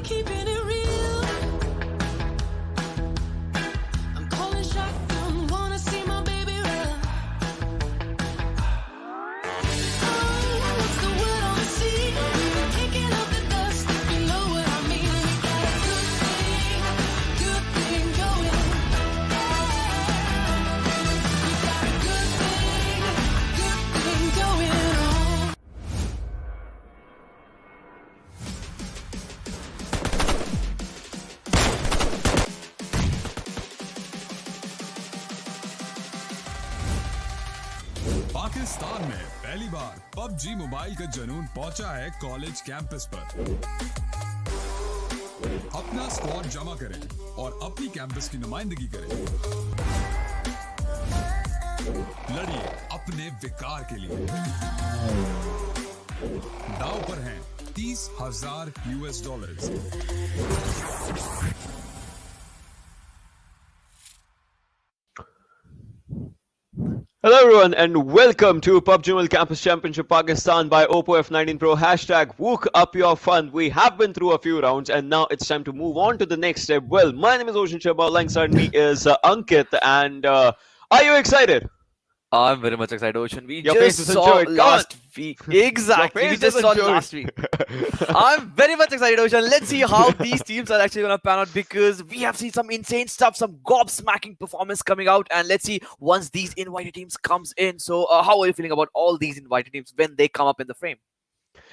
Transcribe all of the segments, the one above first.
keeping it real. I'm calling shotgun, wanna see my baby run. Oh, what's the word on the sea? We're kicking up the dust, if you know what I mean. We got a good thing going. We got a good thing going on. Pakistan में पहली बार PUBG mobile का जुनून पहुंचा है college campus पर। अपना squad जमा करें और अपनी कैंपस की नुमाइंदगी करें। लड़िए अपने विकार के लिए। दाव पर हैं $30,000। Hello everyone and welcome to Pubgmobile Campus Championship Pakistan by Oppo F19 Pro. Hashtag Wook up your fun. We have been through a few rounds and now it's time to move on to the next step. Well, my name is Ocean Sharma. Alongside me is Ankit and are you excited? I'm very much excited, Ocean. We Your just face is saw enjoyed. last week. Exactly. Your We face just is saw enjoyed. last week. I'm very much excited, Ocean. Let's see how these teams are actually going to pan out because we have seen some insane stuff, some gobsmacking performance coming out. And let's see once these invited teams comes in. So how are you feeling about all these invited teams when they come up in the frame?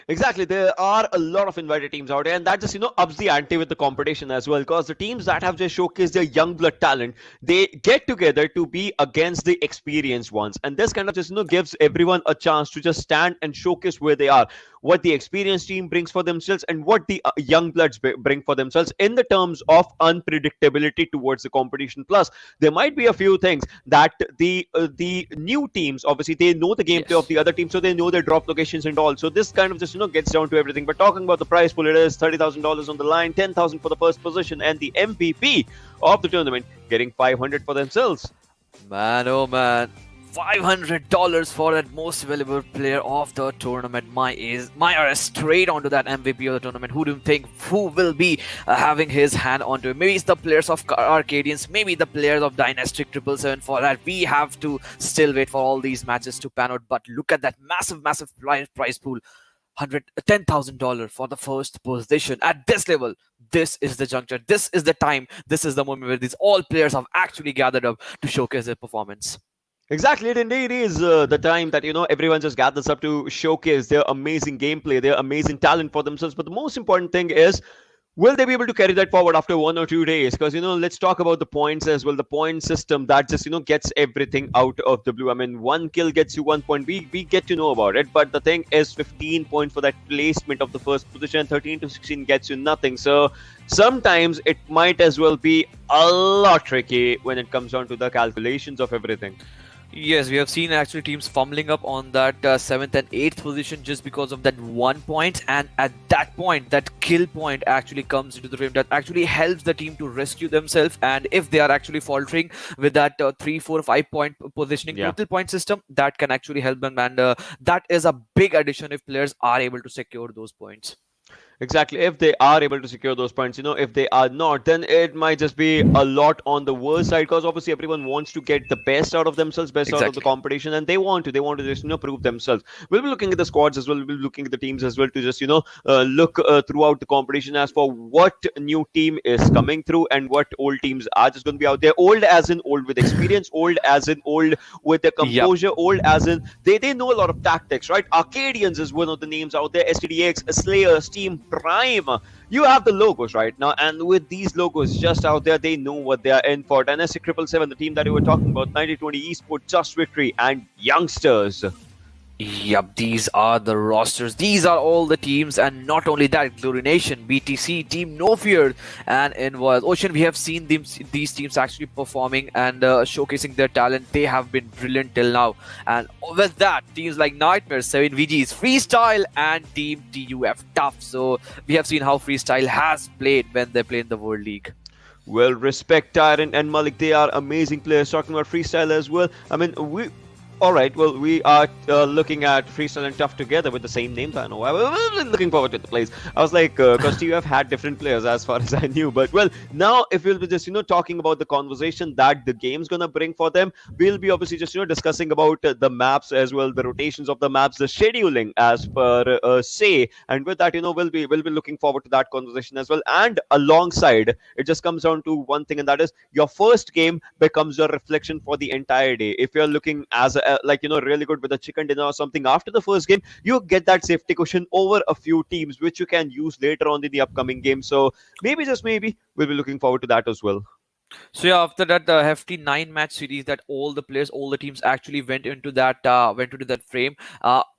Exactly, there are a lot of invited teams out there, and that just ups the ante with the competition as well. Because the teams that have just showcased their young blood talent, they get together to be against the experienced ones, and this kind of just gives everyone a chance to just stand and showcase where they are, what the experienced team brings for themselves, and what the young bloods bring for themselves in the terms of unpredictability towards the competition. Plus, there might be a few things that the new teams obviously they know the gameplay of the other team, so they know their drop locations and all. So this kind of just gets down to everything. But talking about the prize pool, it is $30,000 on the line, $10,000 for the first position, and the MVP of the tournament getting $500 for themselves. Man, oh man. $500 for that most valuable player of the tournament. My eyes straight onto that MVP of the tournament. Who do you think who will be having his hand onto it? Maybe it's the players of Arkadians, maybe the players of DYNASTIC 777. For that, we have to still wait for all these matches to pan out. But look at that massive prize pool. $10,000 for the first position. At this level, this is the juncture, this is the time, this is the moment where these all players have actually gathered up to showcase their performance. Exactly, it indeed is the time that everyone just gathers up to showcase their amazing gameplay, their amazing talent for themselves. But the most important thing is, will they be able to carry that forward after 1 or 2 days? Because let's talk about the points as well. The point system that just gets everything out of the blue. I mean, 1 kill gets you 1 point. We get to know about it, but the thing is, 15 points for that placement of the first position. 13 to 16 gets you nothing. So sometimes it might as well be a lot tricky when it comes down to the calculations of everything. Yes, we have seen actually teams fumbling up on that 7th and 8th position just because of that 1 point, and at that point, that kill point actually comes into the frame that actually helps the team to rescue themselves. And if they are actually faltering with that 3, 4, 5 point positioning total point system, that can actually help them, and that is a big addition if players are able to secure those points. Exactly. If they are able to secure those points, if they are not, then it might just be a lot on the worst side, because obviously everyone wants to get the best out of themselves, best out of the competition, and they want to just prove themselves. We'll be looking at the squads as well. We'll be looking at the teams as well to just look throughout the competition as for what new team is coming through and what old teams are just going to be out there. Old as in old with experience, old as in old with their composure, old as in they know a lot of tactics, right? Arkadians is one of the names out there. STDX, Slayer, Steam, Prime. You have the logos right now, and with these logos just out there, they know what they are in for. DYNASTIC 777, the team that you were talking about, 9020 Esport, Just Victory, and Youngsters. Yup, these are the rosters. These are all the teams, and not only that, Glory Nation, BTC, Team No Fear, and Envoys. Ocean, we have seen these teams actually performing and showcasing their talent. They have been brilliant till now. And with that, teams like Nightmare, 7VGs, Freestyle, and Team TUF Tough. So we have seen how Freestyle has played when they play in the World League. Well, respect Tyrant and Malik. They are amazing players. Talking about Freestyle as well. I mean, All right, well, we are looking at Freestyle and Tough together with the same names. I know. I was looking forward to the plays. I was like, because you have had different players as far as I knew. But well, now if we'll be just talking about the conversation that the game's gonna bring for them, we'll be obviously just discussing about the maps as well, the rotations of the maps, the scheduling as per say, and with that we'll be looking forward to that conversation as well. And alongside, it just comes down to one thing, and that is your first game becomes your reflection for the entire day. If you're looking as like really good with a chicken dinner or something after the first game, you get that safety cushion over a few teams which you can use later on in the upcoming game. So maybe, just maybe, we'll be looking forward to that as well. So yeah, after that, the hefty 9-match series that all the players, all the teams actually went into that frame.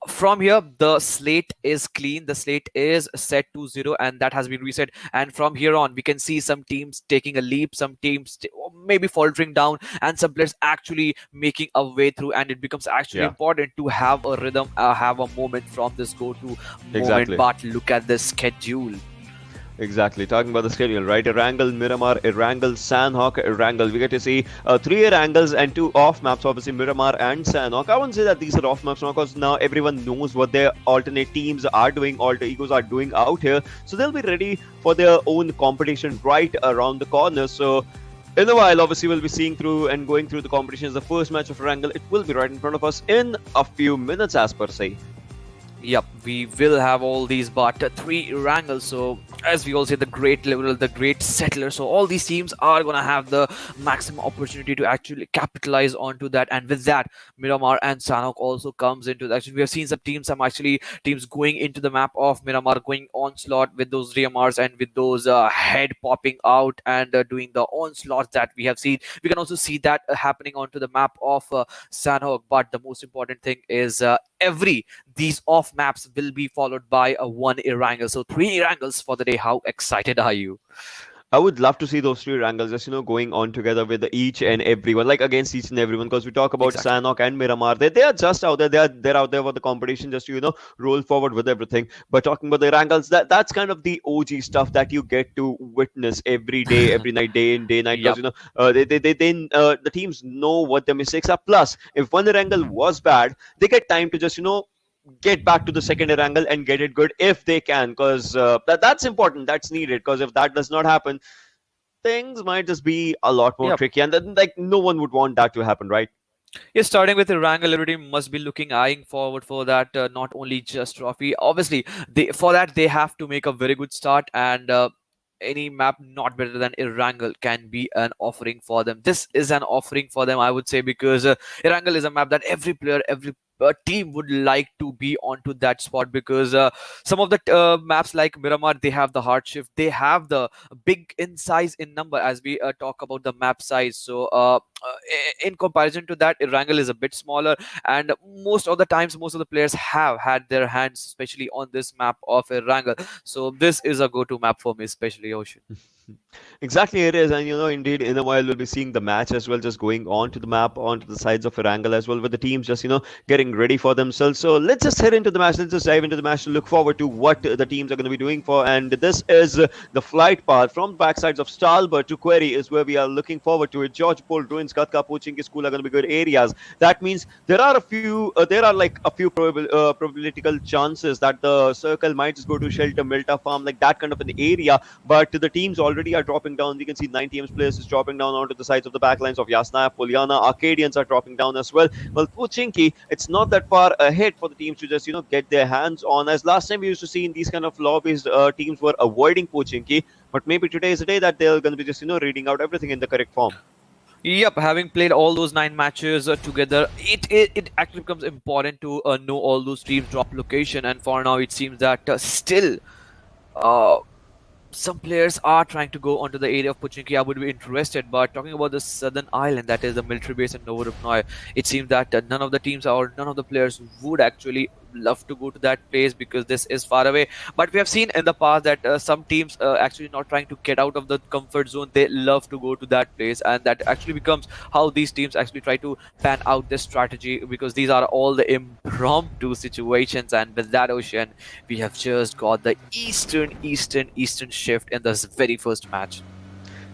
From here, the slate is clean. The slate is set to 0, and that has been reset. And from here on, we can see some teams taking a leap, some teams maybe faltering down, and some players actually making a way through. And it becomes actually Yeah. important to have a rhythm, have a moment from this go-to Exactly. moment. But look at the schedule. Exactly. Talking about the schedule, right? Erangel, Miramar, Erangel, Sanhok, Erangel. We get to see 3 Erangels and 2 off maps, obviously Miramar and Sanhok. I wouldn't say that these are off maps now, because now everyone knows what their alternate teams are doing, alter egos are doing out here. So they'll be ready for their own competition right around the corner. So in a while, obviously, we'll be seeing through and going through the competitions. The first match of Erangel, it will be right in front of us in a few minutes, as per se. Yep, we will have all these, but 3 Erangels. So, as we all say, the great liberal, the great settler. So, all these teams are gonna have the maximum opportunity to actually capitalize onto that. And with that, Miramar and Sanhok also comes into that. Actually, we have seen some actually teams going into the map of Miramar, going onslaught with those DMRs and with those head popping out and doing the onslaughts that we have seen. We can also see that happening onto the map of Sanhok. But the most important thing is these off maps will be followed by a 1 Erangel. So 3 Erangels for the day. How excited are you? I would love to see those 3 Erangels just going on together with each and everyone, like against each and everyone. Because we talk about Exactly. Sanhok and Miramar, they are just out there. They're out there for the competition, just to roll forward with everything. But talking about the Erangels, that's kind of the OG stuff that you get to witness every day, every night, day in day night. Because Yep. the teams know what their mistakes are. Plus, if one Erangel was bad, they get time to just get back to the second Erangel and get it good if they can, because that's important, that's needed, because if that does not happen, things might just be a lot more Yep. tricky, and then like no one would want that to happen, right? Yeah, starting with Erangel, every team must be eyeing forward for that. Not only just trophy. Obviously, for that they have to make a very good start, and any map not better than Erangel can be an offering for them. This is an offering for them, I would say, because Erangel is a map that every player, every team would like to be onto that spot, because some of the maps like Miramar, they have the hard shift, they have the big in size in number, as we talk about the map size. So in comparison to that, Erangel is a bit smaller, and most of the times most of the players have had their hands especially on this map of Erangel. So this is a go-to map for me, especially Ocean. Exactly, it is, and indeed, in a while we'll be seeing the match as well, just going on to the map, onto the sides of Erangel as well, with the teams just getting ready for themselves. So let's just head into the match. Let's just dive into the match to look forward to what the teams are going to be doing for. And this is the flight path from backsides of Stalbert to Query is where we are looking forward to it. George Pol, Ruins, Gatka, Pochinki School are going to be good areas. That means there are like a few probabilitical chances that the circle might just go to Shelter, Milta Farm, like that kind of an area. But the teams already are dropping down. We can see 9 teams players is dropping down onto the sides of the backlines of Yasnaya, Poliana. Arkadians are dropping down as well. Well, Pochinki, it's not that far ahead for the teams to just get their hands on. As last time we used to see in these kind of lobbies, teams were avoiding Pochinki, but maybe today is the day that they're going to be just reading out everything in the correct form. Yep, having played all those 9 matches together, it actually becomes important to know all those teams' drop location. And for now, it seems that still uh, some players are trying to go onto the area of Pochinki. I would be interested, but talking about the southern island, that is the military base in Novorupnoy, it seems that none of the teams or none of the players would actually love to go to that place, because this is far away. But we have seen in the past that some teams actually not trying to get out of the comfort zone. They love to go to that place, and that actually becomes how these teams actually try to pan out this strategy, because these are all the impromptu situations. And with that, Ocean, we have just got the eastern shift in this very first match.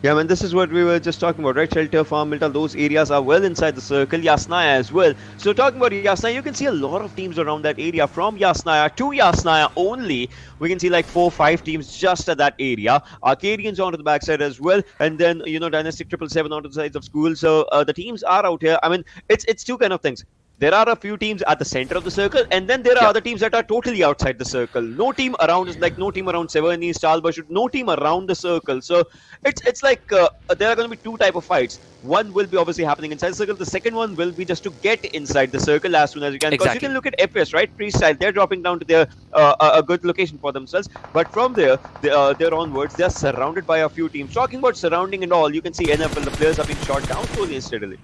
Yeah, man, this is what we were just talking about, right? Shelter, farm, Milta, those areas are well inside the circle. Yasnaya as well. So, talking about Yasnaya, you can see a lot of teams around that area. From Yasnaya to Yasnaya only, we can see like 4, 5 teams just at that area. Arkadians onto the backside as well, and then Dynastic 777 onto the sides of school. So, the teams are out here. I mean, it's two kind of things. There are a few teams at the center of the circle, and then there are Yeah. other teams that are totally outside the circle. No team around is like no team around Severny, Stalbashut, no team around the circle. So it's like there are going to be two type of fights. One will be obviously happening inside the circle. The second one will be just to get inside the circle as soon as you can. Because you Exactly. can look at EPS, right? Freestyle, they're dropping down to their a good location for themselves. But from there, they're onwards. They're surrounded by a few teams. Talking about surrounding and all, you can see NFL, the players are being shot down slowly and steadily.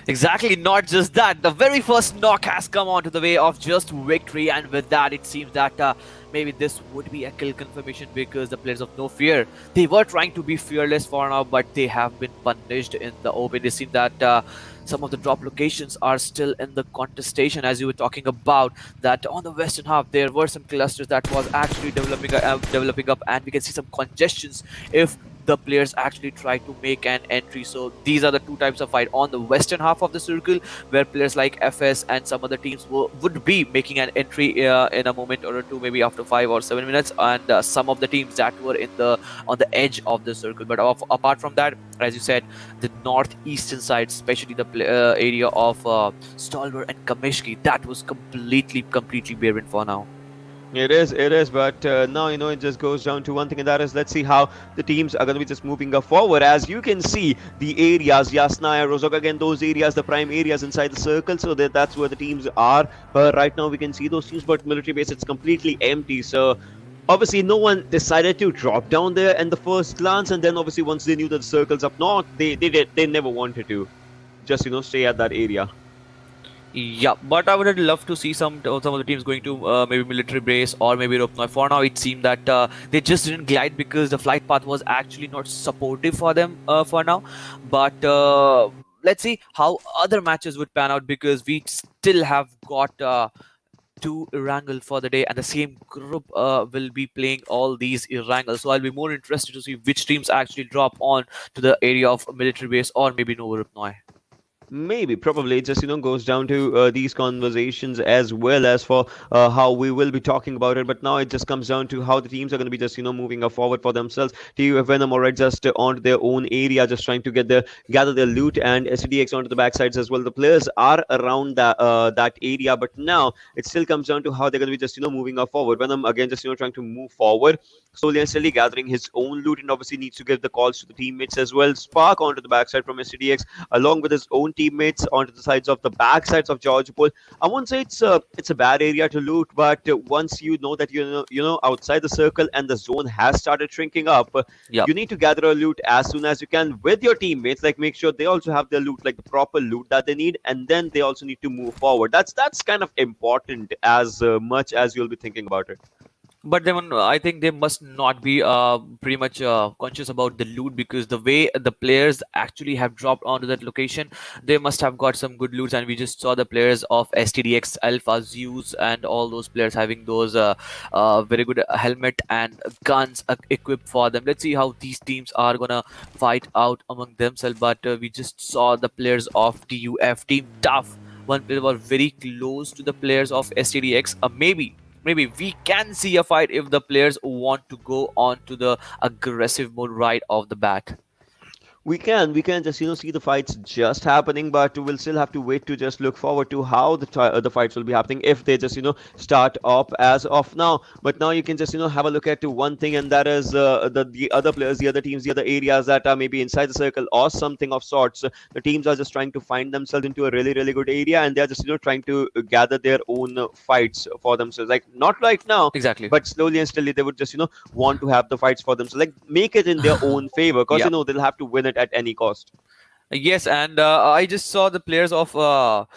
Exactly, not just that. The very first knock has come onto the way of just victory, and with that, it seems that maybe this would be a kill confirmation because the players of No Fear, they were trying to be fearless for now, but they have been punished in the open. It seems that some of the drop locations are still in the contestation, as you were talking about. That on the western half, there were some clusters that was actually developing up, and we can see some congestions if the players actually try to make an entry. So these are the two types of fight on the western half of the circle, where players like FS and some other teams would be making an entry in a moment or two, maybe after 5 or 7 minutes, and some of the teams that were on the edge of the circle. But apart from that, as you said, the northeastern side, especially the area of Stalwart and Kamishki, that was completely barren for now. It is, but now it just goes down to one thing, and that is let's see how the teams are going to be just moving up forward. As you can see, the areas, Yasnaya, Rozok, again, those areas, the prime areas inside the circle, so that's where the teams are. Right now, we can see those teams, but military base, it's completely empty. So obviously, no one decided to drop down there in the first glance, and then obviously, once they knew that the circle's up north, they never wanted to just stay at that area. Yeah, but I would love to see some of the teams going to maybe military base or maybe Ropnoi. For now, it seemed that they just didn't glide because the flight path was actually not supportive for them for now. But let's see how other matches would pan out, because we still have got two Erangel for the day, and the same group will be playing all these Erangel. So I'll be more interested to see which teams actually drop on to the area of military base or maybe Nova Rupnoi. Maybe, probably, it just goes down to these conversations as well as for how we will be talking about it. But now it just comes down to how the teams are going to be just moving forward for themselves. TUF Venom already just onto their own area, just trying to gather their loot, and STDX onto the backsides as well. The players are around that area, but now it still comes down to how they're going to be just moving forward. Venom again just trying to move forward slowly and steadily, gathering his own loot, and obviously needs to give the calls to the teammates as well. Spark onto the backside from STDX along with his own teammates onto the sides of the back sides of George Pole. I won't say it's a bad area to loot, but once you know that outside the circle and the zone has started shrinking up, Yeah. you need to gather a loot as soon as you can with your teammates. Like make sure they also have their loot, like the proper loot that they need, and then they also need to move forward. That's kind of important as much as you'll be thinking about it. But then I think they must not be pretty much conscious about the loot, because the way the players actually have dropped onto that location, they must have got some good loots. And we just saw the players of STDX, Alpha, Zeus, and all those players having those very good helmet and guns equipped for them. Let's see how these teams are gonna fight out among themselves. But we just saw the players of TUF, Team Tough. One player was very close to the players of STDX. Maybe we can see a fight if the players want to go on to the aggressive mode right off the bat. We can just see the fights just happening, but we'll still have to wait to just look forward to how the fights will be happening if they just start up as of now. But now you can just have a look at one thing, and that is the other players, the other teams, the other areas that are maybe inside the circle or something of sorts. The teams are just trying to find themselves into a really good area, and they're just trying to gather their own fights for themselves. Like not right now, Exactly. but slowly and steadily they would just want to have the fights for themselves, like make it in their own favor, because Yeah. they'll have to win it at any cost. Yes, and I just saw the players of the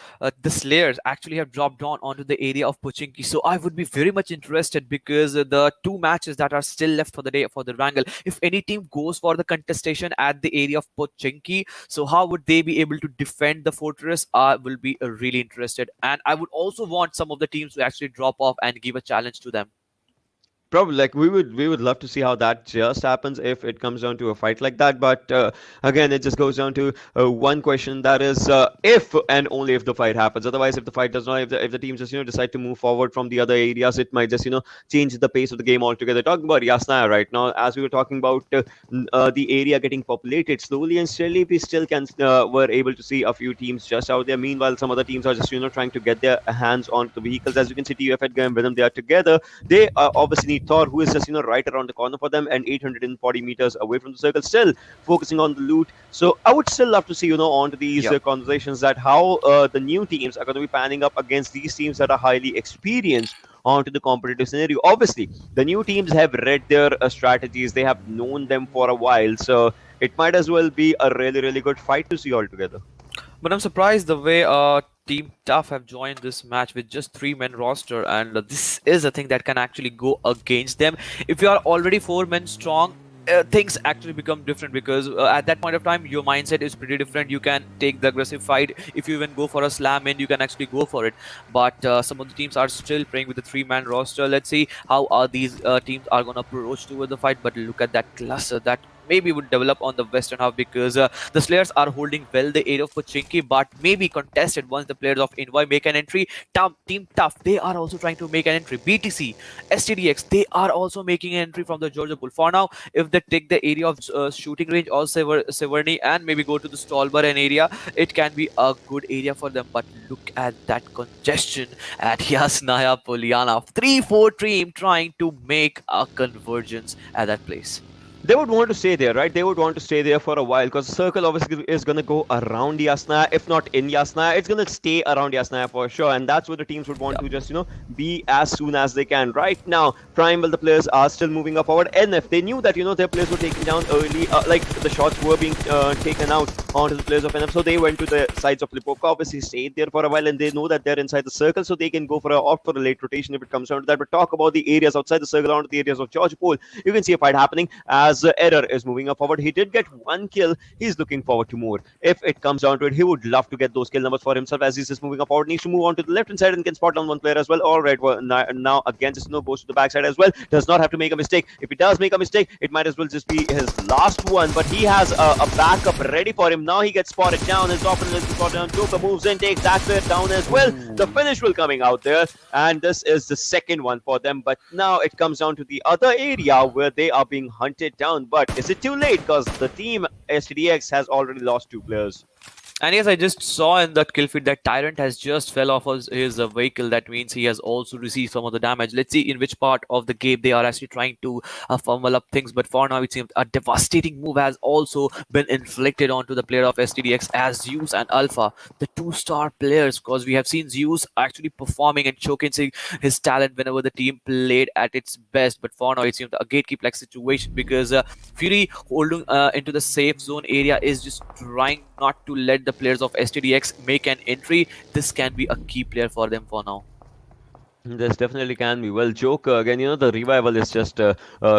Slayers actually have dropped down onto the area of Pochinki. So I would be very much interested, because the two matches that are still left for the day for the Wrangle, if any team goes for the contestation at the area of Pochinki, so how would they be able to defend the fortress? I will be really interested, and I would also want some of the teams to actually drop off and give a challenge to them. Probably, like we would love to see how that just happens if it comes down to a fight like that. But again, it just goes down to one question, that is if and only if the fight happens. Otherwise, if the fight does not, if the teams just decide to move forward from the other areas, it might just change the pace of the game altogether. Talking about Yasnaya right now, as we were talking about the area getting populated slowly and steadily, we still can were able to see a few teams just out there. Meanwhile, some other teams are just trying to get their hands on the vehicles. As you can see, TUF at Game Venom, they are together. They obviously need Thor, who is just right around the corner for them and 840 meters away from the circle, still focusing on the loot. So I would still love to see on to these Yep. conversations that how the new teams are going to be panning up against these teams that are highly experienced onto the competitive scenario. Obviously, the new teams have read their strategies; they have known them for a while, so it might as well be a really good fight to see altogether. But I'm surprised the way Team Tough have joined this match with just 3 men roster, and this is a thing that can actually go against them. If you are already 4 men strong, things actually become different, because at that point of time your mindset is pretty different. You can take the aggressive fight. If you even go for a slam in, you can actually go for it. But some of the teams are still playing with the 3 man roster. Let's see how these teams are going to approach toward the fight. But look at that cluster that maybe would develop on the western half, because the Slayers are holding well the area of Pochinki, but maybe contested once the players of Envoy make an entry. Team Tough, they are also trying to make an entry. BTC, STDX, they are also making an entry from the Georgia pool. For now, if they take the area of shooting range or Severny and maybe go to the Stolberg area, it can be a good area for them. But look at that congestion at Yasnaya Poliana. 3-4 team trying to make a convergence at that place. They would want to stay there, right? They would want to stay there for a while, because the circle obviously is going to go around Yasnaya. If not in Yasnaya, it's going to stay around Yasnaya for sure. And that's what the teams would want to just, be as soon as they can. Right now, Primal, the players are still moving up forward. And if they knew that, their players were taken down early, like the shots were being taken out onto the players of NF. So they went to the sides of Lipovka, obviously stayed there for a while, and they know that they're inside the circle, so they can go for opt for a late rotation if it comes down to that. But talk about the areas outside the circle, onto the areas of George Pole. You can see a fight happening as Error is moving up forward. He did get 1 kill. He's looking forward to more. If it comes down to it, he would love to get those kill numbers for himself, as he's just moving up forward. Needs to move on to the left hand side and can spot down one player as well. All right, well, now again, just goes to the backside as well. Does not have to make a mistake. If he does make a mistake, it might as well just be his last one. But he has a backup ready for him. Now he gets spotted down. His opponent is spotted down. Joker moves in, takes that player down as well. The finish will coming out there, and this is the second one for them. But now it comes down to the other area where they are being hunted down. But is it too late? Because the team STDX has already lost 2 players. And yes, I just saw in that kill feed that Tyrant has just fell off his vehicle. That means he has also received some of the damage. Let's see in which part of the game they are actually trying to fumble up things. But for now, it seems a devastating move has also been inflicted onto the player of STDX, as Zeus and Alpha, the 2-star players, because we have seen Zeus actually performing and showcasing his talent whenever the team played at its best. But for now, it seems a gatekeep-like situation, because Fury holding into the safe zone area is just trying not to let the players of STDX make an entry. This can be a key player for them for now. This definitely can be. Well, Joker, again, the revival is just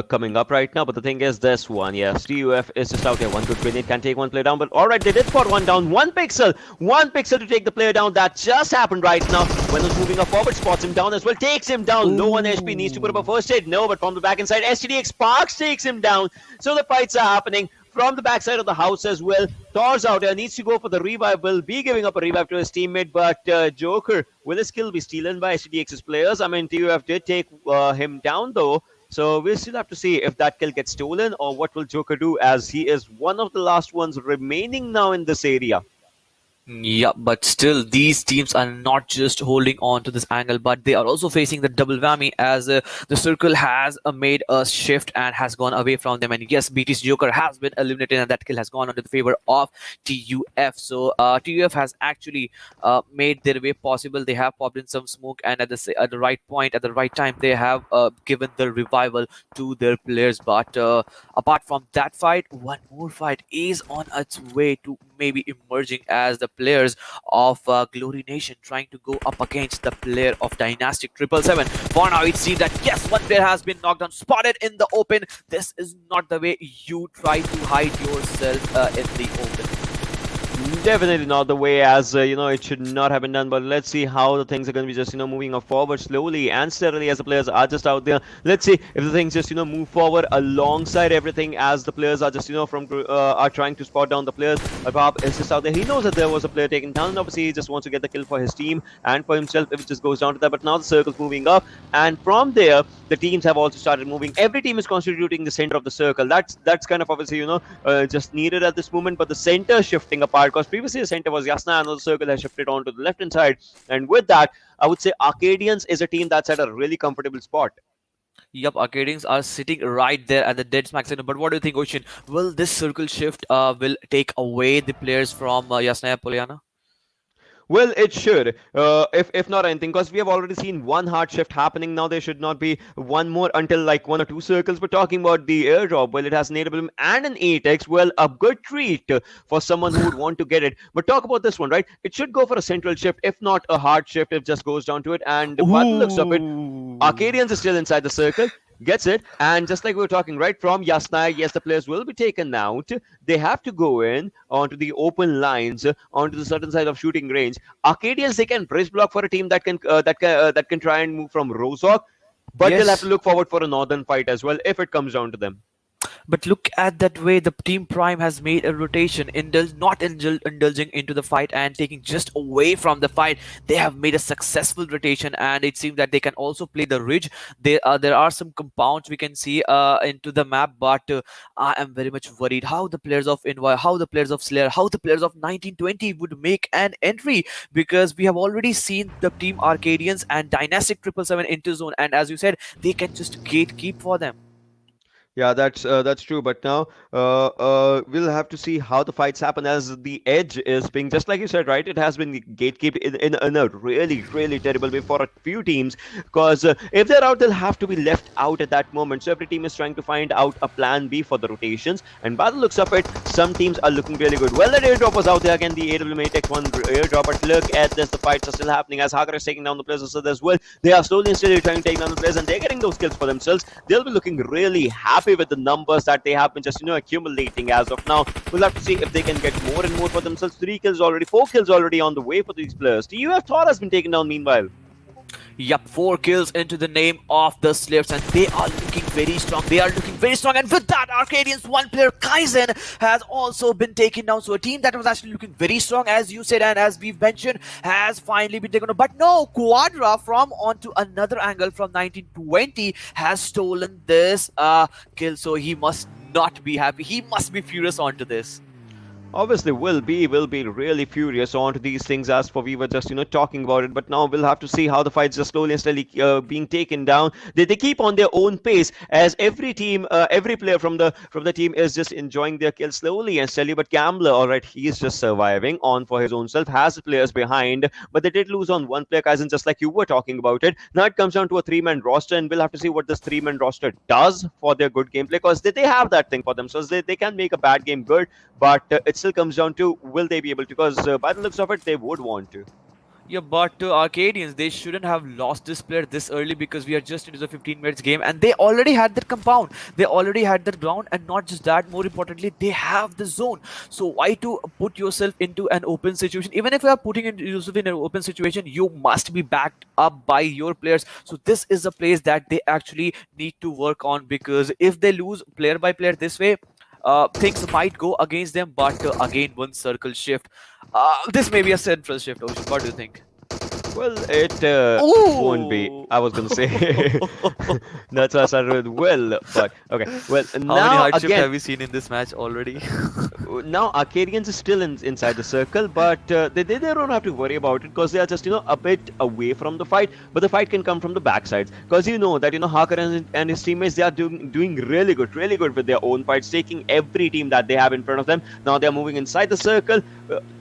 coming up right now. But the thing is, this one, yes, TUF is just out there. One good grenade can take one player down. But all right, they did spot one down. 1 pixel. 1 pixel to take the player down. That just happened right now. When he's moving up forward, spots him down as well. Takes him down. Low on HP. Needs to put up a first aid. No, but from the back inside, STDX Sparks takes him down. So the fights are happening from the backside of the house as well. Thor's out there, needs to go for the revive, will be giving up a revive to his teammate, but Joker, will his kill be stolen by STDX's players? I mean, TUF did take him down though, so we'll still have to see if that kill gets stolen or what will Joker do, as he is one of the last ones remaining now in this area. Yeah, but still, these teams are not just holding on to this angle, but they are also facing the double whammy, as the circle has made a shift and has gone away from them. And yes, BT's Joker has been eliminated, and that kill has gone into the favor of TUF. So TUF has actually made their way possible. They have popped in some smoke, and at the right point, at the right time, they have given the revival to their players. But apart from that fight, one more fight is on its way to maybe emerging, as the players of Glory Nation trying to go up against the player of Dynastic 777. For now, it seems that yes, one player has been knocked down, spotted in the open. This is not the way you try to hide yourself in the open. Definitely not the way as it should not have been done. But let's see how the things are going to be just moving up forward slowly and steadily as the players are just out there. Let's see if the things just move forward alongside everything as the players are just are trying to spot down the players. Abab is just out there. He knows that there was a player taken down, and obviously he just wants to get the kill for his team and for himself if it just goes down to that. But now the circle's moving up, and from there the teams have also started moving. Every team is constituting the center of the circle. That's kind of obviously just needed at this moment. But the center shifting apart because previously the center was Yasna and the circle has shifted on to the left hand side. And with that, I would say Arkadians is a team that's at a really comfortable spot. Yup, Arkadians are sitting right there at the dead smack center. But what do you think, Ocean? Will this circle shift will take away the players from Yasnaya Polyana? Well, it should, if not anything, because we have already seen one hard shift happening. Now there should not be one more until like 1 or 2 circles. We're talking about the airdrop. Well, it has an AWM and an 8x. Well, a good treat for someone who would want to get it. But talk about this one, right? It should go for a central shift, if not a hard shift, if it just goes down to it. And by the looks of it, Arkadians is still inside the circle. Gets it, and just like we were talking right from Yasna, yes, the players will be taken out. They have to go in onto the open lines, onto the certain side of shooting range. Arkadians, they can bridge block for a team that can try and move from Rozhok, but they'll have to look forward for a northern fight as well if it comes down to them. But look at that way the Team Prime has made a rotation, not indulging into the fight and taking just away from the fight. They have made a successful rotation, and it seems that they can also play the ridge. There are some compounds we can see into the map, but I am very much worried how the players of Envoy, how the players of Slayer, how the players of 1920 would make an entry, because we have already seen the Team Arkadians and Dynastic 777 into zone, and as you said, they can just gatekeep for them. Yeah, that's true. But now we'll have to see how the fights happen as the edge is being, just like you said, right? It has been gatekept in a really, really terrible way for a few teams because if they're out, they'll have to be left out at that moment. So every team is trying to find out a plan B for the rotations. And by the looks of it, some teams are looking really good. Well, that airdrop was out there again, the AWM-8X1 airdrop. But look at this, the fights are still happening as Hagar is taking down the players as well. They are slowly and steadily trying to take down the players, and they're getting those kills for themselves. They'll be looking really happy with the numbers that they have been just accumulating as of now. We'll have to see if they can get more and more for themselves. 3 kills already, 4 kills already on the way for these players. TUF Thor has been taken down meanwhile. Yup, 4 kills into the name of the Slayers, and they are looking very strong. They are looking very strong, and with that, Arkadians' one player Kaizen has also been taken down. So a team that was actually looking very strong, as you said, and as we've mentioned, has finally been taken down. But no, Quadra from onto another angle from 1920 has stolen this kill. So he must not be happy. He must be furious onto this. Obviously will be really furious onto these things as for we were just talking about it. But now we'll have to see how the fights are slowly and steadily being taken down. They keep on their own pace as every team, every player from the team is just enjoying their kills slowly and steadily. But Gambler, all right, he is just surviving on for his own self, has the players behind, but they did lose on one player, Kaizen, just like you were talking about it. Now it comes down to a 3-man roster, and we'll have to see what this 3-man roster does for their good gameplay, because they have that thing for themselves. They can make a bad game good, but it still comes down to will they be able to, because by the looks of it, they would want to. Yeah, but Arkadians, they shouldn't have lost this player this early, because we are just into the 15 minutes game and they already had that compound. They already had that ground, and not just that, more importantly, they have the zone. So why to put yourself into an open situation? Even if you are putting yourself in an open situation, you must be backed up by your players. So this is a place that they actually need to work on, because if they lose player by player this way, things might go against them. But again, one circle shift. This may be a central shift, Ocean. What do you think? Well, it won't be. I was going to say that's why I started with will, but okay. Well, How now many hard shifts again, have we seen in this match already? now Arkadians is still inside the circle, but they don't have to worry about it, because they are just a bit away from the fight. But the fight can come from the backsides, because that Hacker and his teammates, they are doing really good with their own fights, taking every team that they have in front of them. Now they are moving inside the circle,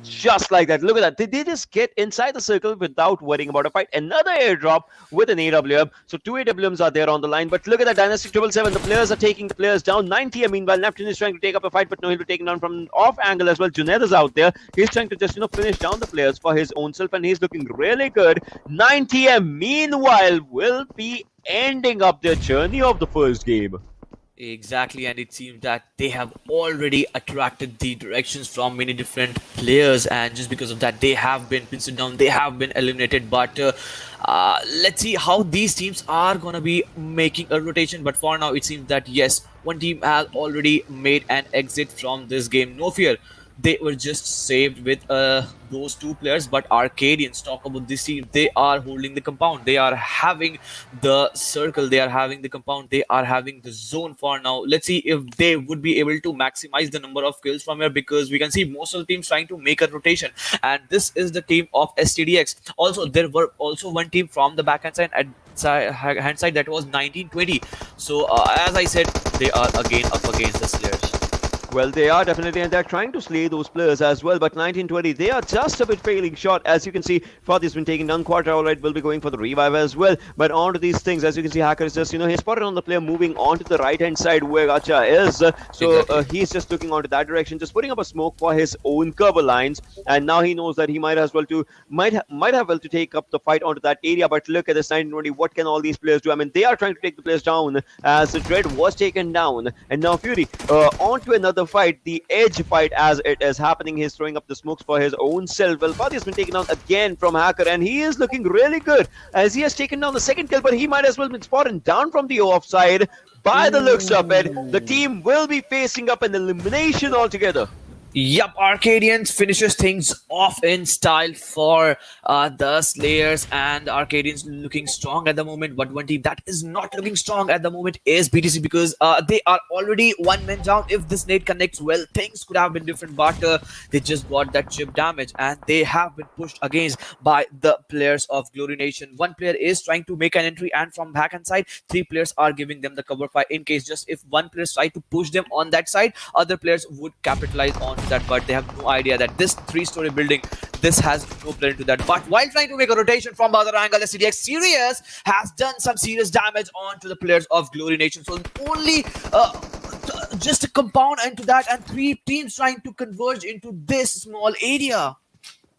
just like that. Look at that. They just get inside the circle without worrying about a fight. Another airdrop with an AWM. So 2 AWMs are there on the line. But look at that, Dynastic 777. The players are taking the players down. 90, meanwhile, Natiom is trying to take up a fight, but no, he'll be taken down from off angle as well. Junaid is out there. He's trying to just finish down the players for his own self, and he's looking really good. 90, meanwhile, will be ending up their journey of the first game. Exactly, and it seems that they have already attracted the directions from many different players, and just because of that, they have been pinned down, they have been eliminated. But let's see how these teams are gonna be making a rotation. But for now, it seems that yes, one team has already made an exit from this game. No fear, they were just saved with those two players. But Arkadians, talk about this team, they are holding the compound, they are having the circle, they are having the compound, they are having the zone. For now, let's see if they would be able to maximize the number of kills from here, because we can see most of the teams trying to make a rotation, and this is the team of STDX. Also, there were also one team from the backhand side at hand side, that was 1920. So as I said, they are again up against the Slayers. Well, they are definitely, and they're trying to slay those players as well. But 1920, they are just a bit failing short. As you can see, Fatih's been taking down. Quarter, all right, will be going for the revive as well. But onto these things, as you can see, Hacker is just, he spotted on the player moving onto the right-hand side where Gacha is. He's just looking onto that direction, just putting up a smoke for his own cover lines. And now he knows that he might have well to take up the fight onto that area. But look at this 1920. What can all these players do? I mean, they are trying to take the players down as the Dread was taken down. And now Fury onto another fight, the edge fight as it is happening. He's throwing up the smokes for his own self. Well, Fatih has been taken down again from Hacker, and he is looking really good as he has taken down the second kill, but he might as well be spotted down from the offside. By the looks of it, the team will be facing up an elimination altogether. Yup, Arkadians finishes things off in style for the Slayers, and Arkadians looking strong at the moment. But one team that is not looking strong at the moment is BTC, because they are already one man down. If this nade connects well, things could have been different, but they just got that chip damage, and they have been pushed against by the players of Glory Nation. One player is trying to make an entry, and from backhand side, three players are giving them the cover fire in case just if one player try to push them on that side, other players would capitalize on that. But they have no idea that this three-story building, this has no plan to that. But while trying to make a rotation from the other angle, STDX Serious has done some serious damage onto the players of Glory Nation. So only just a compound into that, and three teams trying to converge into this small area.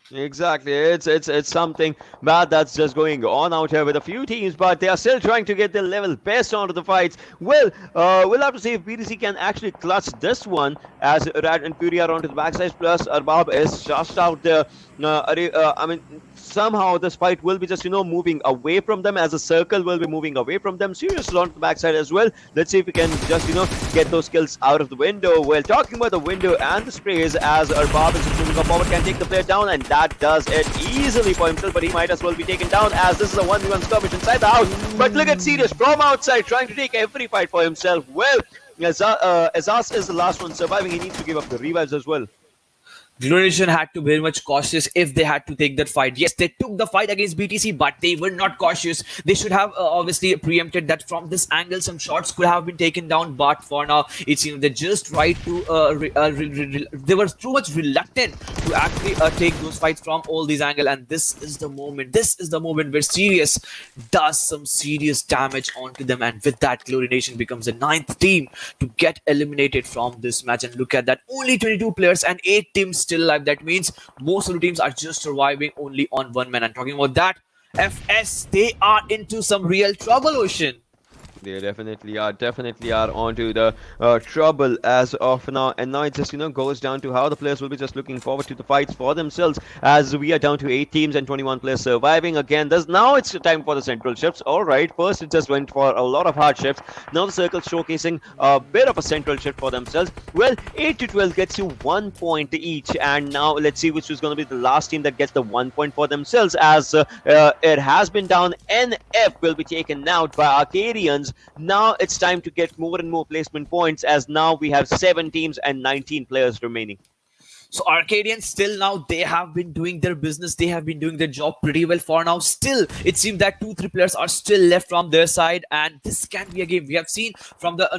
Exactly, it's something bad that's just going on out here with a few teams, but they are still trying to get their level best onto the fights. Well, we'll have to see if BTC can actually clutch this one, as Rad and Fury are onto the backside, plus Arbab is just out there. I mean, somehow this fight will be just moving away from them, as a circle will be moving away from them. Serious is on the backside as well. Let's see if we can just get those kills out of the window. Well, talking about the window and the sprays, as Arbab is just moving up forward, can take the player down, and that does it easily for himself. But he might as well be taken down, as this is a 1v1 skirmish inside the house. But look at Serious from outside trying to take every fight for himself. Well, Azaz is the last one surviving. He needs to give up the revives as well. Glory Nation had to be very much cautious if they had to take that fight. Yes, they took the fight against BTC, but they were not cautious. They should have obviously preempted that from this angle. Some shots could have been taken down, but for now, it seems they just tried to. They were too much reluctant to actually take those fights from all these angles. And this is the moment. This is the moment where Serious does some serious damage onto them, and with that, Glory Nation becomes the 9th team to get eliminated from this match. And look at that, only 22 players and 8 teams still alive. That means most of the teams are just surviving only on one man. And talking about that, FS, they are into some real trouble, Ocean. They definitely are onto the trouble as of now, and now it just goes down to how the players will be just looking forward to the fights for themselves, as we are down to 8 teams and 21 players surviving again. Now it's time for the central shifts. All right, first it just went for a lot of hard shifts. Now the circle showcasing a bit of a central shift for themselves. Well, 8 to 12 gets you 1 point each, and now let's see which is going to be the last team that gets the 1 point for themselves, as it has been down. NF will be taken out by Arkadians. Now it's time to get more and more placement points, as now we have 7 teams and 19 players remaining. So Arkadians still now, they have been doing their business. They have been doing their job pretty well for now. Still, it seems that 2-3 players are still left from their side, and this can be a game. We have seen from the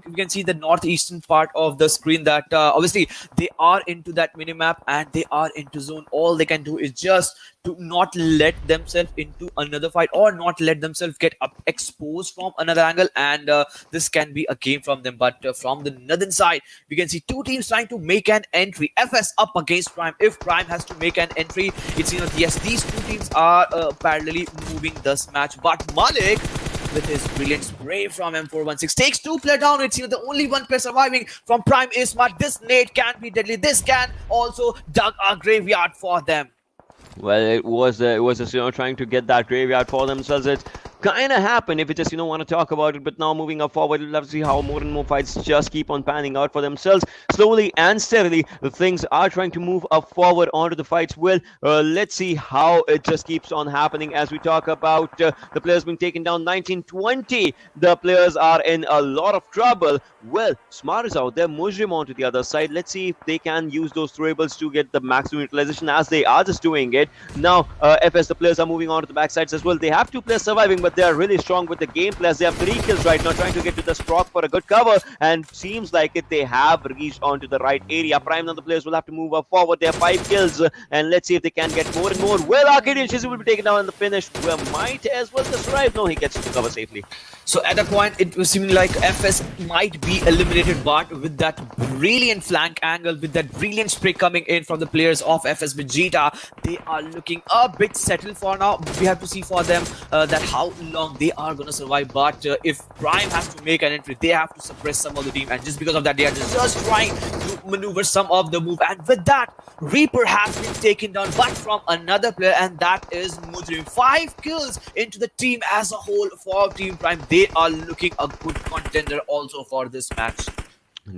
we can see the northeastern part of the screen that obviously they are into that minimap and they are into zone. All they can do is just to not let themselves into another fight, or not let themselves get exposed from another angle, and this can be a game from them. But from the northern side, we can see 2 teams trying to make an entry. FS up against Prime. If Prime has to make an entry, it's yes, these 2 teams are parallelly moving this match. But Malik with his brilliant spray from M416. Takes 2 player down. It's the only 1 player surviving from Prime is smart. This nade can be deadly. This can also dug a graveyard for them. Well, it was just trying to get that graveyard for themselves. It kind of happened if you just want to talk about it. But now moving up forward, we'll have to see how more and more fights just keep on panning out for themselves. Slowly and steadily, the things are trying to move up forward onto the fights. Well, let's see how it just keeps on happening as we talk about the players being taken down. 1920, the players are in a lot of trouble. Well, Smart is out there, Mujrim onto the other side. Let's see if they can use those throwables to get the maximum utilization as they are just doing it. Now, FS, the players are moving on to the backsides as well. They have 2 players surviving, but they are really strong with the gameplay as they have 3 kills right now, trying to get to the Sprock for a good cover, and seems like they have reached onto the right area. Prime now the players will have to move up forward. They have 5 kills, and let's see if they can get more and more. Well, Arkadians will be taken down in the finish. Well, might as well just arrive. No, he gets to cover safely. So at a point, it was seeming like FS might be eliminated, but with that brilliant flank angle, with that brilliant spray coming in from the players of FS Vegeta, they are looking a bit settled for now. We have to see for them that how long they are going to survive. But if Prime has to make an entry, they have to suppress some of the team, and just because of that, they are just trying to maneuver some of the move. And with that, Reaper has been taken down, but from another player, and that is Mujrim. 5 kills into the team as a whole for Team Prime. They are looking a good contender also for this match.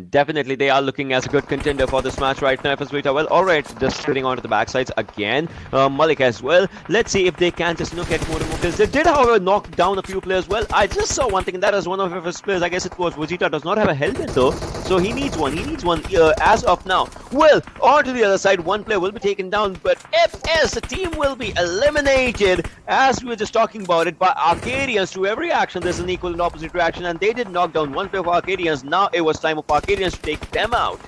Definitely, they are looking as a good contender for this match right now. FS Vita, well, alright, just sitting onto the backsides again. Malik as well. Let's see if they can just get more and more kills. They did, however, knock down a few players. Well, I just saw one thing, and that is one of FS players. I guess it was Vegeta, does not have a helmet though, so he needs one. He needs one as of now. Well, on to the other side, 1 player will be taken down, but FS, the team will be eliminated, as we were just talking about it, by Arkadians. To every action, there's an equal and opposite reaction, and they did knock down 1 player for Arkadians. Now it was time for Arkadians to take them out.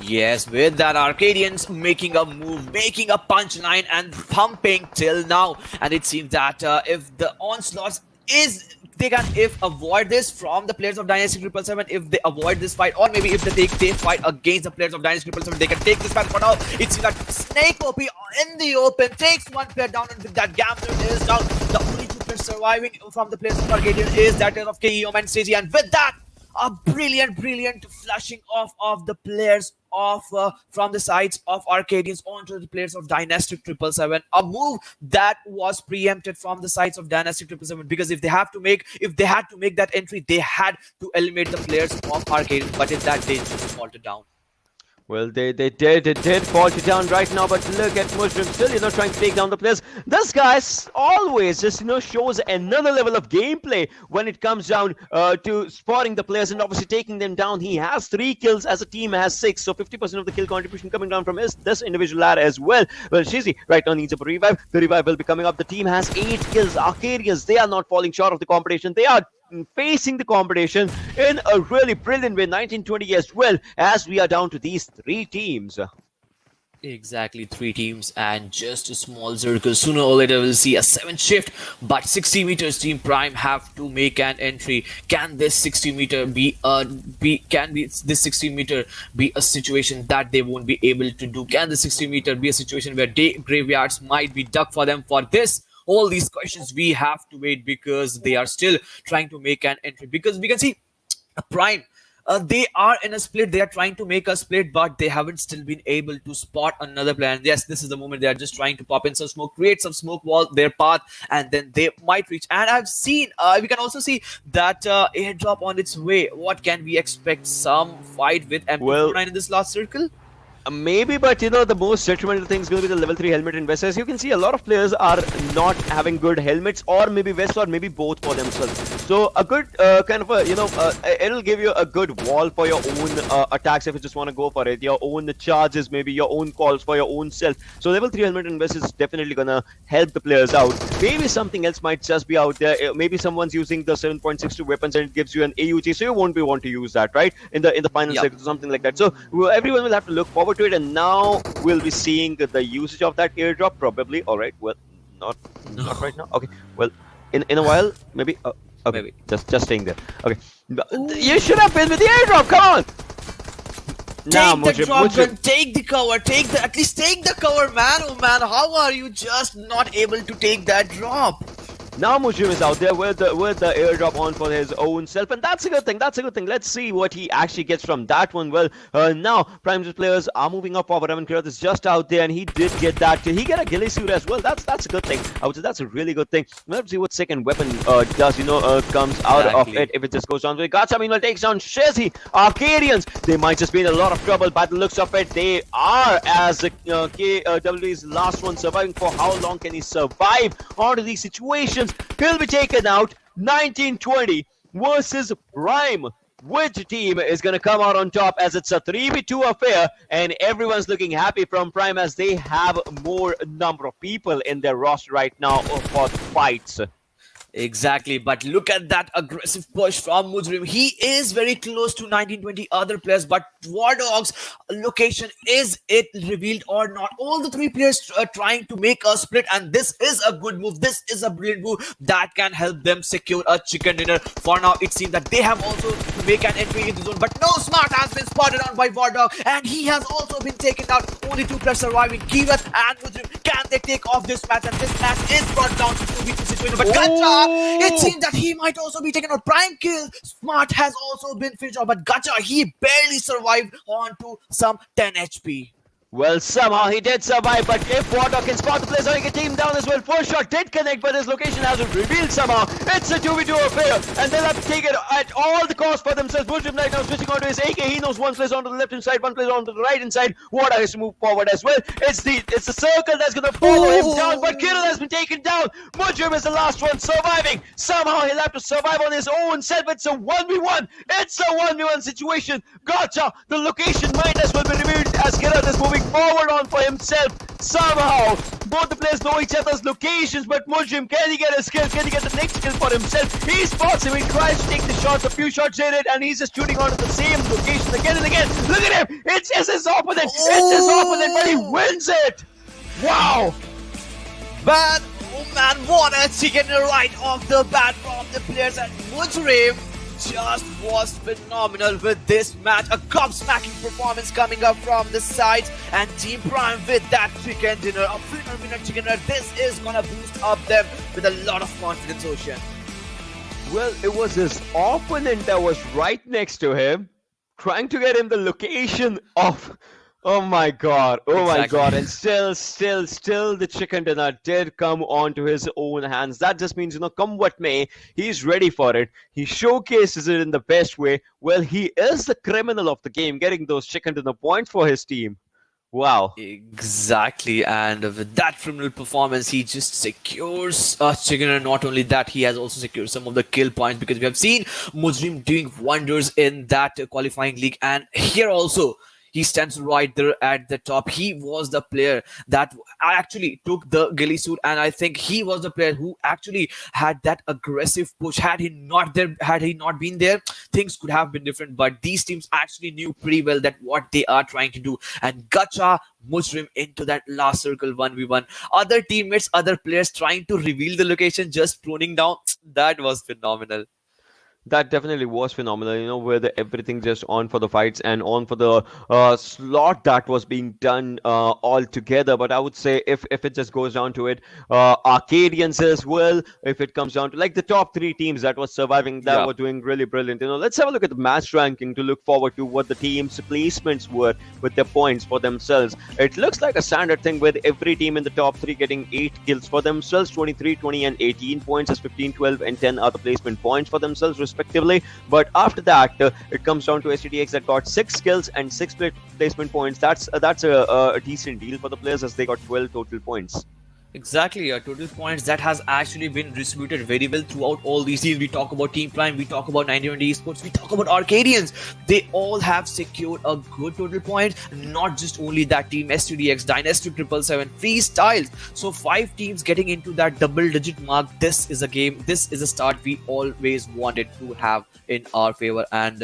Yes, with that, Arkadians making a move, making a punchline and pumping till now. And it seems that if the onslaught is, they can avoid this from the players of Dynastic 777, if they avoid this fight, or maybe if they fight against the players of Dynastic 777, they can take this fight. For now, it seems that Snake OP in the open takes 1 player down, and with that, Gambler is down. The only 2 players surviving from the players of Arkadians is that of KEOM and Stacey, and with that, a brilliant flushing off of the players of from the sides of Arkadians onto the players of Dynastic 777. A move that was preempted from the sides of Dynastic 777, because if they had to make that entry, they had to eliminate the players of Arkadians. But in that, they just faltered down. Well, they did fall it down right now, but look at Mujrim still, trying to take down the players. This guy always just, shows another level of gameplay when it comes down to spotting the players and obviously taking them down. He has 3 kills as a team has 6, so 50% of the kill contribution coming down from this individual lad as well. Well, Shizi right now needs a revive. The revive will be coming up. The team has 8 kills. Arkadians, they are not falling short of the competition. They are facing the competition in a really brilliant way. 1920 as well, as we are down to these 3 teams. Exactly, 3 teams and just a small circle. Sooner or later, we'll see a 7th shift, but 60 meters Team Prime have to make an entry. Can this 60 meter be a situation that they won't be able to do? Can the 60 meter be a situation where day graveyards might be dug for them for this? All these questions we have to wait, because they are still trying to make an entry. Because we can see Prime, they are in a split. They are trying to make a split, but they haven't still been able to spot another player. And yes, this is the moment they are just trying to pop in some smoke, create some smoke wall their path, and then they might reach. And I've seen, we can also see that airdrop on its way. What can we expect? Some fight with MP49 in this last circle? Maybe, but the most detrimental thing is going to be the level 3 helmet in West. As you can see, a lot of players are not having good helmets, or maybe West, or maybe both for themselves. So a good kind of a, it'll give you a good wall for your own attacks if you just want to go for it. Your own charges, maybe your own calls for your own self. So level 3 helmet in West is definitely gonna help the players out. Maybe something else might just be out there. Maybe someone's using the 7.62 weapons and it gives you an AUG, so you won't want to use that, right? In the final sector, something like that. So everyone will have to look forward to it, and now we'll be seeing the usage of that airdrop probably. All right, well, not right now. Okay, well, in a while, maybe. Okay, maybe. just staying there. Okay, you should have been with the airdrop. Come on. Take the drop gun, take the cover, at least take the cover, man. Oh man, how are you just not able to take that drop? Now Mujrim is out there with the airdrop on for his own self, and that's a good thing. That's a good thing. Let's see what he actually gets from that one. Well, now Prime's players are moving up forward. Evan Kirat is just out there, and he did get that. He get a ghillie suit as well. That's a good thing. I would say that's a really good thing. Let's see what second weapon does. Comes out of it if it just goes down. Gacha meanwhile takes down Shezi. Arkadians, they might just be in a lot of trouble. By the looks of it, they are, as KW's last one surviving. For how long can he survive onto these situations? He'll be taken out. 1920 versus Prime. Which team is going to come out on top, as it's a 3v2 affair, and everyone's looking happy from Prime as they have more number of people in their roster right now for fights. Exactly, but look at that aggressive push from Mujrim. He is very close to 1920 other players, but War Dog's location, is it revealed or not? All the three players are trying to make a split, and this is a good move. This is a brilliant move that can help them secure a chicken dinner. For now, it seems that they have also to make an entry into the zone, but no, Smart has been spotted on by War Dog, and he has also been taken out. Only two players surviving, Kirat and Mujrim. Can they take off this match? And this match is brought down to 2v2 situation, but Gacha, it seems that he might also be taken out. Prime kill. Smart has also been finished off, but Gacha, he barely survived on to some 10 HP. Well, somehow he did survive, but if Wardock can spot the place, having a team down as well. First shot did connect, but his location hasn't revealed somehow. It's a 2v2 affair, and they'll have to take it at all the cost for themselves. Mujrim right now switching onto his AK. He knows one plays onto the left hand side, one plays onto the right hand side. Wardock has to move forward as well. It's the circle that's going to follow him down, but Kirill has been taken down. Mujrim is the last one surviving. Somehow he'll have to survive on his own self. It's a 1v1. It's a 1v1 situation. Gotcha. The location might as well be revealed as Kirill is moving forward on for himself. Somehow both the players know each other's locations, but Mujrim, can he get a skill? Can he get the next skill for himself? He spots him, he tries to take the shots, a few shots in it, and he's just shooting onto the same location again and again. Look at him, it's just his opponent, it's his opponent, but he wins it. Wow. But oh man, what a chicken right off the bat from the players, and Mujrim just was phenomenal with this match. A cup-smacking performance coming up from the sides, and Team Prime with that chicken dinner, a winner chicken dinner. This is gonna boost up them with a lot of confidence, Ocean. Well, it was his opponent that was right next to him, trying to get him the location of... Oh my god, my god, and still the chicken dinner did come onto his own hands. That just means, come what may, he's ready for it. He showcases it in the best way. Well, he is the criminal of the game, getting those chicken dinner points for his team. Wow. Exactly, and with that criminal performance, he just secures a chicken dinner. Not only that, he has also secured some of the kill points, because we have seen Mujrim doing wonders in that qualifying league, and here also he stands right there at the top. He was the player that actually took the ghillie suit, and I think he was the player who actually had that aggressive push. Had he not been there, things could have been different. But these teams actually knew pretty well that what they are trying to do, and Gacha, Mujrim into that last circle 1v1. Other teammates, other players trying to reveal the location, just proning down. That was phenomenal. That definitely was phenomenal, where everything just on for the fights and on for the slot that was being done all together. But I would say if it just goes down to it, Arkadians as well, if it comes down to like the top three teams that was surviving, that were doing really brilliant. Let's have a look at the match ranking to look forward to what the team's placements were with their points for themselves. It looks like a standard thing with every team in the top three getting 8 kills for themselves, 23, 20, and 18 points as 15, 12, and 10 other placement points for themselves, respectively. But after that, it comes down to STDX that got 6 kills and 6 placement points. That's a decent deal for the players, as they got 12 total points. Exactly, total points that has actually been distributed very well throughout all these teams. We talk about Team Prime, we talk about 920 Esports, we talk about Arkadians. They all have secured a good total point. Not just only that team, STDX, DYNASTIC, 777, Freestyles. So 5 teams getting into that double-digit mark. This is a game, this is a start we always wanted to have in our favor. And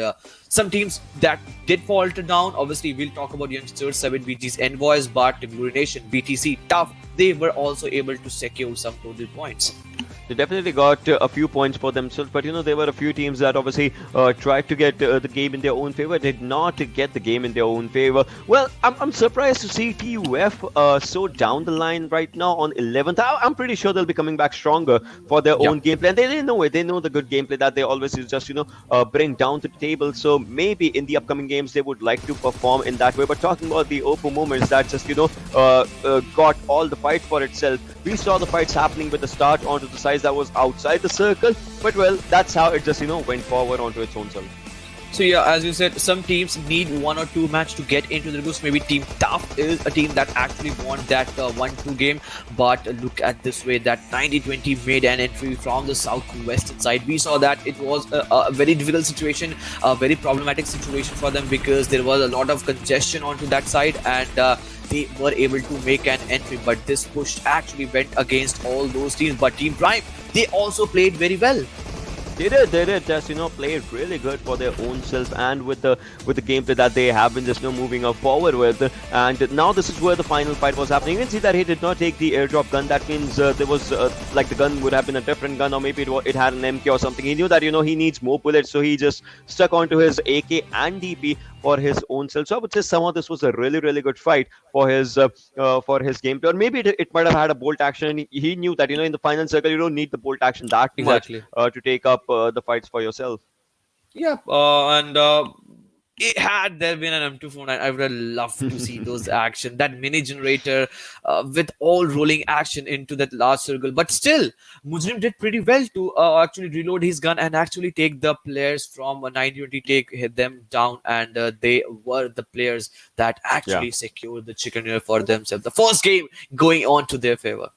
some teams that did falter down, obviously we'll talk about youngsters, 7BG's Envoys, but Nation, BTC, Tough, they were also able to secure some total points. They definitely got a few points for themselves, but there were a few teams that obviously tried to get the game in their own favor, did not get the game in their own favor. Well, I'm surprised to see TUF so down the line right now on 11th. I'm pretty sure they'll be coming back stronger for their own gameplay, and they know it. They know the good gameplay that they always just bring down to the table. So maybe in the upcoming games they would like to perform in that way. But talking about the Oppo moments that just got all the fight for itself. We saw the fights happening with the start onto the sides that was outside the circle, but well, that's how it just went forward onto its own self. So yeah, as you said, some teams need 1 or 2 match to get into the groups. Maybe Team Tough is a team that actually won that 1-2 game. But look at this way, that 90-20 made an entry from the south to western side. We saw that it was a very difficult situation, a very problematic situation for them, because there was a lot of congestion onto that side, and they were able to make an entry. But this push actually went against all those teams. But Team Prime, they also played very well. They did just played really good for their own self, and with the gameplay that they have been just moving forward with. And now this is where the final fight was happening. You can see that he did not take the airdrop gun. That means there was like the gun would have been a different gun, or maybe it had an MK or something. He knew that he needs more bullets, so he just stuck onto his AK and DP for his own self. So I would say somehow this was a really good fight for his gameplay, or maybe it might have had a bolt action. He knew that in the final circle you don't need the bolt action that much to take up the fights for yourself. Yeah, had there been an M249, I would have loved to see those action, that mini generator with all rolling action into that last circle. But still, Mujrim did pretty well to actually reload his gun and actually take the players from a 90-20, hit them down, and they were the players that actually secured the chicken dinner for themselves. The first game going on to their favor.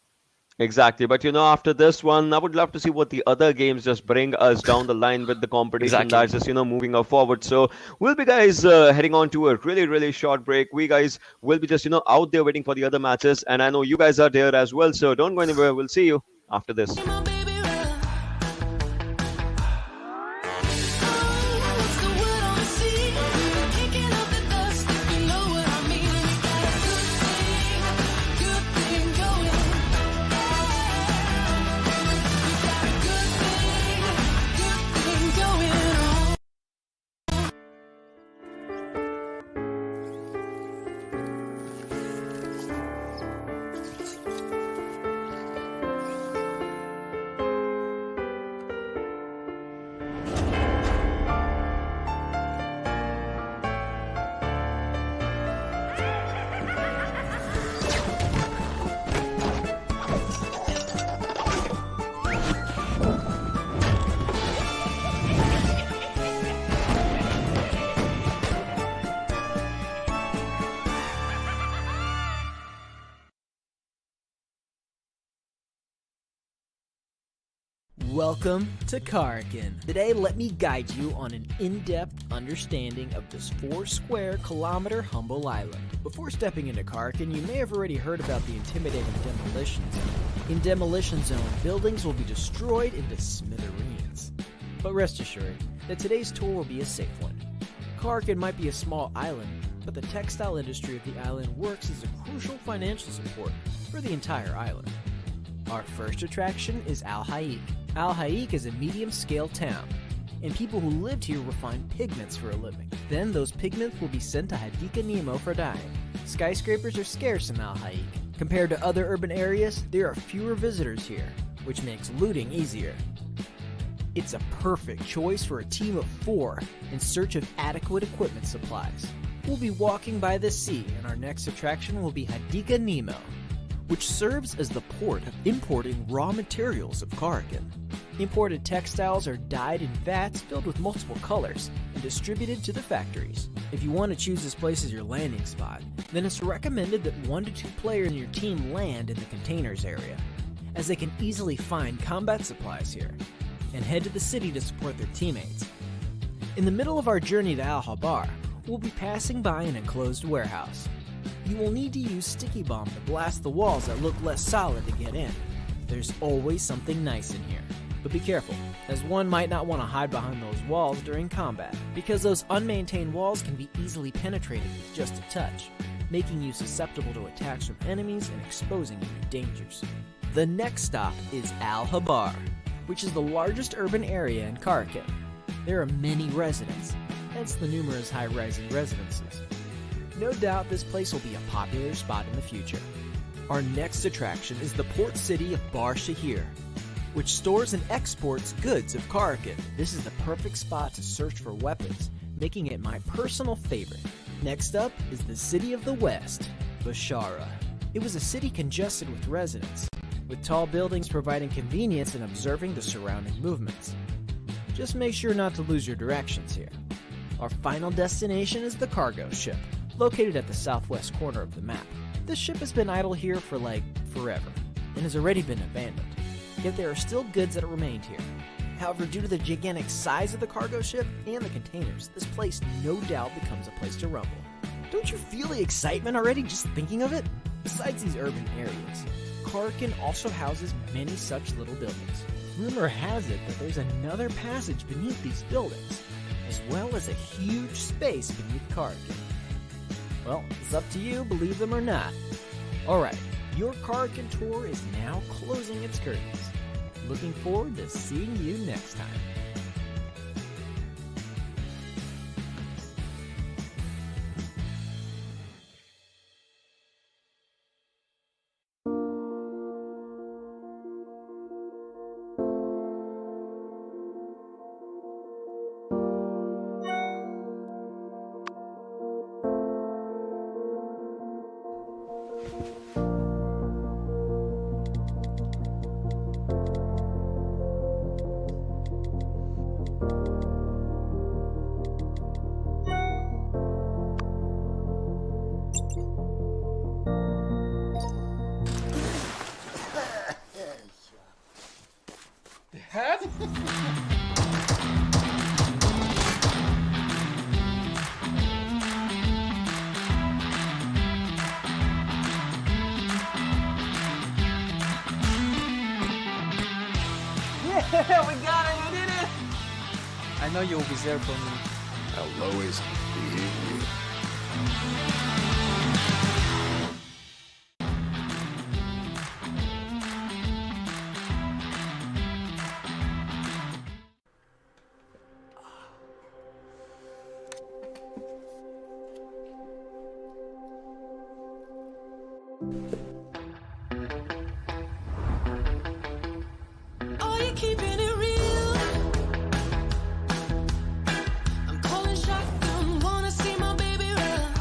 Exactly, but after this one, I would love to see what the other games just bring us down the line with the competition that's just moving forward. So we'll be guys heading on to a really short break. We guys will be just out there waiting for the other matches, and I know you guys are there as well. So don't go anywhere. We'll see you after this. My baby run. Oh, what's the word on the sea? Kicking up the dust, if you know what I mean. We got a good thing going. We got a good thing going on. Welcome to Karakin. Today, let me guide you on an in-depth understanding of this 4-square-kilometer humble island. Before stepping into Karakin, you may have already heard about the intimidating Demolition Zone. In Demolition Zone, buildings will be destroyed into smithereens. But rest assured that today's tour will be a safe one. Karakin might be a small island, but the textile industry of the island works as a crucial financial support for the entire island. Our first attraction is Al Haik. Al Haik is a medium-scale town, and people who lived here refine pigments for a living. Then those pigments will be sent to Hadika Nemo for dyeing. Skyscrapers are scarce in Al Haik. Compared to other urban areas, there are fewer visitors here, which makes looting easier. It's a perfect choice for a team of 4 in search of adequate equipment supplies. We'll be walking by the sea, and our next attraction will be Hadika Nemo, which serves as the port of importing raw materials of Karakin. Imported textiles are dyed in vats filled with multiple colors and distributed to the factories. If you want to choose this place as your landing spot, then it's recommended that 1 to 2 players in your team land in the containers area, as they can easily find combat supplies here, and head to the city to support their teammates. In the middle of our journey to Al Habar, we'll be passing by an enclosed warehouse. You will need to use sticky bomb to blast the walls that look less solid to get in. There's always something nice in here, but be careful, as one might not want to hide behind those walls during combat, because those unmaintained walls can be easily penetrated with just a touch, making you susceptible to attacks from enemies and exposing you to dangers. The next stop is Al Habar, which is the largest urban area in Karakin. There are many residents, hence the numerous high-rising residences. No doubt this place will be a popular spot in the future. Our next attraction is the port city of Bar Shahir, which stores and exports goods of Karakin. This is the perfect spot to search for weapons, making it my personal favorite. Next up is the city of the West, Bashara. It was a city congested with residents, with tall buildings providing convenience in observing the surrounding movements. Just make sure not to lose your directions here. Our final destination is the cargo ship, located at the southwest corner of the map. This ship has been idle here for forever, and has already been abandoned. Yet there are still goods that remained here. However, due to the gigantic size of the cargo ship and the containers, this place no doubt becomes a place to rumble. Don't you feel the excitement already just thinking of it? Besides these urban areas, Karakin also houses many such little buildings. Rumor has it that there's another passage beneath these buildings, as well as a huge space beneath Karakin. Well, it's up to you, believe them or not. Alright, your Karakin tour is now closing its curtains. Looking forward to seeing you next time. Yeah, we got it, we did it! I know you'll be there for me. I'll always be here. Are you keeping it real? I'm calling shotgun, wanna see my baby run.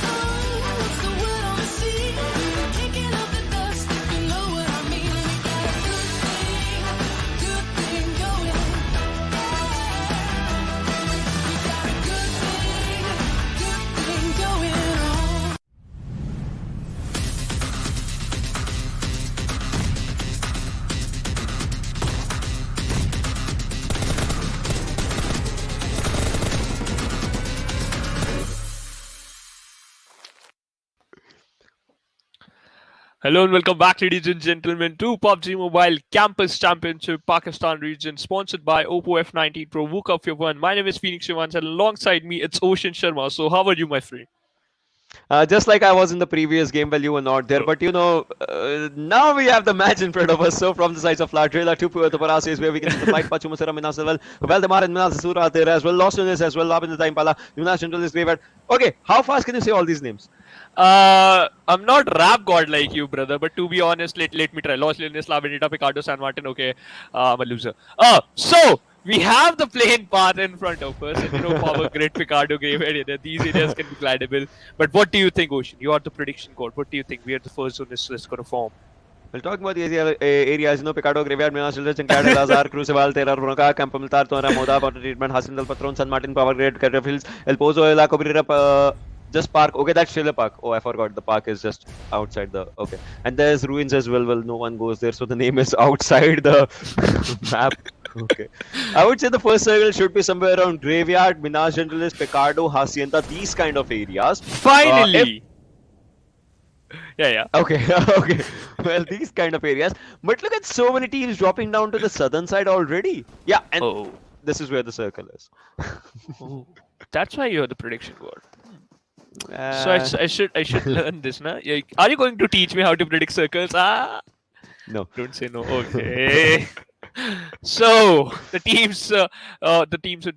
Oh, what's the word on the sea? Kicking up the dust, if you know what I mean. We got a good thing going. We got a good thing going on. Hello and welcome back, ladies and gentlemen, to PUBG Mobile Campus Championship Pakistan region, sponsored by Oppo F19 Pro. Woke up your one. My name is Phoenix Shivans, and alongside me, it's Ocean Sharma. So, how are you, my friend? Just like I was in the previous game while you were not there, but now we have the match in front of us. So from the sides of Ladrela to Puerto Paraces, where we can see the fight Pachumasera Minas as well. Valdemar and Minas Sura there as well. Lost in this as well. Lab in the time Pala. Minas Central is graveyard. Okay, how fast can you say all these names? I'm not rap god like you, brother, but to be honest, let me try. Los Leones, La Benita, Picardo, San Martin. Okay, I'm a loser. So we have the plain path in front of us, and Power Grid, Picardo, Graveyard. These areas can be glidable. But what do you think, Ocean? You are the prediction god. What do you think? We are the first zone is going to form. We'll talk about the areas, Picardo, Graveyard, Minas Central, Chincad, Lazar, Crucible, Terra, Broca, Campamiltar, Tora, Moda, Water Treatment, Hassendal, Patron, San Martin, Power Grid, Carter Hills, El Pozo, La Cobrera, just park. Okay, that's Schiller Park. Oh, I forgot. The park is just outside the. Okay, and there's ruins as well. Well, no one goes there, so the name is outside the map. Okay, I would say the first circle should be somewhere around Graveyard, Minas Gerais, Picardo, Hacienda, these kind of areas. Finally. Yeah. Okay, okay. Well, these kind of areas. But look at so many teams dropping down to the southern side already. Yeah, and this is where the circle is. Oh, that's why you're the prediction god. So I should learn this, na? Are you going to teach me how to predict circles? Ah, No. don't say no. Okay. So the teams who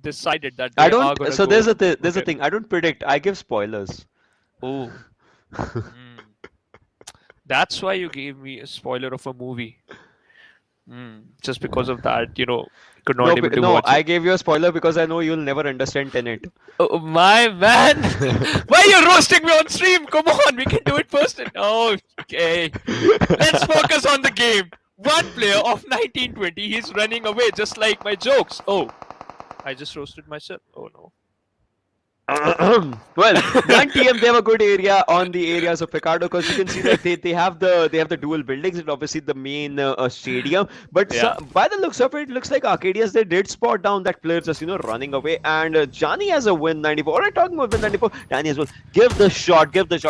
decided that they I are don't. gonna So go. there's a Okay. thing. I don't predict. I give spoilers. Oh. Hmm. That's why you gave me a spoiler of a movie. Just because of that, could not No, able to no. watch I it. gave you a spoiler because I know you'll never understand Tenet. Oh, my man! Why are you roasting me on stream? Come on, we can do it first. Okay. Let's focus on the game. One player of 1920, he's running away just like my jokes. Oh, I just roasted myself. Oh no. Well, one team they have a good area on the areas of Picardo because you can see that they have the dual buildings and obviously the main stadium. But Yeah. by the looks of it, looks like Arcadians they did spot down that player just running away. And Johnny has a win 94. Alright, talking about win 94, Danny as well. Give the shot, give that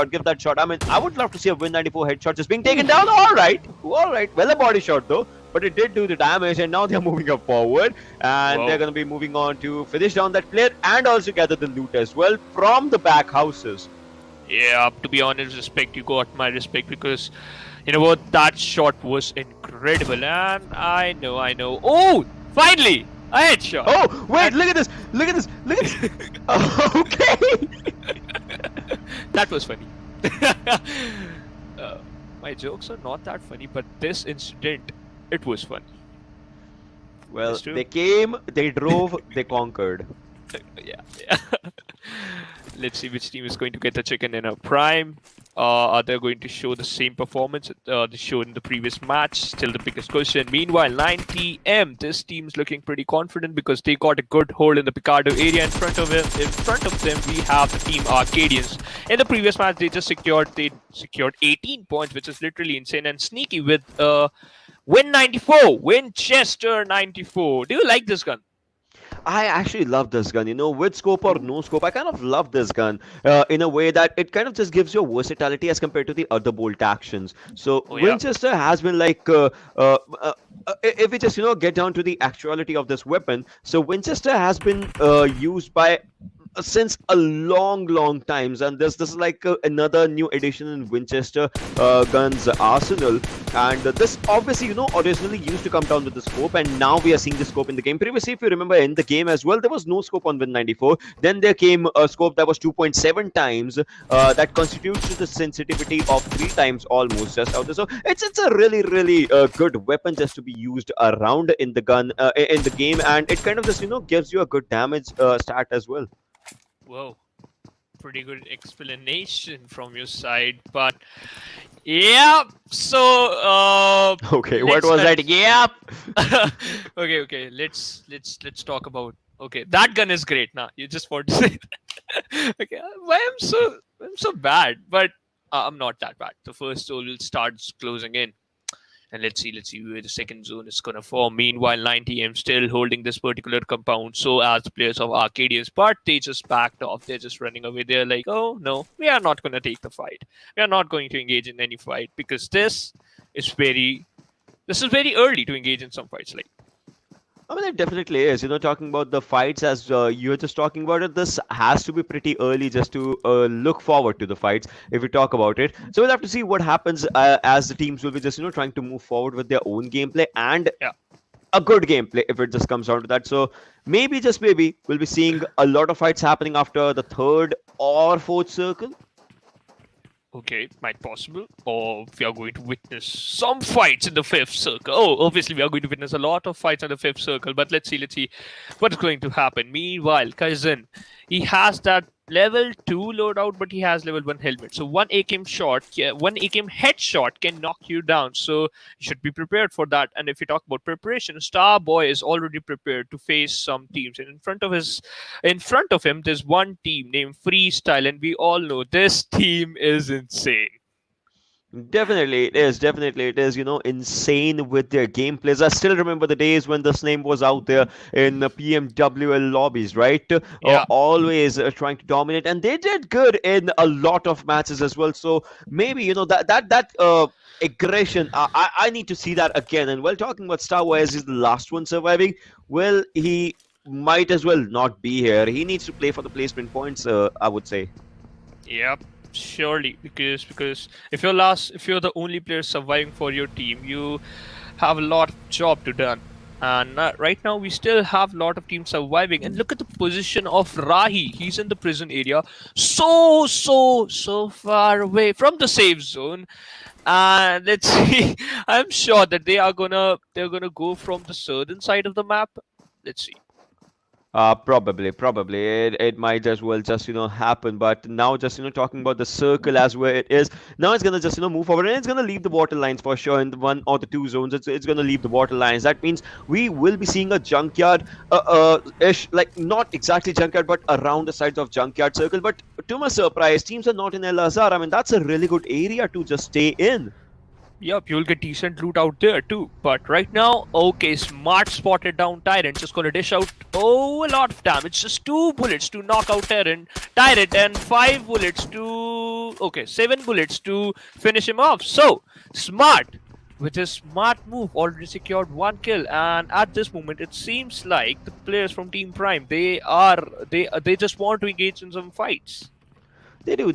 shot. I mean, I would love to see a win 94 headshot just being taken down. All right. Well, a body shot though. But it did do the damage, and now they're moving up forward, and Wow. they're going to be moving on to finish down that player and also gather the loot as well from the back houses. Yeah, to be honest, respect. You got my respect because you know what? That shot was incredible, and I know. Oh, finally, a headshot. Oh, wait, look at this. Okay. That was funny. My jokes are not that funny, but this incident, it was funny. Well, That's true. they came, they drove, they conquered. Yeah. Let's see which team is going to get the chicken in a prime. Are they going to show the same performance they showed in the previous match? Still the biggest question. Meanwhile, 9TM, this team's looking pretty confident because they got a good hold in the Picardo area. In front of them, we have the team Arkadians. In the previous match, they secured 18 points, which is literally insane and sneaky with win 94, Winchester 94. Do you like this gun? I actually love this gun, with scope or no scope. I kind of love this gun in a way that it kind of just gives you versatility as compared to the other bolt actions. So Oh, yeah. Winchester has been like, if we just get down to the actuality of this weapon, so Winchester has been used by since a long times, and this is like another new addition in Winchester guns arsenal. And this obviously originally used to come down with the scope, and now we are seeing the scope in the game. Previously, if you remember in the game as well, there was no scope on Win 94. Then there came a scope that was 2.7 times, that constitutes to the sensitivity of 3 times almost just out there. So it's a really good weapon just to be used around in the gun in the game, and it kind of just gives you a good damage stat as well. Whoa, pretty good explanation from your side, but yeah. So Okay, what let's was not- that? Yeah. okay. Let's talk about. Okay, that gun is great. Now you just want to say. Okay, why I'm so bad, but I'm not that bad. The first zone will start closing in. And let's see where the second zone is gonna form. Meanwhile, 9TM still holding this particular compound. So as the players of Arkadians, but they just backed off. They're just running away. They're like, oh no, we are not gonna take the fight. We are not going to engage in any fight because this is very early to engage in some fights. Like, I mean, it definitely is. Talking about the fights as you're just talking about it, this has to be pretty early just to look forward to the fights if we talk about it. So we'll have to see what happens as the teams will be just, trying to move forward with their own gameplay and Yeah. a good gameplay if it just comes down to that. So maybe, just maybe, we'll be seeing a lot of fights happening after the 3rd or 4th circle. okay, might possible. Or we are going to witness some fights in the 5th circle. Oh, obviously we are going to witness a lot of fights in the 5th circle. But let's see what is going to happen. Meanwhile, Kaizen, he has that level 2 loadout, but he has level 1 helmet. So one AKM headshot can knock you down. So you should be prepared for that. And if you talk about preparation, Starboy is already prepared to face some teams. And in front of him, there's one team named Freestyle, and we all know this team is insane. Definitely it is, insane with their gameplays. I still remember the days when this name was out there in the PMWL lobbies, right? Yeah. Always trying to dominate, and they did good in a lot of matches as well. So maybe, that aggression, I need to see that again. And while talking about Star Wars is the last one surviving, well, he might as well not be here. He needs to play for the placement points, I would say. Yep, surely, because if you're the only player surviving for your team, you have a lot of job to done. And right now we still have a lot of teams surviving. And look at the position of Rahi. He's in the prison area, so far away from the safe zone. And let's see. I'm sure that they're gonna go from the southern side of the map. Let's see. Probably. It might as well just, happen. But now just, talking about the circle as where it is, now it's gonna just, move forward and it's gonna leave the water lines for sure in the one or the two zones. It's gonna leave the water lines. That means we will be seeing a junkyard, ish, like not exactly junkyard, but around the sides of junkyard circle. But to my surprise, teams are not in El Azhar. I mean, that's a really good area to just stay in. Yep, you'll get decent loot out there too. But right now, okay, Smart spotted down Tyrant. Just gonna dish out a lot of damage. Just 2 bullets to knock out Tyrant, and 5 bullets to 7 bullets to finish him off. So Smart, with his smart move, already secured 1 kill. And at this moment, it seems like the players from Team Prime they just want to engage in some fights. They do,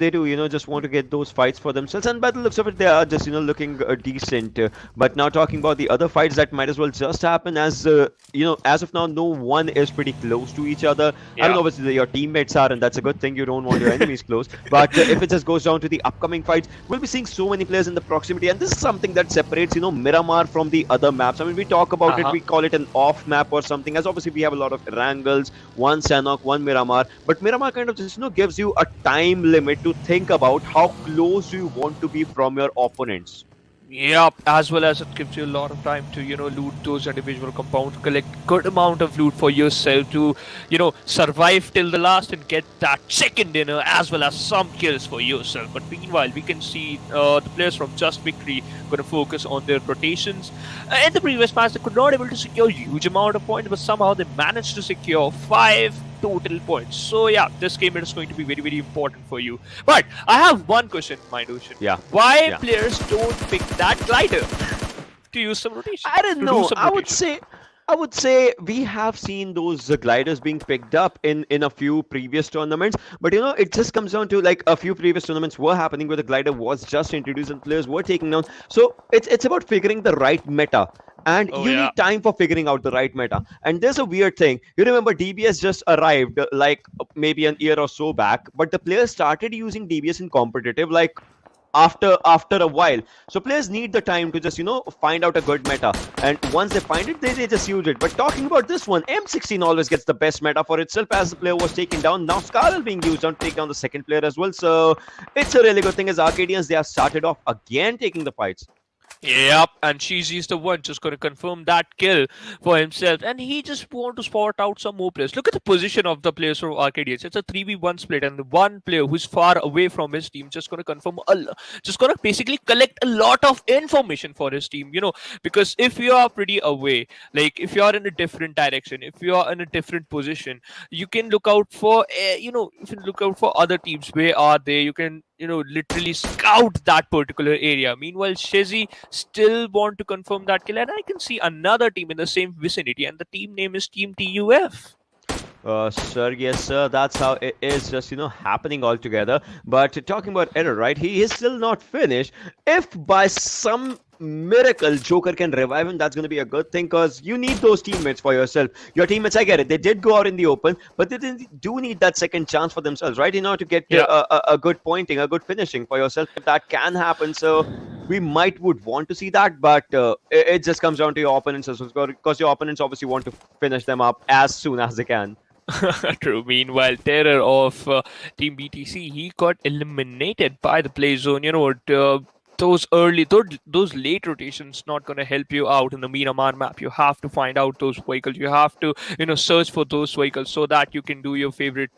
just want to get those fights for themselves. And by the looks of it, they are just, looking decent. But now talking about the other fights that might as well just happen as, as of now, no one is pretty close to each other. I don't know, obviously your teammates are, and that's a good thing. You don't want your enemies close. But if it just goes down to the upcoming fights, we'll be seeing so many players in the proximity. And this is something that separates, Miramar from the other maps. I mean, we talk about it, we call it an off map or something, as obviously we have a lot of Erangels, one Sanhok, one Miramar. But Miramar kind of just, gives you a time limit to think about how close you want to be from your opponents. Yep, as well as it gives you a lot of time to, loot those individual compounds, collect good amount of loot for yourself to, survive till the last and get that chicken dinner as well as some kills for yourself. But meanwhile, we can see the players from Just Victory going to focus on their rotations. In the previous match, they could not able to secure a huge amount of points, but somehow they managed to secure 5 total points. So yeah, this game is going to be very, very important for you. But I have one question, Mind Ocean. Yeah. Why players don't pick that glider to use some rotation? I don't know. I would say we have seen those gliders being picked up in a few previous tournaments, but it just comes down to like a few previous tournaments were happening where the glider was just introduced and players were taking down. So it's about figuring the right meta. And you need time for figuring out the right meta. And there's a weird thing. You remember DBS just arrived like maybe an year or so back, but the players started using DBS in competitive like after a while. So players need the time to just find out a good meta. And once they find it, they just use it. But talking about this one, M16 always gets the best meta for itself as the player was taken down. Now Scarlet being used on to take down the second player as well. So it's a really good thing as Arkadians, they have started off again taking the fights. Yep, and Shizi's the one just going to confirm that kill for himself, and he just want to spot out some more players. Look at the position of the players from Arkadians. It's a 3v1 split, and the one player who's far away from his team just going to confirm, just going to basically collect a lot of information for his team. Because if you are pretty away, like if you are in a different direction, if you are in a different position, you can look out for, you can look out for other teams. Where are they? You can literally scout that particular area. Meanwhile, Shezi still want to confirm that kill, and I can see another team in the same vicinity, and the team name is Team TUF. Sir, yes, sir. That's how it is just, happening all together. But talking about Error, right? He is still not finished. If by some miracle Joker can revive him, that's going to be a good thing because you need those teammates for yourself. Your teammates, I get it. They did go out in the open, but they do need that second chance for themselves, right? To get a good pointing, a good finishing for yourself. If that can happen, so we would want to see that, but it just comes down to your opponents as well, because your opponents obviously want to finish them up as soon as they can. True. Meanwhile, Terror of Team BTC, he got eliminated by the play zone. Those late rotations not going to help you out in the Miramar map. You have to find out those vehicles. You have to search for those vehicles so that you can do your favorite.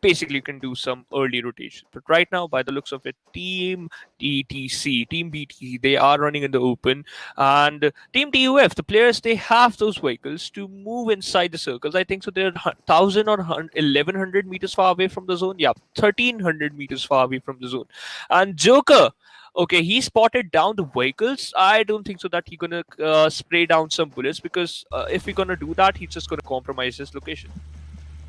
Basically, you can do some early rotation. But right now, by the looks of it, Team BTC, they are running in the open, and Team TUF, the players, they have those vehicles to move inside the circles. I think so. They're 1,000 or 1,100 meters far away from the zone. Yeah, 1,300 meters far away from the zone. And Joker, okay, he spotted down the vehicles. I don't think so that he's gonna spray down some bullets, because if he's gonna do that, he's just gonna compromise his location.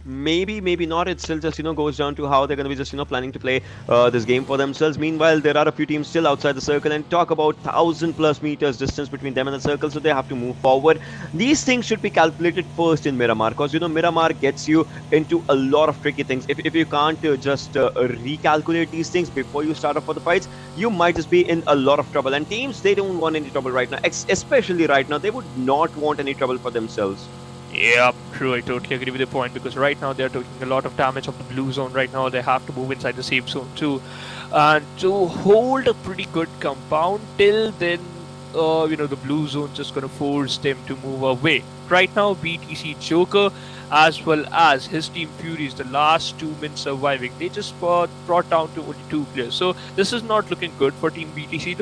maybe not. It still just goes down to how they're going to be just planning to play this game for themselves. Meanwhile, there are a few teams still outside the circle, and talk about 1,000+ meters distance between them and the circle, so they have to move forward. These things should be calculated first in Miramar, because Miramar gets you into a lot of tricky things. If you can't just recalculate these things before you start off for the fights, you might just be in a lot of trouble. And teams, they don't want any trouble right now, especially right now. They would not want any trouble for themselves. Yeah, true. I totally agree with your point, because right now they're taking a lot of damage of the blue zone. Right now they have to move inside the safe zone too, and to hold a pretty good compound. Till then, the blue zone just gonna force them to move away. Right now, BTC Joker as well as his team Furies, the last 2 men surviving, they just brought down to only 2 players. So this is not looking good for Team BTC.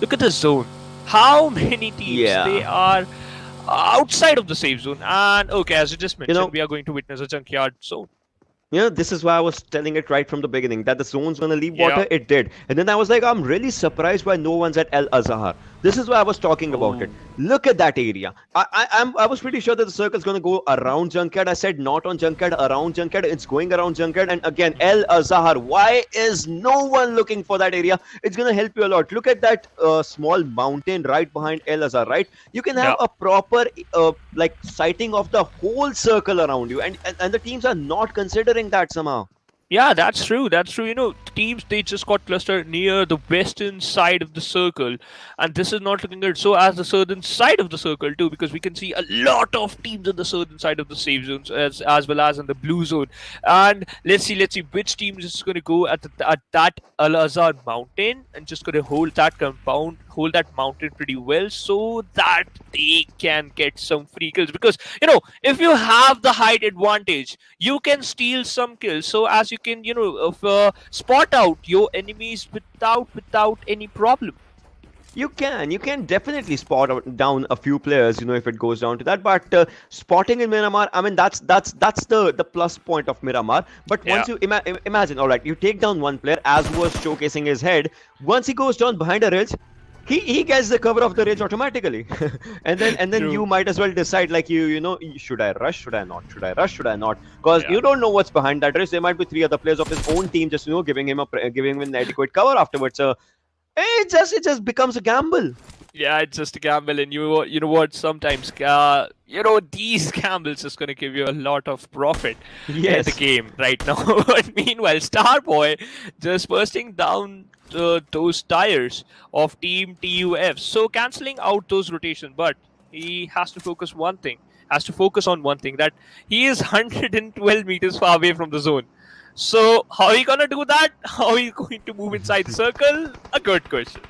Look at the zone. How many teams they are outside of the safe zone? And okay, as you just mentioned, we are going to witness a junkyard zone. This is why I was telling it right from the beginning that the zone's gonna leave water. It did, and then I was like, I'm really surprised why no one's at El Azhar. This is why I was talking about it. Look at that area. I was pretty sure that the circle's gonna go around Junkyard. I said not on Junkyard, around Junkyard. It's going around Junkyard, and again El Azhar. Why is no one looking for that area? It's gonna help you a lot. Look at that small mountain right behind El Azhar. Right, you can have a proper like sighting of the whole circle around you, and the teams are not considering that somehow. Yeah, that's true. That's true. Teams, they just got clustered near the western side of the circle, and this is not looking good. So as the southern side of the circle too, because we can see a lot of teams on the southern side of the safe zones as well as in the blue zone. And let's see which team is going to go at that Al Azhar mountain and just going to hold that compound, hold that mountain pretty well, so that they can get some free kills. Because if you have the height advantage, you can steal some kills. So as you can spot out your enemies without any problem. You can definitely spot down a few players, if it goes down to that. But spotting in Miramar, I mean, that's the plus point of Miramar. But once you imagine, all right, you take down one player, as was showcasing his head. Once he goes down behind a ridge, he gets the cover of the ridge automatically, and then you might as well decide, like, should I rush, should I not, should I rush, should I not, because you don't know what's behind that ridge. There might be 3 other players of his own team just giving him an adequate cover afterwards. So it just becomes a gamble. Yeah, it's just a gamble, and you know what? Sometimes these gambles is gonna give you a lot of profit in the game right now. But meanwhile, Starboy just bursting down those tires of Team TUF, so cancelling out those rotations. But he has to focus on one thing, that he is 112 meters far away from the zone. So how are you gonna do that? How are you going to move inside the circle? A good question.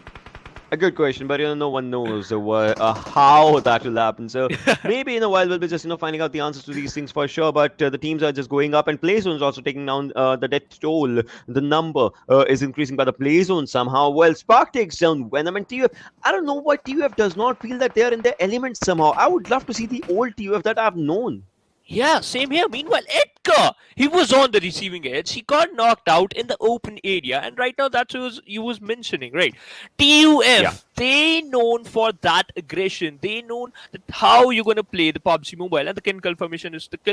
A good question, but no one knows how that will happen. So maybe in a while we'll be just finding out the answers to these things for sure. But the teams are just going up, and play zone is also taking down the death toll. The number is increasing by the play zone somehow. Well, Spark takes down Venom, and TUF. I don't know why TUF does not feel that they are in their element somehow. I would love to see the old TUF that I've known. Yeah, same here. Meanwhile, Edgar, he was on the receiving edge. He got knocked out in the open area, and right now that's what you was mentioning, right? TUF, they known for that aggression. They known that how you're gonna play the PUBG Mobile, and the kill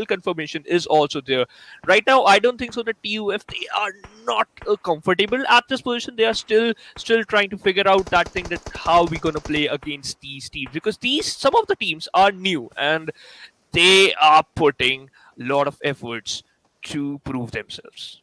confirmation is also there. Right now, I don't think so that TUF, they are not comfortable at this position. They are still trying to figure out that thing, that how we gonna play against these teams, because some of the teams are new and they are putting a lot of efforts to prove themselves.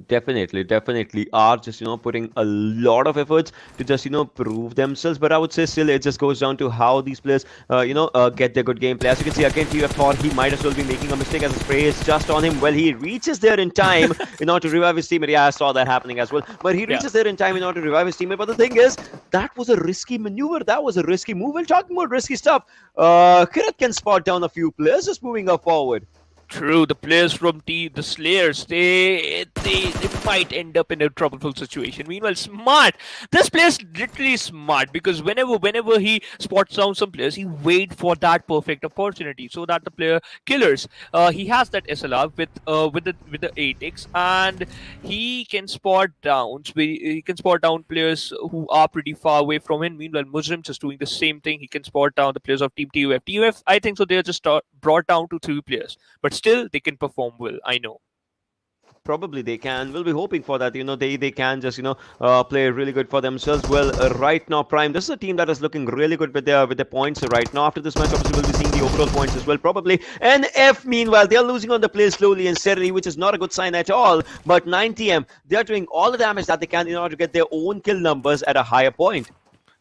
Definitely are just putting a lot of efforts to just prove themselves. But I would say still it just goes down to how these players get their good gameplay. As you can see, again, TUF thought he might as well be making a mistake, as the spray is just on him. Well, he reaches there in time in order to revive his teammate. Yeah, I saw that happening as well, but he reaches there in time in order to revive his teammate. But the thing is, that was a risky maneuver, that was a risky move. We're talking about risky stuff. Kirat can spot down a few players just moving up forward. True, the players from the Slayers, they they might end up in a troubleful situation. Meanwhile, Smart, this player's literally smart because whenever he spots down some players, he wait for that perfect opportunity so that the player killers. He has that SLR with the 8x, and he can spot downs. He can spot down players who are pretty far away from him. Meanwhile, Muslim just doing the same thing. He can spot down the players of Team TUF. TUF, I think so. They are just brought down to 3 players, but still they can perform well. I know. Probably they can. We'll be hoping for that. They can just play really good for themselves. Well, right now, Prime. This is a team that is looking really good with their points right now. After this match, obviously, we'll be seeing the overall points as well. Probably. And F, meanwhile, they are losing on the play slowly and steadily, which is not a good sign at all. But 9TM, they are doing all the damage that they can in order to get their own kill numbers at a higher point.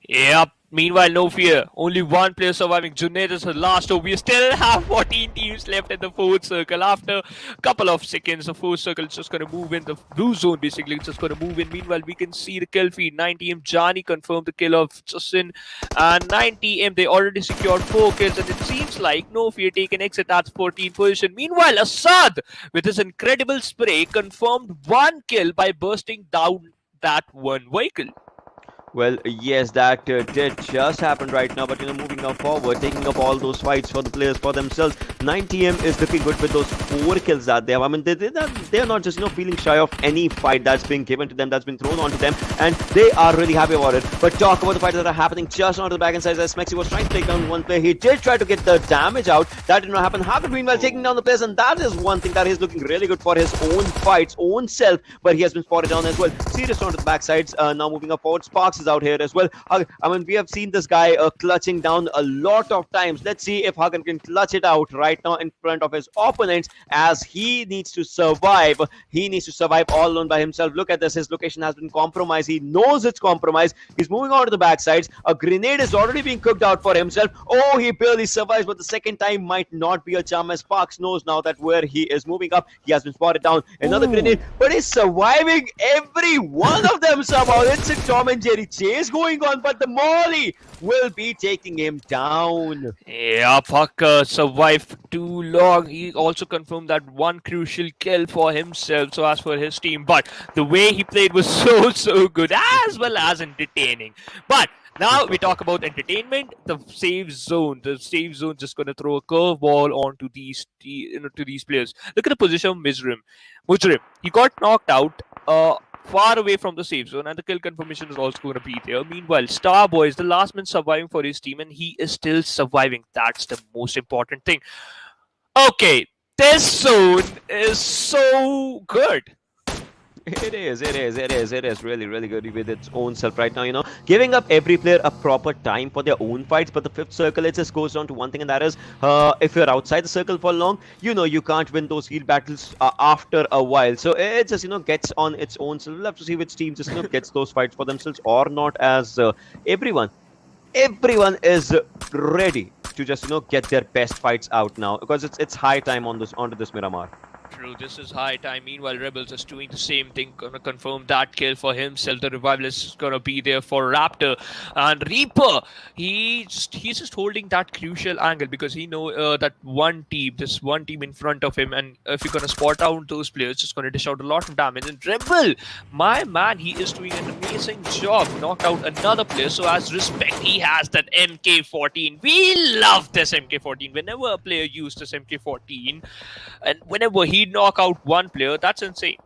Yep. Meanwhile, no fear. Only one player surviving. Junaid is the last. So we still have 14 teams left in the 4th circle. After a couple of seconds, the 4th circle is just going to move in. The blue zone basically is just going to move in. Meanwhile, we can see the kill feed. 9TM Johnny confirmed the kill of Justin. And 9TM, they already secured 4 kills. And it seems like no fear taken exit at 14th position. Meanwhile, Assad, with his incredible spray, confirmed 1 kill by bursting down that one vehicle. Well, yes, that did just happen right now, but moving now forward, taking up all those fights for the players for themselves. 9TM is looking good with those 4 kills that they have. I mean, they're not just feeling shy of any fight that's being given to them, that's been thrown onto them, and they are really happy about it. But talk about the fights that are happening just onto the back end side. As Smexy was trying to take down one player, he did try to get the damage out. That did not happen. Happen meanwhile taking down the players, and that is one thing that is looking really good for his own fights, own self. But he has been spotted down as well. Serious onto the backsides. Now moving up forward, Sparks is out here as well. I mean, we have seen this guy clutching down a lot of times. Let's see if Hagan can clutch it out right now in front of his opponents, as he needs to survive. He needs to survive all alone by himself. Look at this. His location has been compromised. He knows it's compromised. He's moving on to the backsides. A grenade is already being cooked out for himself. Oh, he barely survives, but the second time might not be a charm, as Sparks knows now that where he is moving up, he has been spotted down. Another grenade, but he's surviving every one of them somehow. It's a Tom and Jerry chase going on, but the Molly will be taking him down. Yeah, Fucker survived too long. He also confirmed that 1 crucial kill for himself, so as for his team. But the way he played was so good, as well as entertaining. But now we talk about entertainment. The save zone. The save zone just gonna throw a curveball onto these to these players. Look at the position of Mujrim. He got knocked out far away from the safe zone, and the kill confirmation is also going to be there. Meanwhile, Starboy is the last man surviving for his team, and he is still surviving. That's the most important thing. Okay, this zone is so good. It is really good with its own self right now, giving up every player a proper time for their own fights. But the 5th circle, it just goes down to one thing, and that is if you're outside the circle for long, you can't win those field battles after a while. So it just gets on its own. So we'll have to see which team just gets those fights for themselves or not, as everyone is ready to just get their best fights out now, because it's high time onto this Miramar. True, this is high time. Meanwhile, Rebels is doing the same thing, gonna confirm that kill for himself. The revival is gonna be there for Raptor, and Reaper. He's just holding that crucial angle because he know that this one team in front of him, and if you're gonna spot out those players, just gonna dish out a lot of damage. And Rebel, my man, he is doing an amazing job. Knocked out another player, so as respect, he has that MK14. We love this MK14. Whenever a player used this MK14, and whenever he knock out one player, that's insane.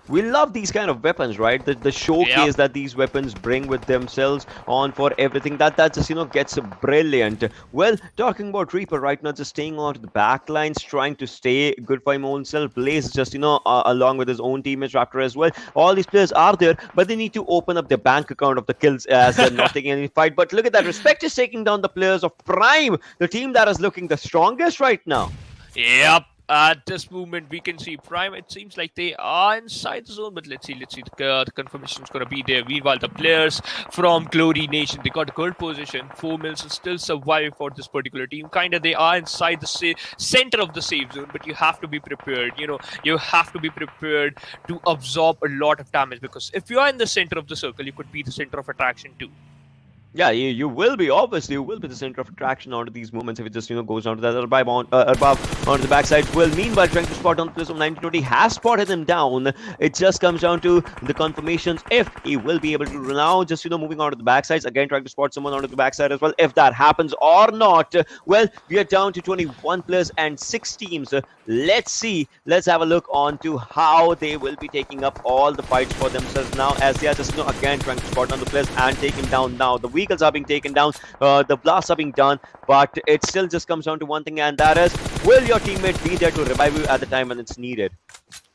We love these kind of weapons, right? The showcase that these weapons bring with themselves on for everything. That just gets brilliant. Well, talking about Reaper right now, just staying on to the back lines, trying to stay good for him own self. Blaze just along with his own teammates, Raptor as well. All these players are there, but they need to open up their bank account of the kills as they're not taking any fight. But look at that, Respect is taking down the players of Prime, the team that is looking the strongest right now. Yep. At this moment, we can see Prime. It seems like they are inside the zone, but let's see. The confirmation is going to be there. Meanwhile, the players from Glory Nation, they got a good position. 4 mils is still surviving for this particular team. They are inside the center of the safe zone, but you have to be prepared. You have to be prepared to absorb a lot of damage, because if you are in the center of the circle, you could be the center of attraction too. Yeah, you will be, obviously you will be the center of attraction onto these moments if it just goes down to that above onto the backside. Well, meanwhile trying to spot on the place of 1920 has spotted him down. It just comes down to the confirmations if he will be able to now just moving on to the backsides again, trying to spot someone onto the backside as well. If that happens or not, well, we are down to 21 players and 6 teams. Let's see, let's have a look on to how they will be taking up all the fights for themselves now, as they are just again trying to spot on the players and take him down. Now the vehicles are being taken down, the blasts are being done, but it still just comes down to one thing, and that is, will your teammate be there to revive you at the time when it's needed?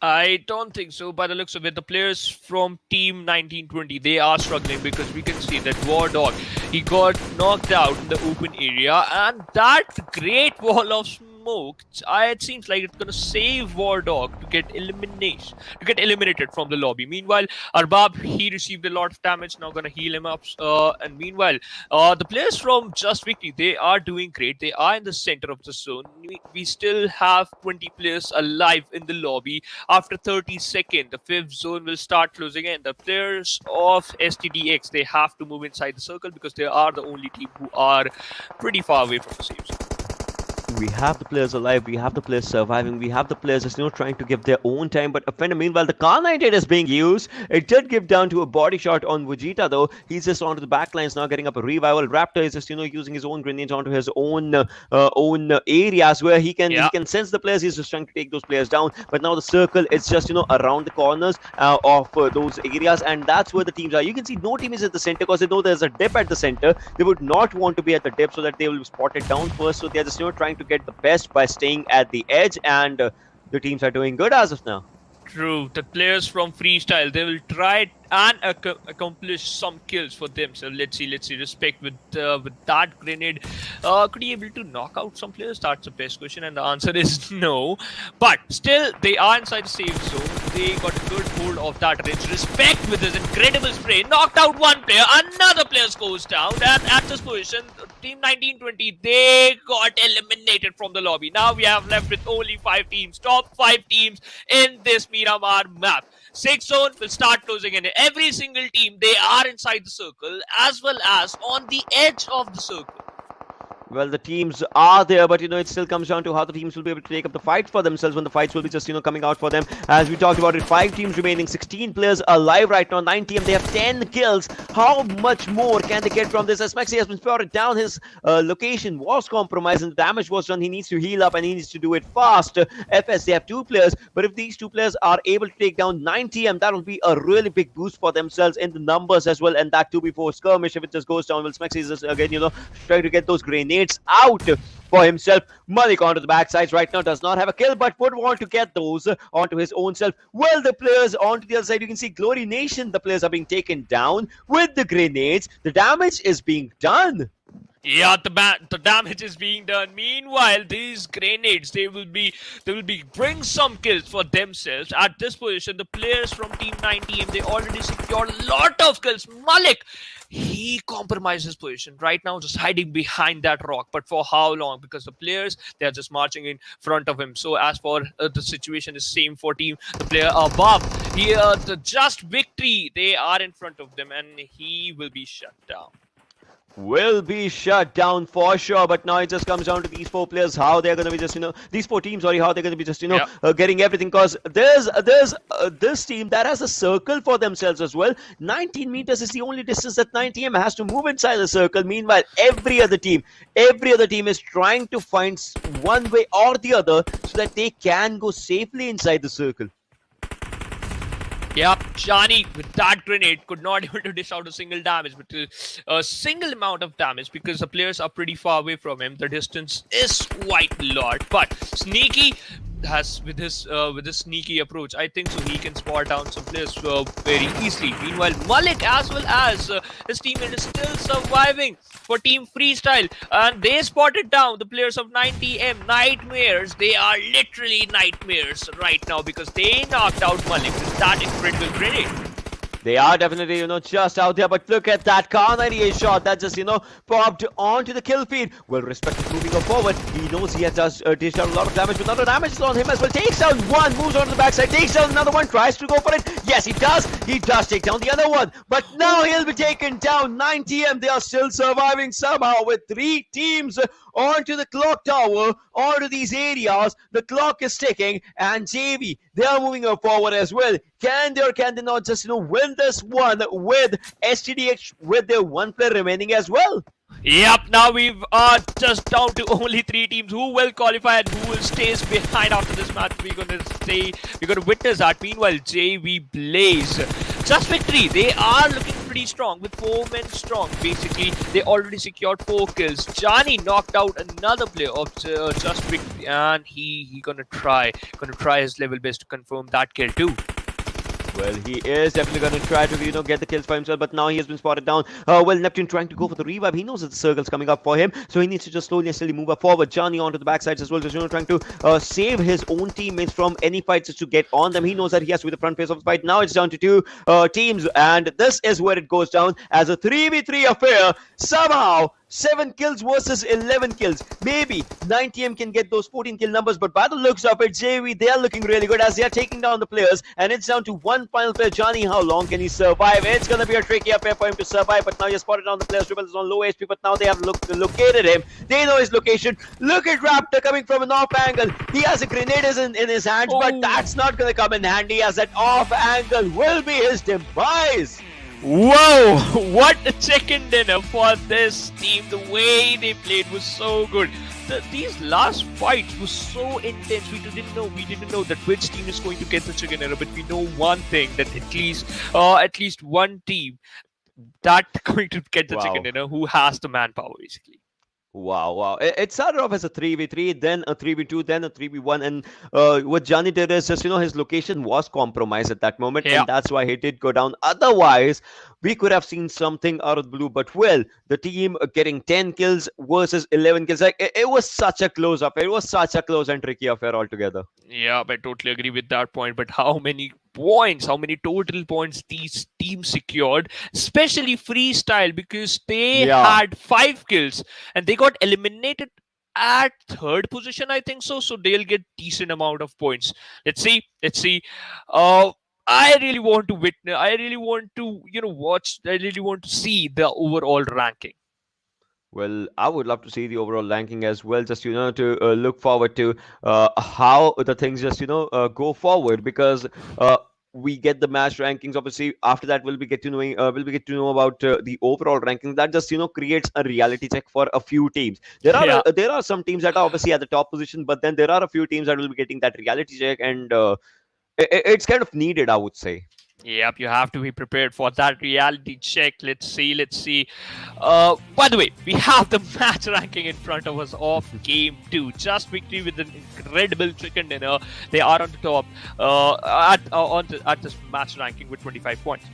I don't think so. By the looks of it, the players from Team 1920, they are struggling because we can see that War Dog, he got knocked out in the open area, and that great wall of smoke, it seems like it's gonna save War Dog to get eliminated from the lobby. Meanwhile, Arbab, he received a lot of damage, now gonna heal him up. And meanwhile, the players from Just Victory, they are doing great. They are in the center of the zone. We still have 20 players alive in the lobby. After 30 seconds, the 5th zone will start closing in. The players of STDX, they have to move inside the circle because they are the only team who are pretty far away from the safe zone. We have the players alive, we have the players surviving, we have the players just trying to give their own time, but offender, meanwhile the Kar 98 is being used. It did give down to a body shot on Vegeta though. He's just onto the back lines now, getting up a revival. Raptor is just using his own grenades onto his own areas where he can sense the players. He's just trying to take those players down, but now the circle is just around the corners of those areas, and that's where the teams are. You can see no team is at the center because they know there's a dip at the center. They would not want to be at the dip so that they will spot it down first, so they're just trying to get the best by staying at the edge, and the teams are doing good as of now. True. The players from Freestyle, they will try and accomplish some kills for themselves. Let's see. Respect with that grenade. Could he able to knock out some players? That's the best question, and the answer is no. But still, they are inside the safe zone. They got a good hold of that range. Respect with this incredible spray. Knocked out one player. Another player goes down. And at this position, Team 1920, they got eliminated from the lobby. Now we have left with only 5 teams. Top 5 teams in this Miramar map. 6th zone will start closing in. Every single team, they are inside the circle as well as on the edge of the circle. Well, the teams are there, but it still comes down to how the teams will be able to take up the fight for themselves when the fights will be just coming out for them. As we talked about it, 5 teams remaining, 16 players alive right now. 9 team, they have 10 kills. How much more can they get from this? As Maxi has been spotted down, his location was compromised and the damage was done. He needs to heal up and he needs to do it fast. FS, they have 2 players, but if these 2 players are able to take down 9 TM, that will be a really big boost for themselves in the numbers as well. And that 2v4 skirmish, if it just goes down, well, Maxi is just again trying to get those grenades out for himself. Malik onto the backsides right now, does not have a kill, but would want to get those onto his own self. Well, the players onto the other side, you can see Glory Nation, the players are being taken down with the grenades. The damage is being done. Yeah, the damage is being done. Meanwhile, these grenades, they will be bring some kills for themselves. At this position, the players from Team 90M, they already secured a lot of kills. Malik, he compromised his position right now, just hiding behind that rock. But for how long? Because the players, they are just marching in front of him. So as for the situation is same for team, the player above here, the Just Victory, they are in front of them, and he will be shut down. Will be shut down for sure, but now it just comes down to these 4 players, how they're going to be just these 4 teams, sorry, how they're going to be just getting everything, because there's this team that has a circle for themselves as well. 19 meters is the only distance that 9TM has to move inside the circle. Meanwhile, every other team is trying to find one way or the other so that they can go safely inside the circle. Yep, Shani with that grenade could not able to dish out a single damage, but a single amount of damage because the players are pretty far away from him. The distance is quite a lot, but Sneaky has with his sneaky approach, I think so he can spot down some players very easily. Meanwhile, Malik as well as his teammate is still surviving for Team Freestyle, and they spotted down the players of 90M Nightmares. They are literally nightmares right now because they knocked out Malik with that incredible grenade. They are definitely, just out there. But look at that Car 98 shot that just, popped onto the kill feed. Well, respected moving on forward. He knows he has just dished out a lot of damage, but not a damage is on him as well. Takes down one, moves on to the backside, takes down another one, tries to go for it. Yes, he does. He does take down the other one. But now he'll be taken down. 9TM, they are still surviving somehow with 3 teams onto the clock tower, onto these areas. The clock is ticking, and JV, they are moving forward as well. Can they or can they not just, win this one with STDX with their 1 player remaining as well? Yep, now we've are just down to only 3 teams. Who will qualify and who will stays behind after this match? We're gonna witness that. Meanwhile, JV Blaze, just victory. They are looking pretty strong with 4 men strong. Basically, they already secured 4 kills. Johnny knocked out another player of just victory, and he gonna try his level best to confirm that kill too. Well, he is definitely going to try to, get the kills for himself, but now he has been spotted down. Well, Natiom trying to go for the revive. He knows that the circle's coming up for him, so he needs to just slowly and steadily move up forward. Johnny onto the backsides as well, just, trying to save his own teammates from any fights just to get on them. He knows that he has to be the front face of the fight. Now it's down to 2 teams, and this is where it goes down as a 3v3 affair. Somehow, 7 kills versus 11 kills. Maybe 9TM can get those 14 kill numbers, but by the looks of it, JV, they are looking really good as they are taking down the players, and it's down to 1 final player. Johnny, how long can he survive? It's going to be a tricky affair for him to survive, but now he has spotted down the players. Dribble is on low HP, but now they have located him. They know his location. Look at Raptor coming from an off angle. He has a grenade in his hands, but that's not going to come in handy as that off angle will be his demise. Whoa! What a chicken dinner for this team. The way they played was so good. These last fights were so intense. We didn't know that which team is going to get the chicken dinner. But we know one thing, that at least one team that's going to get the chicken dinner who has the manpower, basically. Wow. It started off as a 3v3, then a 3v2, then a 3v1, and what Johnny did is just, his location was compromised at that moment, and that's why he did go down. Otherwise, we could have seen something out of the blue, but well, the team getting 10 kills versus 11 kills, like it was such a close affair. It was such a close and tricky affair altogether. Yeah, I totally agree with that point, but how many total points these teams secured, especially Freestyle, because they had 5 kills and they got eliminated at 3rd position, I think so they'll get decent amount of points. Let's see. I really want to witness, I really want to watch, I really want to see the overall ranking. Well, I would love to see the overall ranking as well, just to look forward to how the things just go forward, because we get the match rankings. Obviously, after that, we'll get to know about the overall ranking. That just creates a reality check for a few teams. There are some teams that are obviously at the top position, but then there are a few teams that will be getting that reality check, and it's kind of needed, I would say. Yep, you have to be prepared for that reality check. Let's see. By the way, we have the match ranking in front of us of Game 2. Just victory with an incredible chicken dinner. They are on the top at this match ranking with 25 points.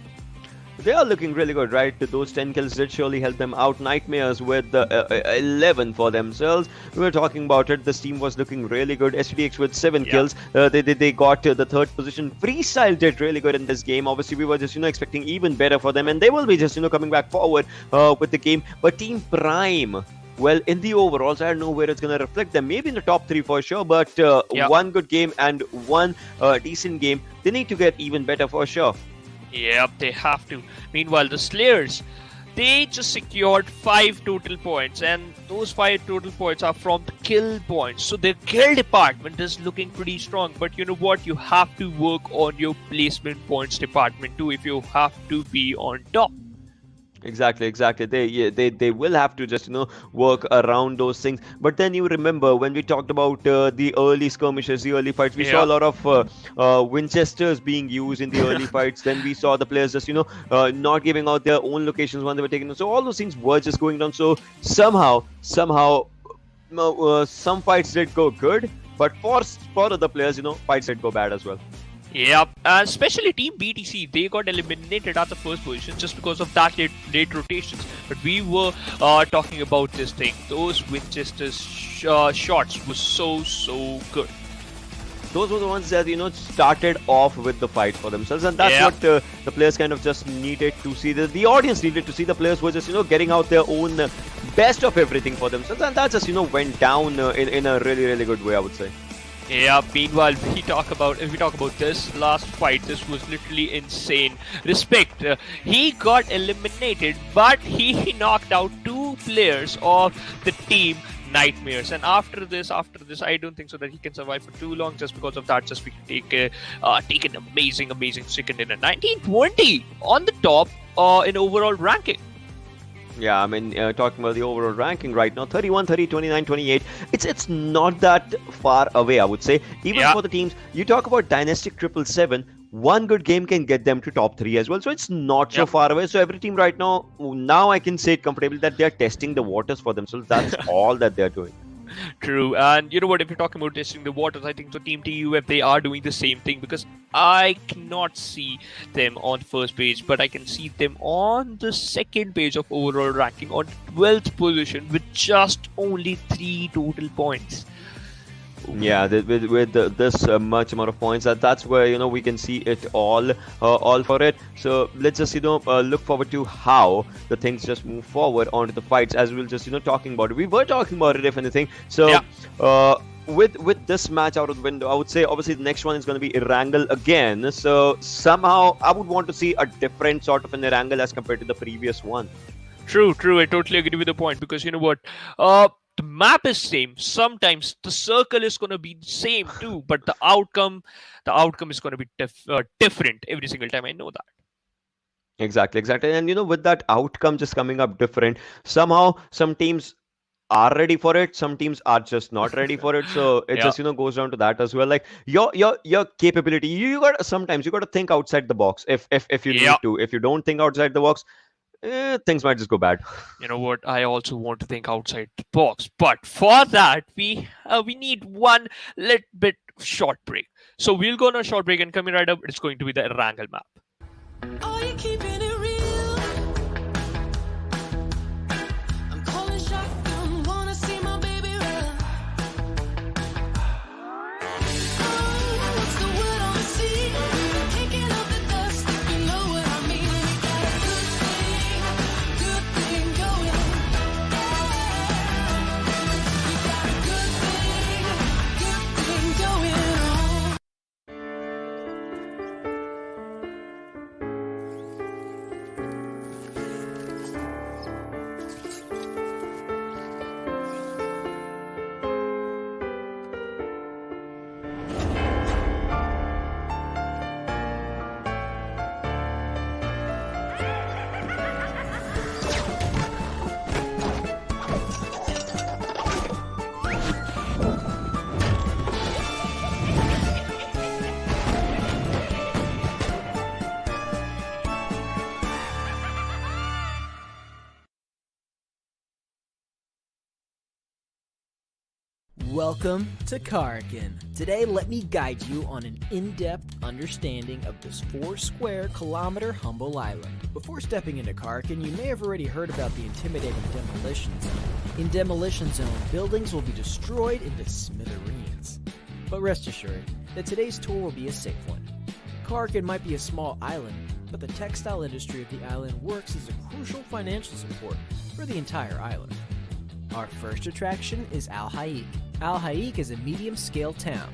They are looking really good, right? Those 10 kills did surely help them out. Nightmares with 11 for themselves. We were talking about it. This team was looking really good. STDX with 7 kills. They got the 3rd position. Freestyle did really good in this game. Obviously, we were just expecting even better for them, and they will be just coming back forward with the game. But Team Prime, well, in the overalls, I don't know where it's going to reflect them. Maybe in the top 3 for sure, but one good game and one decent game, they need to get even better for sure. Yep, they have to. Meanwhile, the Slayers, they just secured 5 total points, and those 5 total points are from the kill points. So their kill department is looking pretty strong. But you know what? You have to work on your placement points department too if you have to be on top. Exactly. They will have to just work around those things. But then you remember when we talked about the early skirmishes, the early fights, we saw a lot of Winchesters being used in the early fights. Then we saw the players just not giving out their own locations when they were taken. So all those things were just going down. So somehow some fights did go good, but for other players, fights did go bad as well. Yep, especially Team BTC, they got eliminated at the 1st position just because of that late rotations. But we were talking about this thing. Those Winchester's shots were so good. those were the ones that started off with the fight for themselves, and that's what the players kind of just needed to see. The audience needed to see. The players were just getting out their own best of everything for themselves, and that just went down in a really good way, I would say. Yeah, meanwhile, if we talk about this last fight, this was literally insane. Respect, he got eliminated, but he knocked out 2 players of the team Nightmares, and after this, I don't think so that he can survive for too long. Just because of that, just we can take an amazing second in a 1920 on the top in overall ranking. Yeah, I mean, talking about the overall ranking right now, 31, 30, 29, 28, it's not that far away, I would say. Even for the teams, you talk about Dynastic 777, one good game can get them to top 3 as well. So it's not so far away. So every team right now I can say it comfortably that they're testing the waters for themselves. That's all that they're doing. True, and you know what, if you're talking about testing the waters, I think so Team TUF, they are doing the same thing, because I cannot see them on first page, but I can see them on the second page of overall ranking on 12th position with just only 3 total points. Yeah, with this much amount of points, that's where we can see it all for it. So let's just look forward to how the things just move forward onto the fights, as we'll just talking about it. We were talking about it, if anything. So with this match out of the window, I would say obviously the next one is going to be Erangel again. So somehow I would want to see a different sort of an Erangel as compared to the previous one. True, I totally agree with the point, because you know what, the map is same. Sometimes the circle is going to be the same too, but the outcome is going to be different every single time. I know that. Exactly. And with that outcome just coming up different, somehow some teams are ready for it, some teams are just not ready for it. So it just goes down to that as well. Like your capability, you got to think outside the box if you need to. If you don't think outside the box, things might just go bad. You know what? I also want to think outside the box, but for that we need one little bit short break. So we'll go on a short break, and coming right up, it's going to be the Erangel map. Are you keeping it real? I'm calling shotgun, wanna see my baby run. Oh, what's the word on the sea? Kicking up the dust, if you know what I mean. We got a good thing going. We got a good thing going on. Welcome to Karakin. Today, let me guide you on an in-depth understanding of this 4-square-kilometer humble island. Before stepping into Karakin, you may have already heard about the intimidating Demolition Zone. In Demolition Zone, buildings will be destroyed into smithereens. But rest assured that today's tour will be a safe one. Karakin might be a small island, but the textile industry of the island works as a crucial financial support for the entire island. Our first attraction is Al Haik. Al Haik is a medium-scale town,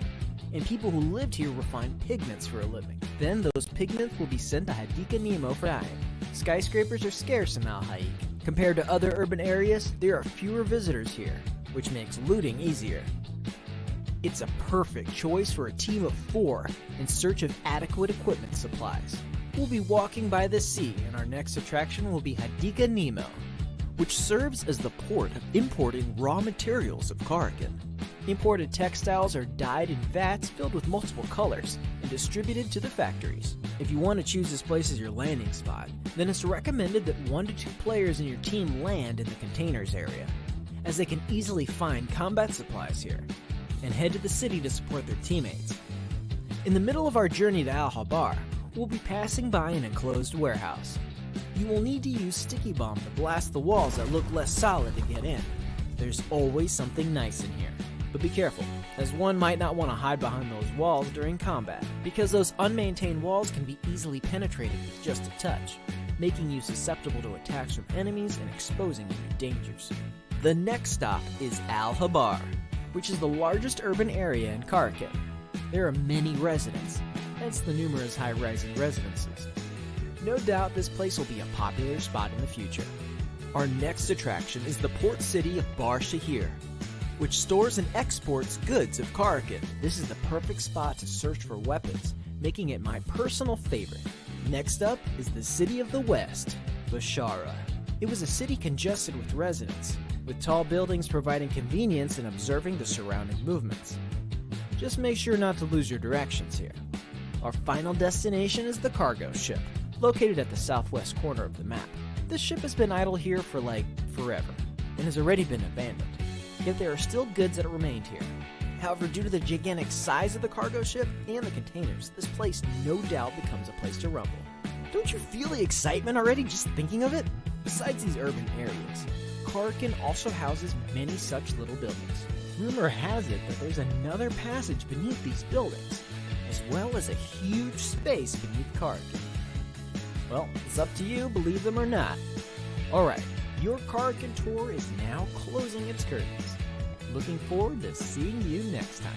and people who lived here refine pigments for a living. Then those pigments will be sent to Hadika Nemo for dyeing. Skyscrapers are scarce in Al Haik. Compared to other urban areas, there are fewer visitors here, which makes looting easier. It's a perfect choice for a team of 4 in search of adequate equipment supplies. We'll be walking by the sea, and our next attraction will be Hadika Nemo, which serves as the port of importing raw materials of Karakin. Imported textiles are dyed in vats filled with multiple colors and distributed to the factories. If you want to choose this place as your landing spot, then it's recommended that 1 to 2 players in your team land in the containers area, as they can easily find combat supplies here, and head to the city to support their teammates. In the middle of our journey to Al Habar, we'll be passing by an enclosed warehouse. You will need to use sticky bomb to blast the walls that look less solid to get in. There's always something nice in here. But be careful, as one might not want to hide behind those walls during combat, because those unmaintained walls can be easily penetrated with just a touch, making you susceptible to attacks from enemies and exposing you to dangers. The next stop is Al Habar, which is the largest urban area in Karakin. There are many residents, hence the numerous high-rising residences. No doubt this place will be a popular spot in the future. Our next attraction is the port city of Bar Shahir, which stores and exports goods of Karakin. This is the perfect spot to search for weapons, making it my personal favorite. Next up is the city of the West, Bashara. It was a city congested with residents, with tall buildings providing convenience in observing the surrounding movements. Just make sure not to lose your directions here. Our final destination is the cargo ship, located at the southwest corner of the map. This ship has been idle here for forever, and has already been abandoned. Yet there are still goods that remained here. However, due to the gigantic size of the cargo ship and the containers, this place no doubt becomes a place to rumble. Don't you feel the excitement already just thinking of it? Besides these urban areas, Karakin also houses many such little buildings. Rumor has it that there's another passage beneath these buildings, as well as a huge space beneath Karakin. Well, it's up to you, believe them or not. Alright, your Karakin tour is now closing its curtains. Looking forward to seeing you next time.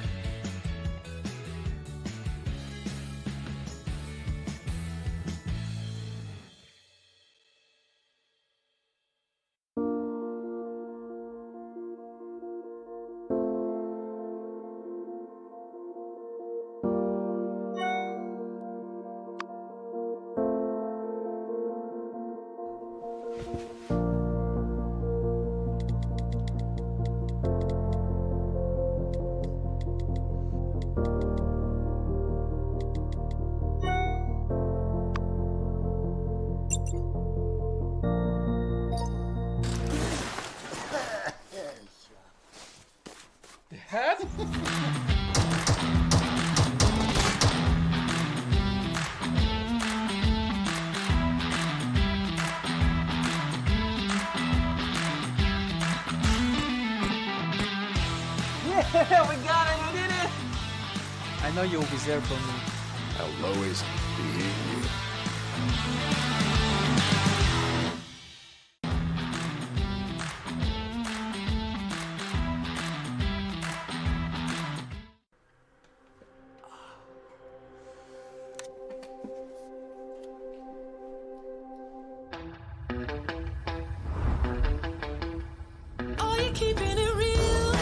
Yeah, we got it, we did it! I know you'll be there for me. I'll always be here. Are you keeping it real?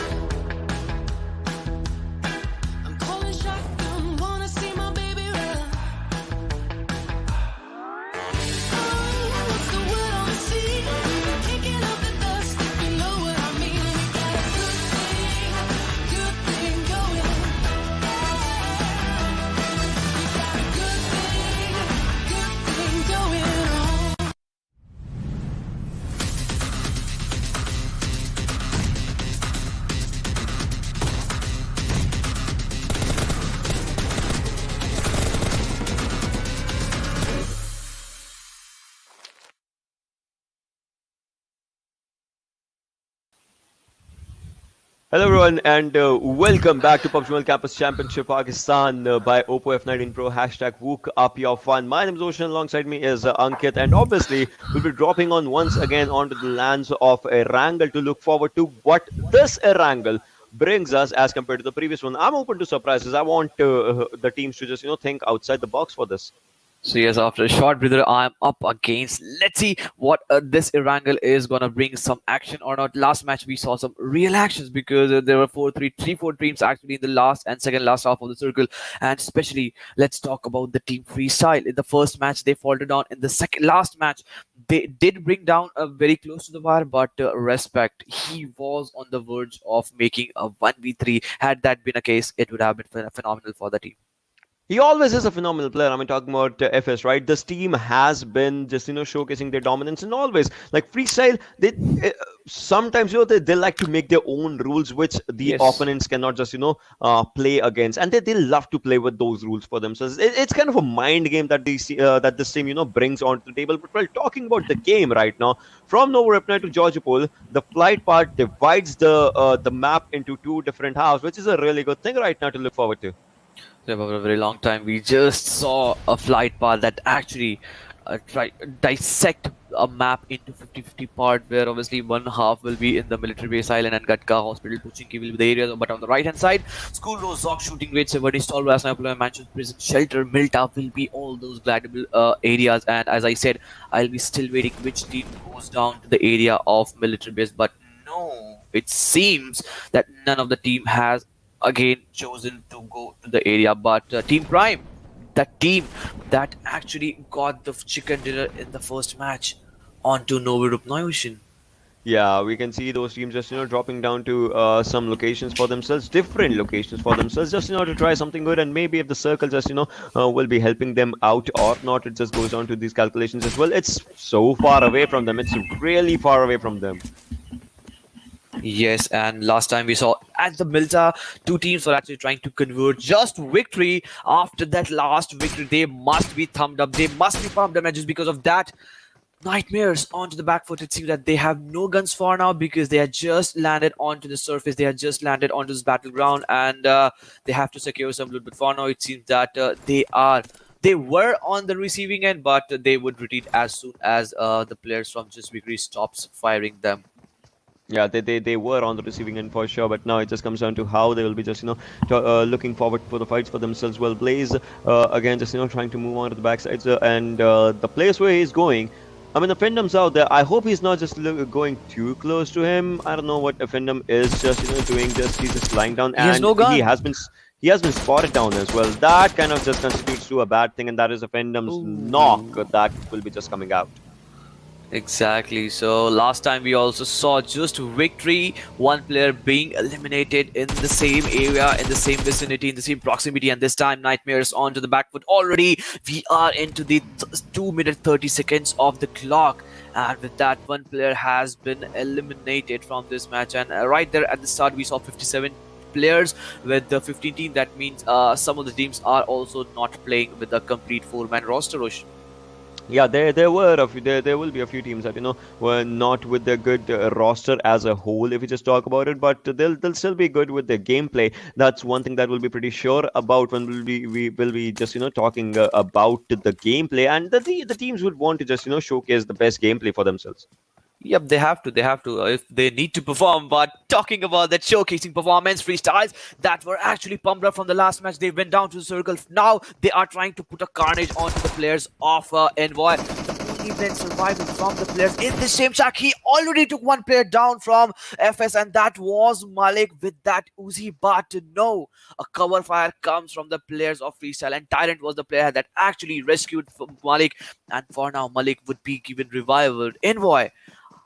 I'm calling shotgun, wanna see my baby run. Oh, what's the word on the sea? Kicking up the dust, if you know what I mean. We got a good thing going. We got a good thing going on. Hello everyone and welcome back to Pubgmobile Campus Championship Pakistan by Oppo F19 Pro hashtag Wook Up Your Fun. My name is Ocean, alongside me is Ankit, and obviously we'll be dropping on once again onto the lands of Erangel to look forward to what this Erangel brings us as compared to the previous one. I'm open to surprises. I want the teams to just think outside the box for this. So yes, after a short breather, I'm up against. Let's see what this Erangel is gonna bring some action or not. Last match we saw some real actions because there were 4 teams actually in the last and second last half of the circle, and especially let's talk about the team freestyle. In the first match they faltered on. In the second last match they did bring down very close to the wire, but respect, he was on the verge of making a 1v3. Had that been a case, it would have been phenomenal for the team. He always is a phenomenal player. I mean, talking about FS, right? This team has been just showcasing their dominance, and always like freestyle. They sometimes they like to make their own rules, which the Yes. opponents cannot just play against, and they love to play with those rules for themselves. It's kind of a mind game that that this team brings onto the table. But while talking about the game right now, from Novoripna to Georgopol, the flight part divides the map into two different halves, which is a really good thing right now to look forward to. So for a very long time, we just saw a flight path that actually try dissect a map into 50-50 part, where obviously one half will be in the military base island and Gatka Hospital, Puchinki will be the areas, but on the right hand side, School Road, Zog shooting range, Severi, Stalwart, Sniper, Manchester Prison, Shelter, Milta will be all those glidable areas. And as I said, I'll be still waiting which team goes down to the area of military base, but no, it seems that none of the team has again chosen to go to the area, but Team Prime, the team that actually got the chicken dinner in the first match onto Novirup Ocean. Yeah, we can see those teams just dropping down to some locations for themselves, different locations for themselves, just to try something good, and maybe if the circle just will be helping them out or not, it just goes on to these calculations as well. It's so far away from them. It's really far away from them. Yes, and last time we saw at the Milta, two teams were actually trying to convert just victory. After that last victory, they must be thumbed up. They must be pumped up, and just because of that, Nightmares onto the back foot. It seems that they have no guns for now because they had just landed onto the surface. They had just landed onto this battleground, and they have to secure some loot. But for now, it seems that they were on the receiving end, but they would retreat as soon as the players from Just Victory stops firing them. Yeah, they were on the receiving end for sure, but now it just comes down to how they will be just looking forward for the fights for themselves. Well, Blaze again just trying to move on to the backsides and the place where he's going. I mean, the Offendum's out there. I hope he's not just going too close to him. I don't know what Offendum is just doing. Just he's just lying down, He has and no gun. he has been spotted down as well. That kind of just constitutes to a bad thing, and that is Offendum's knock that will be just coming out. Exactly. So last time we also saw just victory, one player being eliminated in the same area, in the same vicinity, in the same proximity, and this time Nightmares onto the back foot. Already we are into the 2 minute 30 seconds of the clock, and with that, one player has been eliminated from this match. And right there at the start, we saw 57 players with the 15 team. That means some of the teams are also not playing with a complete 4-man roster. Rosh. Yeah, there were a few, there will be a few teams that were not with their good roster as a whole if you just talk about it, but they'll still be good with their gameplay. That's one thing that we'll be pretty sure about when we will be just talking about the gameplay, and the teams would want to just showcase the best gameplay for themselves. Yep, they have to. They have to if they need to perform. But talking about that showcasing performance freestyles that were actually pumped up from the last match, they went down to the circle. Now they are trying to put a carnage onto the players of Envoy. The only then survival from the players in the same track. He already took one player down from FS, and that was Malik with that Uzi. But no, a cover fire comes from the players of freestyle, and Tyrant was the player that actually rescued Malik. And for now, Malik would be given revival. Envoy.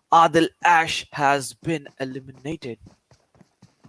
Adil Ash has been eliminated.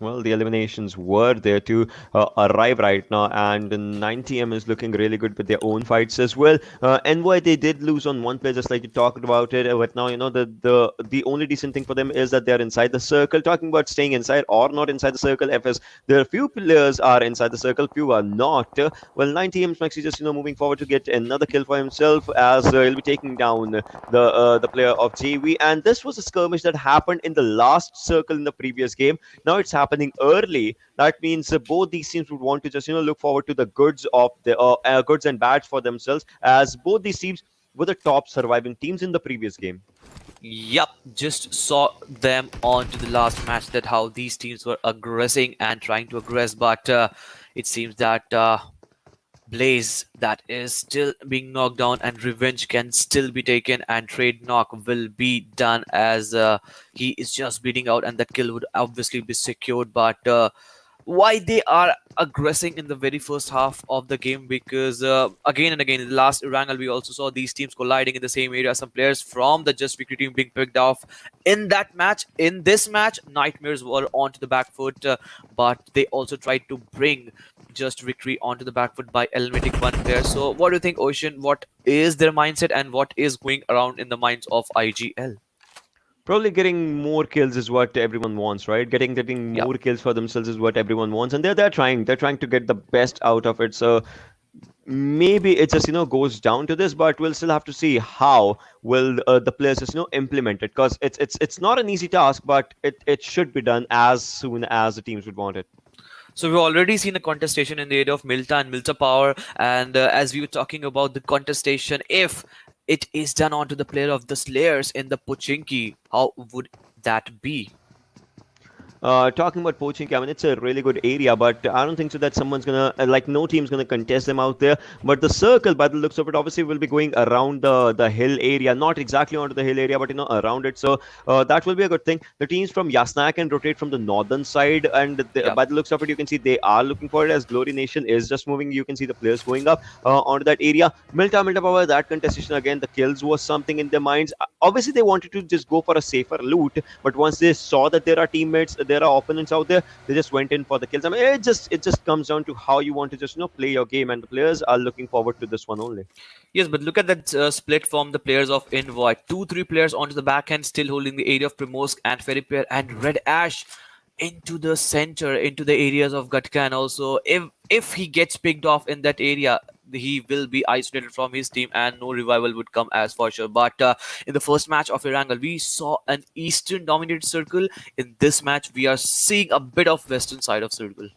Well, the eliminations were there to arrive right now, and 9TM is looking really good with their own fights as well. Envoy, they did lose on one player, just like you talked about it. But now, the only decent thing for them is that they're inside the circle. Talking about staying inside or not inside the circle, FS, there are few players are inside the circle, few are not. Well, 9TM's Maxi just moving forward to get another kill for himself, as he'll be taking down the player of JV. And this was a skirmish that happened in the last circle in the previous game. Now it's happening early. That means both these teams would want to just look forward to the goods of the goods and bads for themselves, as both these teams were the top surviving teams in the previous game. Yup, just saw them on to the last match that how these teams were aggressing and trying to aggress, but it seems that Blaze that is still being knocked down, and revenge can still be taken, and trade knock will be done as he is just bleeding out, and the kill would obviously be secured. But why they are aggressing in the very first half of the game? Because again and again in the last Erangel, we also saw these teams colliding in the same area. Some players from the Just Victory team being picked off in that match. In this match, Nightmares were onto the back foot, but they also tried to bring just victory onto the back foot by eliminating one player. So what do you think, Ocean? What is their mindset and what is going around in the minds of IGL? Probably getting more kills is what everyone wants, right? Getting Yeah. more kills for themselves is what everyone wants, and they're trying to get the best out of it. So maybe it just goes down to this, but we'll still have to see how will the players just implement it, because it's not an easy task, but it should be done as soon as the teams would want it. So we've already seen a contestation in the area of Milta and Milta Power, and as we were talking about the contestation, if it is done onto the player of the Slayers in the Pochinki, how would that be? Talking about poaching, I mean, it's a really good area, but I don't think so that someone's gonna like no team's gonna contest them out there. But the circle, by the looks of it, obviously will be going around the hill area, not exactly onto the hill area, but around it. So that will be a good thing. The teams from Yasna can rotate from the northern side, and Yeah. by the looks of it, you can see they are looking for it as Glory Nation is just moving. You can see the players going up onto that area. Milta Power, that contestation again, the kills was something in their minds. Obviously, they wanted to just go for a safer loot, but once they saw that there are teammates, there are opponents out there, they just went in for the kills. I mean, it just comes down to how you want to just play your game, and the players are looking forward to this one only. Yes, but look at that split from the players of Envoy. 2-3 players onto the back end, still holding the area of Primorsk and Feripair, and Red Ash into the center, into the areas of Gatka. And also, if he gets picked off in that area, he will be isolated from his team and no revival would come as for sure. But in the first match of Erangel, we saw an Eastern dominated circle. In this match, we are seeing a bit of Western side of circle.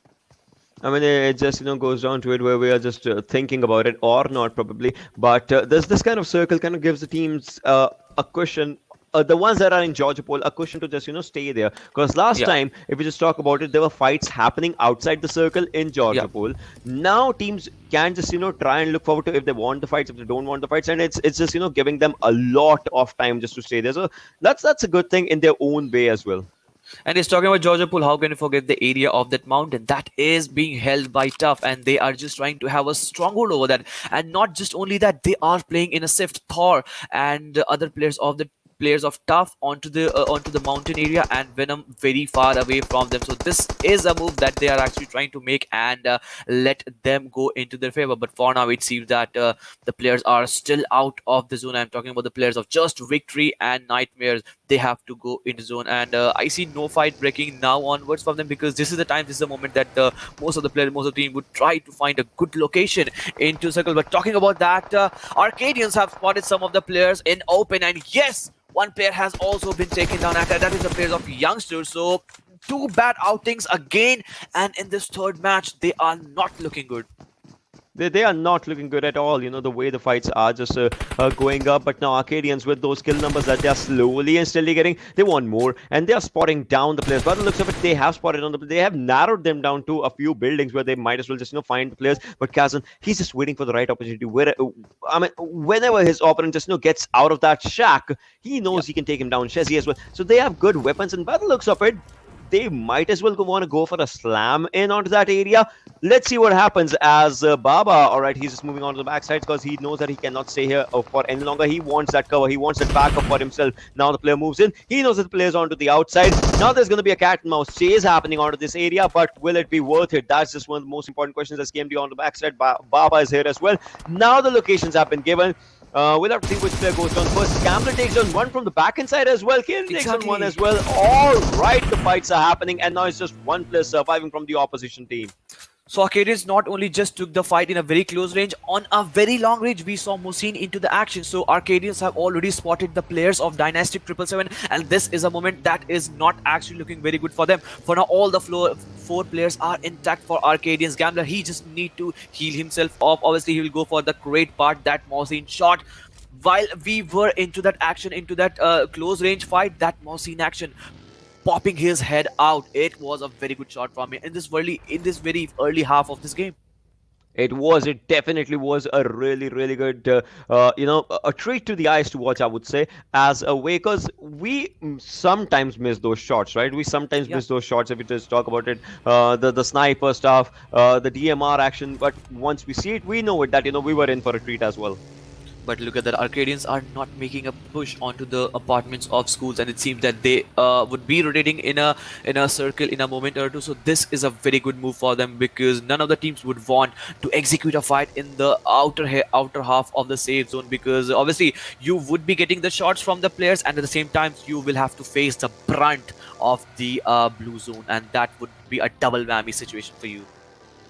I mean, it just goes down to it where we are just thinking about it or not probably. But this kind of circle kind of gives the teams a cushion. The ones that are in Georgia Pole, a cushion to just stay there. Because last Yeah. time, if we just talk about it, there were fights happening outside the circle in Georgia Yeah. Pole. Now teams can just try and look forward to if they want the fights, if they don't want the fights, and it's just giving them a lot of time just to stay there. So that's a good thing in their own way as well. And he's talking about Georgia Pool. How can you forget the area of that mountain that is being held by Tough, and they are just trying to have a stronghold over that. And not just only that, they are playing in a Sift, Thor, and other players of Tough onto the mountain area, and Venom very far away from them. So this is a move that they are actually trying to make and let them go into their favor. But for now, it seems that the players are still out of the zone. I'm talking about the players of Just Victory and Nightmares. They have to go into zone, and I see no fight breaking now onwards from them, because this is the moment that most of the team would try to find a good location into circle. But talking about that, Arkadians have spotted some of the players in open, and yes, one player has also been taken down, and that is the players of Youngsters. So two bad outings again, and in this third match, they are not looking good. They are not looking good at all, the way the fights are just going up. But now Arcadians, with those kill numbers that they are slowly and steadily getting, they want more, and they are spotting down the players. By the looks of it, they have spotted on they have narrowed them down to a few buildings where they might as well just find the players. But Kazan, he's just waiting for the right opportunity. I mean, whenever his opponent just gets out of that shack, he knows he can take him down. Shezi as well. So they have good weapons, and by the looks of it, they might as well want to go for a slam in onto that area. Let's see what happens as Baba. All right, he's just moving on to the backside because he knows that he cannot stay here for any longer. He wants that cover. He wants that backup for himself. Now the player moves in. He knows that the player's onto the outside. Now there's going to be a cat and mouse chase happening onto this area, but will it be worth it? That's just one of the most important questions as KMD on the backside. Baba is here as well. Now the locations have been given. We'll have to see which player goes down first. Gambler takes on one from the back inside as well. KMD takes on one as well. All right, the fights are happening, and now it's just one player surviving from the opposition team. So Arcadians not only just took the fight in a very close range, on a very long range, we saw Musin into the action. So Arcadians have already spotted the players of Dynastic 777, and this is a moment that is not actually looking very good for them. For now, all the four players are intact for Arcadians. Gambler, he just need to heal himself off. Obviously, he will go for the great part that Musin shot. While we were into that action, into that close range fight, that Musin action, popping his head out, it was a very good shot from him in this very early half of this game. It definitely was a really, really good, a treat to the eyes to watch, I would say, as a way, because we sometimes miss those shots, right? We sometimes miss those shots if we just talk about it, the sniper stuff, the DMR action, but once we see it, we know it that, we were in for a treat as well. But look at that, Arcadians are not making a push onto the apartments of schools, and it seems that they would be rotating in a circle in a moment or two. So this is a very good move for them, because none of the teams would want to execute a fight in the outer half of the safe zone, because obviously you would be getting the shots from the players, and at the same time you will have to face the brunt of the blue zone, and that would be a double whammy situation for you.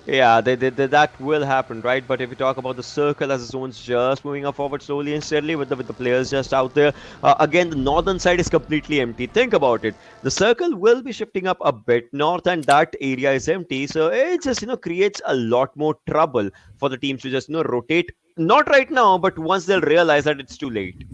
Yeah, that will happen, right? But if you talk about the circle as the zone's just moving up forward slowly and steadily with the players just out there, again the northern side is completely empty. Think about it. The circle will be shifting up a bit north, and that area is empty. So it just creates a lot more trouble for the teams to just rotate. Not right now, but once they'll realize that it's too late.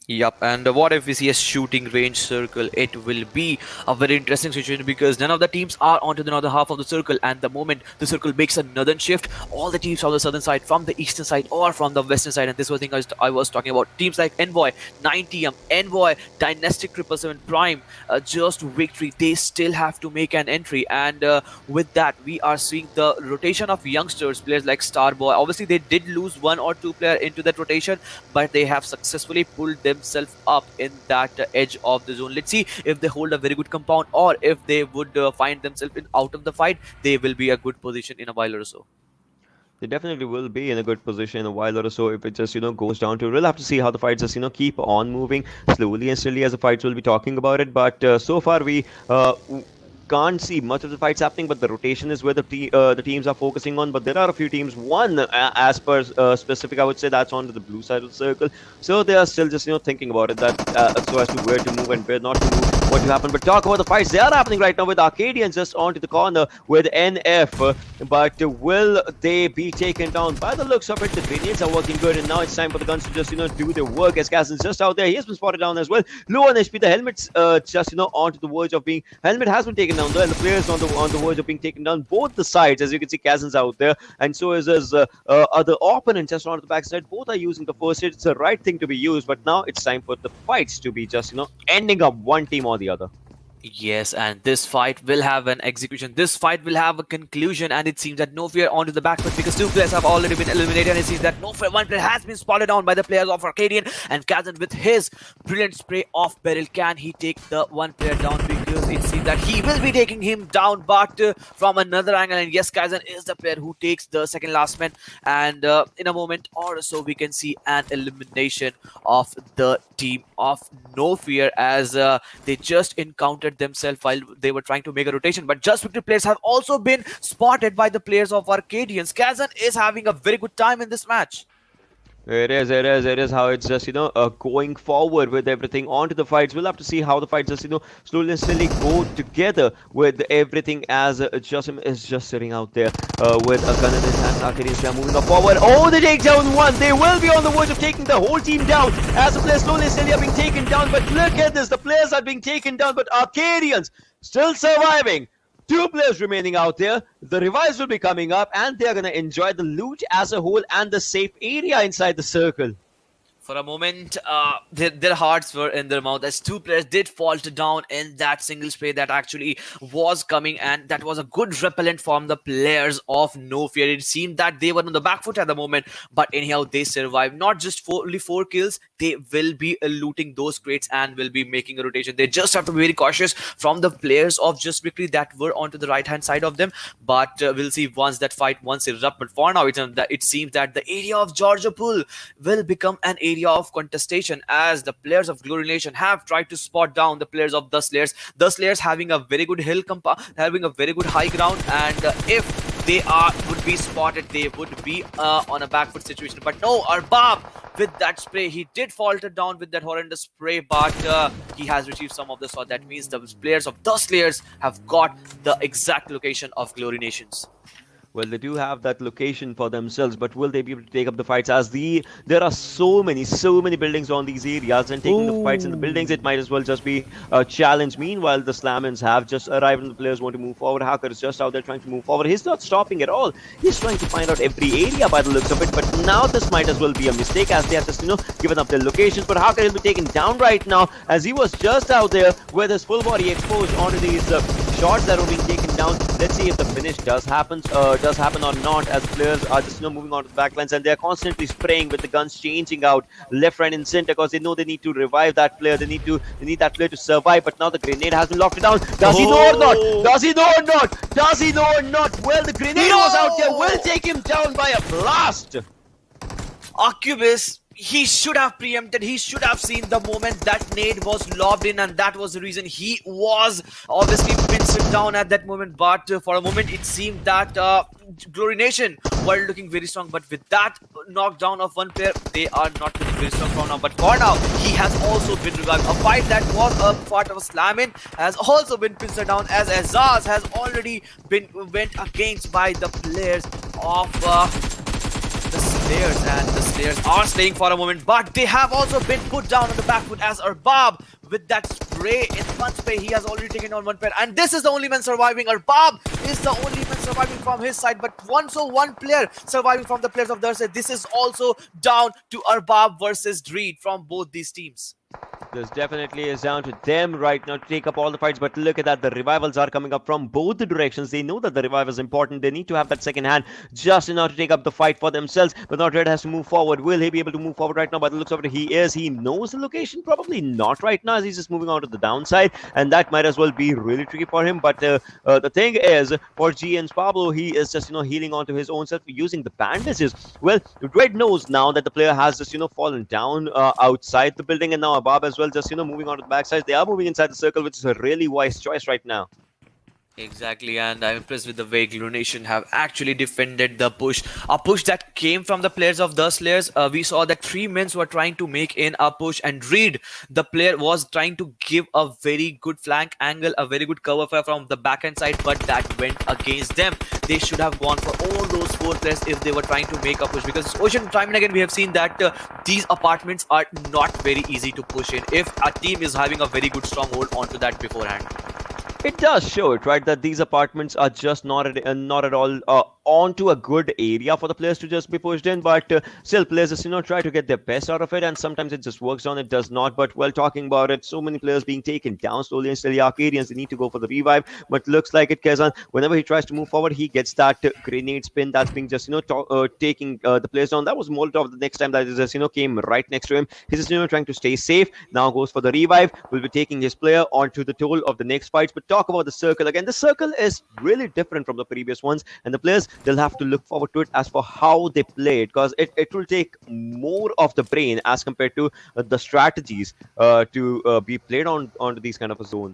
Yup, and what if we see a shooting range circle? It will be a very interesting situation, because none of the teams are onto the northern half of the circle, and the moment the circle makes a northern shift, all the teams from the southern side, from the eastern side, or from the western side, and this was the thing I was talking about, teams like Envoy, Natiom, Envoy, DYNASTIC 777 Prime, just victory, they still have to make an entry, and with that we are seeing the rotation of youngsters, players like Starboy. Obviously they did lose one or two players into that rotation, but they have successfully pulled themselves up in that edge of the zone. Let's see if they hold a very good compound, or if they would find themselves out of the fight. They will be a good position in a while or so. They definitely will be in a good position in a while or so if it just goes down to. We'll have to see how the fights just keep on moving slowly and steadily as the fights will be talking about it. But so far we can't see much of the fights happening, but the rotation is where the teams are focusing on. But there are a few teams, one as per specific, I would say that's on the blue side of the circle, so they are still just thinking about it, that so as to where to move and where not to move, what to happen. But talk about the fights, they are happening right now with Arkadians just onto the corner with NF, but will they be taken down? By the looks of it, the grenades are working good, and now it's time for the guns to just do their work, as Kazan's just out there. He has been spotted down as well, low on HP. The helmet's just onto the verge of being, helmet has been taken down though, and the players on the verge of being taken down both the sides. As you can see, Kazan's out there, and so is his other opponent just onto the backside. Both are using the first hit. It's the right thing to be used, but now it's time for the fights to be just ending up one team or the other. Yes, and this fight will have an execution. This fight will have a conclusion, and it seems that No Fear onto the back foot, because two players have already been eliminated, and it seems that No Fear, one player has been spotted down by the players of Arkadian, and Kazan with his brilliant spray off barrel, can he take the one player down? Because it seems that he will be taking him down, but from another angle, and yes, Kazan is the player who takes the second last man, and in a moment or so we can see an elimination of the team of No Fear, as they just encountered themselves while they were trying to make a rotation. But just victory players have also been spotted by the players of Arkadians. Kazan is having a very good time in this match. It is how it's just going forward with everything onto the fights. We'll have to see how the fights just slowly and steadily go together with everything, as Josim is just sitting out there with a gun in his hand. Arkadians are moving up forward. Oh, they take down one. They will be on the verge of taking the whole team down as the players slowly and steadily are being taken down. But look at this, the players are being taken down, but Arkadians still surviving. Two players remaining out there. The revives will be coming up, and they are going to enjoy the loot as a whole and the safe area inside the circle. For a moment, their hearts were in their mouth, as two players did falter down in that single spray that actually was coming, and that was a good repellent from the players of No Fear. It seemed that they were on the back foot at the moment, but anyhow they survived. Not just only 4 kills, they will be looting those crates and will be making a rotation. They just have to be very cautious from the players of Just Victory that were onto the right hand side of them, but we'll see once that fight erupt. But for now it seems that the area of Georgia Pool will become an area of contestation, as the players of Glory Nation have tried to spot down the players of the Slayers having a very good having a very good high ground, and if they would be spotted, they would be on a back foot situation. But no, Arbab with that spray, he did falter down with that horrendous spray, but he has received some of the sword. That means the players of the Slayers have got the exact location of Glory Nations. Well, they do have that location for themselves, but will they be able to take up the fights? As there are so many buildings on these areas, and taking the fights in the buildings, it might as well just be a challenge. Meanwhile, the Slammins have just arrived, and the players want to move forward. Hacker is just out there trying to move forward. He's not stopping at all. He's trying to find out every area by the looks of it. But now this might as well be a mistake, as they have just given up their locations. But Hacker will be taken down right now, as he was just out there with his full body exposed onto these shots that were being taken down. Let's see if the finish does happen or not, as players are just moving on to the backlines, and they're constantly spraying with the guns, changing out left, right, and center, because they know they need to revive that player. They need that player to survive. But now the grenade has been locked down. Does he know or not? Does he know or not? Does he know or not? Well, the grenade was out there. Will take him down by a blast. Arcubus, he should have preempted, he should have seen the moment that nade was lobbed in, and that was the reason he was obviously pinched down at that moment. But for a moment it seemed that Glory Nation were looking very strong, but with that knockdown of one player, they are not looking very strong for now. But for now, he has also been revived. A fight that was a part of a slam-in has also been pinched down, as Azaz has already been went against by the players of the Slayers, and the Slayers are staying for a moment, but they have also been put down on the back foot, as Arbab with that spray in one spray, he has already taken on one player, and this is the only man surviving. Arbab is the only man surviving from his side, but one player surviving from the players of the other side. This is also down to Arbab versus Dreed from both these teams. This definitely is down to them right now to take up all the fights, but look at that, the revivals are coming up from both the directions. They know that the revive is important. They need to have that second hand just in order to take up the fight for themselves. But now Red has to move forward. Will he be able to move forward right now? By the looks of it, he is. He knows the location. Probably not right now, as he's just moving on to the downside, and that might as well be really tricky for him. But the thing is, for GN's Pablo, he is just healing onto his own self using the bandages. Well, Red knows now that the player has just fallen down outside the building, and now Abab as well, just moving on to the backside. They are moving inside the circle, which is a really wise choice right now. Exactly, and I'm impressed with the way Glory Nation have actually defended the push. A push that came from the players of the Slayers. We saw that 3 men were trying to make in a push, and Reed, the player, was trying to give a very good flank angle, a very good cover fire from the backhand side, but that went against them. They should have gone for all those 4 players if they were trying to make a push, because Ocean, time and again we have seen that these apartments are not very easy to push in if a team is having a very good stronghold onto that beforehand. It does show it, right, that these apartments are just not at all onto a good area for the players to just be pushed in. But still, players just try to get their best out of it, and sometimes it just works on, it does not. But while talking about it, so many players being taken down slowly and steadily. Arkadians, they need to go for the revive, but looks like it, Kezan, whenever he tries to move forward, he gets that grenade spin that's being just taking the players down. That was Molotov the next time that just came right next to him. He's just trying to stay safe. Now goes for the revive, will be taking his player onto the toll of the next fights. But talk about the circle again. The circle is really different from the previous ones, and the players, they'll have to look forward to it as for how they play it, because it will take more of the brain as compared to the strategies to be played onto these kind of a zone.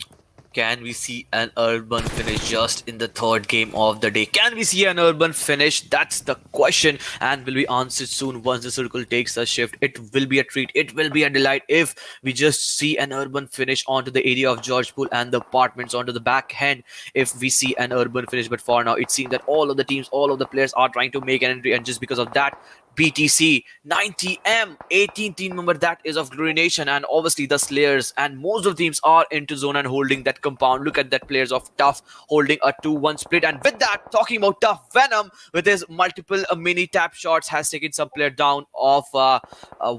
Can we see an urban finish just in the 3rd game of the day? Can we see an urban finish? That's the question, and will be answered soon once the circle takes a shift. It will be a treat. It will be a delight if we just see an urban finish onto the area of George Pool and the apartments onto the back end. If we see an urban finish, but for now, it seems that all of the teams, all of the players are trying to make an entry, and just because of that, BTC 90M 18 team member, that is of Glory Nation, and obviously the Slayers and most of the teams are into zone and holding that compound. Look at that, players of Tough holding a 2-1 split, and with that, talking about Tough, Venom with his multiple mini tap shots has taken some player down of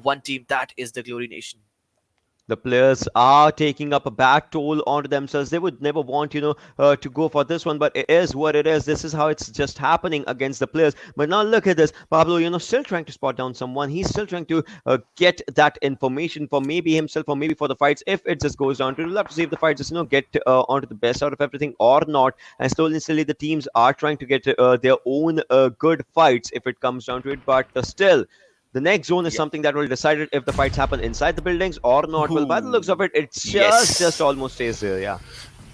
one team, that is the Glory Nation. The players are taking up a bad toll onto themselves. They would never want, to go for this one, but it is what it is. This is how it's just happening against the players. But now look at this. Pablo, still trying to spot down someone. He's still trying to get that information for maybe himself or maybe for the fights. If it just goes down to, we'll have to see if the fights just, get onto the best out of everything or not. And slowly and slowly, the teams are trying to get their own good fights if it comes down to it. But still, the next zone is something that will decide if the fights happen inside the buildings or not. Well, by the looks of it, it just almost stays there, yeah.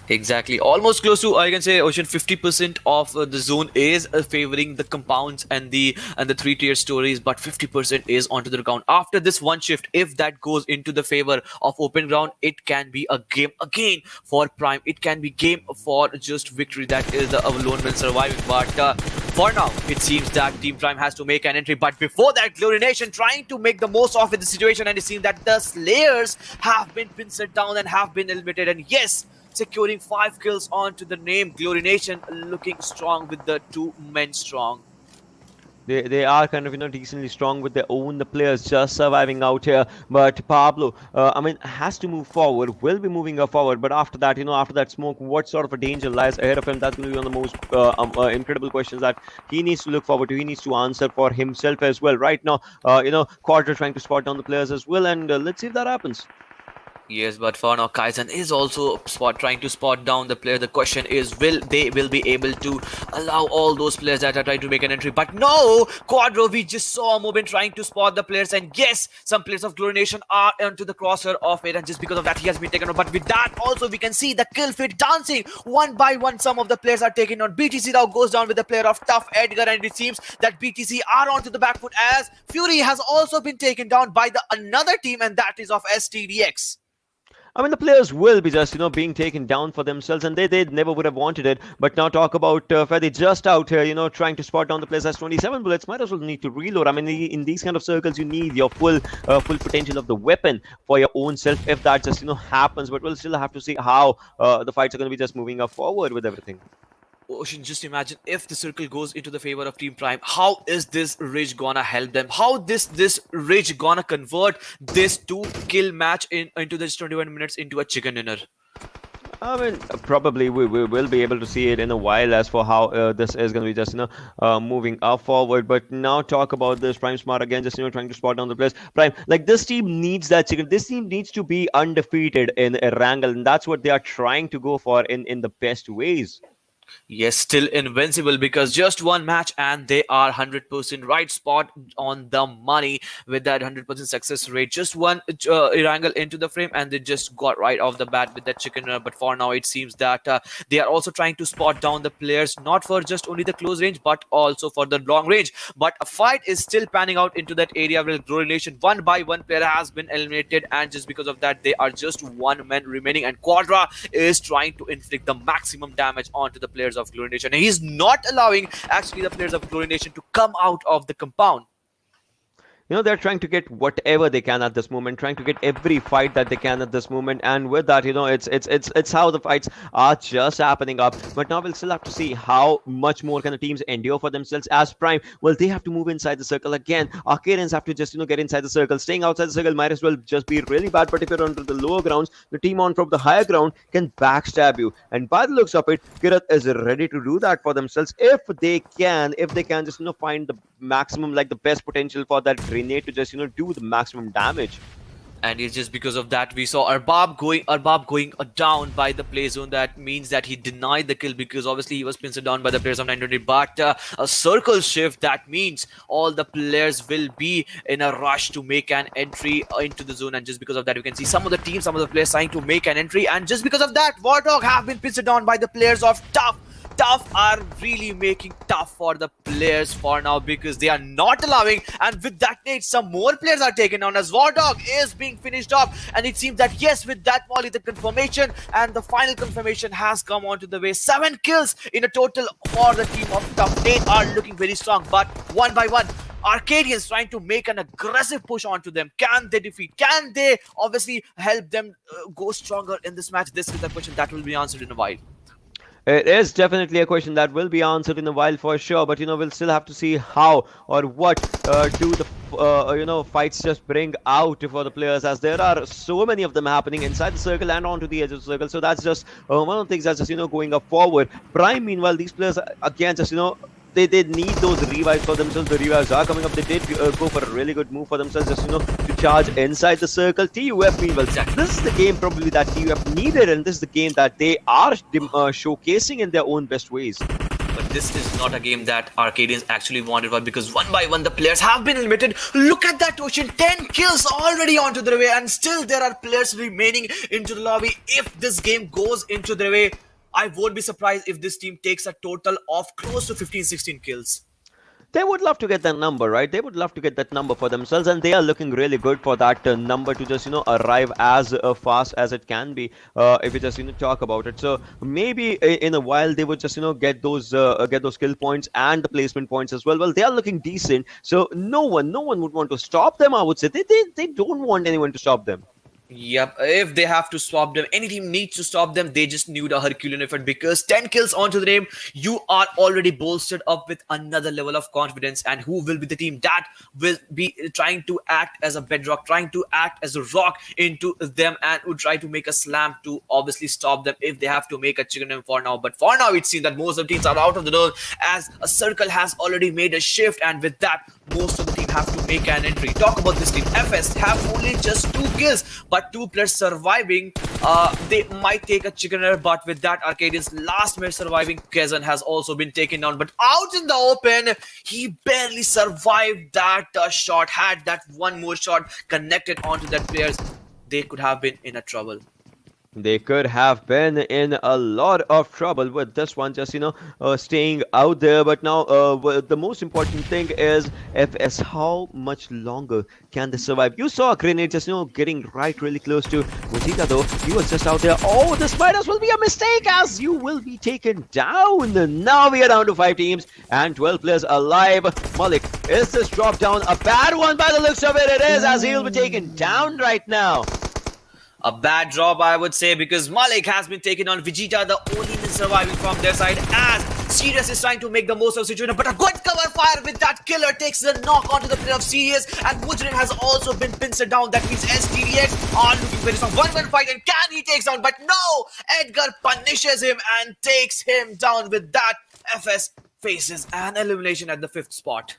Exactly, almost close to, I can say, Ocean, 50% of the zone is favoring the compounds and the 3-tier stories, but 50% is onto the ground. After this one shift, if that goes into the favor of open ground, it can be a game again for Prime. It can be game for just victory. That is the lone man surviving. But for now, it seems that Team Prime has to make an entry. But before that, Glory Nation trying to make the most of it, the situation, and it seems that the Slayers have been pinched down and have been eliminated. And yes, securing 5 kills onto the name. Glory Nation looking strong with the 2 men strong. They are kind of decently strong with their own players just surviving out here. But Pablo, I mean, has to move forward. Will be moving forward. But after that, after that smoke, what sort of a danger lies ahead of him? That's going to be one of the most incredible questions that he needs to look forward to. He needs to answer for himself as well. Right now, Quadra trying to spot down the players as well, and let's see if that happens. Yes, but for now, Kaizen is also trying to spot down the player. The question is, will they be able to allow all those players that are trying to make an entry? But no, Quadro, we just saw a movement trying to spot the players, and yes, some players of Glory Nation are onto the crosshair of it, and just because of that, he has been taken on. But with that, also we can see the kill feed dancing one by one. Some of the players are taken on. BTC now goes down with the player of Tough Edgar, and it seems that BTC are onto the back foot as Fury has also been taken down by the another team, and that is of STDX. I mean, the players will be just, being taken down for themselves, and they never would have wanted it. But now talk about Freddy just out here, trying to spot down the players. As 27 bullets, might as well need to reload. I mean, in these kind of circles, you need your full potential of the weapon for your own self. If that just, happens, but we'll still have to see how the fights are going to be just moving up forward with everything. Ocean, just imagine if the circle goes into the favor of Team Prime. How is this Ridge gonna help them? How this Ridge gonna convert this 2-kill match into this 21 minutes into a chicken dinner? I mean, probably we will be able to see it in a while as for how this is going to be just, moving up forward. But now talk about this Prime Smart again, just, trying to spot down the players. Prime, like this team needs that chicken. This team needs to be undefeated in Erangel, and that's what they are trying to go for in the best ways. Yes, still invincible because just one match and they are 100% right spot on the money with that 100% success rate. Just one Erangel into the frame and they just got right off the bat with that chicken runner. But for now, it seems that they are also trying to spot down the players, not for just only the close range, but also for the long range. But a fight is still panning out into that area where Glory Nation, one by one player has been eliminated, and just because of that, they are just one man remaining, and Quadra is trying to inflict the maximum damage onto the players of Glory Nation. And he's not allowing actually the players of Glory Nation to come out of the compound. They're trying to get whatever they can at this moment, trying to get every fight that they can at this moment, and with that, it's how the fights are just happening up. But now we'll still have to see how much more can the teams endure for themselves. As Prime, well, they have to move inside the circle again. Arkadians have to just get inside the circle. Staying outside the circle might as well just be really bad. But if you're onto the lower grounds, the team on from the higher ground can backstab you. And by the looks of it, Kirat is ready to do that for themselves if they can just find the maximum, like the best potential for that grenade to just do the maximum damage. And it's just because of that we saw Arbab going down by the play zone. That means that he denied the kill because obviously he was pinned down by the players of 920. But a circle shift, that means all the players will be in a rush to make an entry into the zone, and just because of that, you can see some of the players trying to make an entry, and just because of that, Warthog have been pinned down by the players of Tough. Tough are really making tough for the players for now because they are not allowing, and with that Nate, some more players are taken down as Wardog is being finished off. And it seems that yes, with that Molly, the confirmation and the final confirmation has come onto the way. 7 kills in a total for the team of Tough. They are looking very strong, but one by one, Arkadians trying to make an aggressive push onto them. Can they defeat? Can they obviously help them go stronger in this match? This is the question that will be answered in a while. It is definitely a question that will be answered in a while for sure, but we'll still have to see how or what do the fights just bring out for the players, as there are so many of them happening inside the circle and onto the edge of the circle. So that's just one of the things that's just going up forward. Prime, meanwhile, these players again just they need those revives for themselves. The revives are coming up. They did go for a really good move for themselves, just to charge inside the circle. TUF, meanwhile, this is the game probably that TUF needed, and this is the game that they are showcasing in their own best ways. But this is not a game that Arkadians actually wanted, because one by one the players have been eliminated. Look at that, Ocean, 10 kills already onto their way, and still there are players remaining into the lobby. If this game goes into their way, I won't be surprised if this team takes a total of close to 15-16 kills. They would love to get that number, right? They would love to get that number for themselves, and they are looking really good for that number to just arrive as fast as it can be, if you just talk about it. So maybe in a while they would just get those skill points and the placement points as well. Well, they are looking decent, so no one would want to stop them. I would say they don't want anyone to stop them. Yep, if they have to stop them, any team needs to stop them, they just need a Herculean effort because 10 kills onto the name, you are already bolstered up with another level of confidence. And who will be the team that will be trying to act as a bedrock, trying to act as a rock into them and would try to make a slam to obviously stop them if they have to make a chicken run for now. But for now, it seems that most of the teams are out of the door as a circle has already made a shift, and with that, most of the team have to make an entry. Talk about this team. FS have only just 2 kills, but 2 players surviving. They might take a chicken run, but with that, Arkadians' last man surviving Kazan has also been taken down. But out in the open, he barely survived that shot. Had that one more shot connected onto that players, they could have been in a trouble. They could have been in a lot of trouble with this one, just staying out there. But now, the most important thing is FS. How much longer can they survive? You saw a grenade just getting right really close to Vegeta, though. He was just out there. Oh, this might as well be a mistake, as you will be taken down. Now we are down to 5 teams and 12 players alive. Malik, is this drop down a bad one? By the looks of it, it is, as he'll be taken down right now. A bad drop, I would say, because Malik has been taken on. Vegeta, the only one surviving from their side, as Sirius is trying to make the most of the situation. But a good cover fire with that killer takes the knock onto the player of Sirius, and Mujrin has also been pinched down. That means STDX are looking very strong. 1-1 fight, and can he takes down? But no! Edgar punishes him and takes him down. With that, FS faces an elimination at the 5th spot.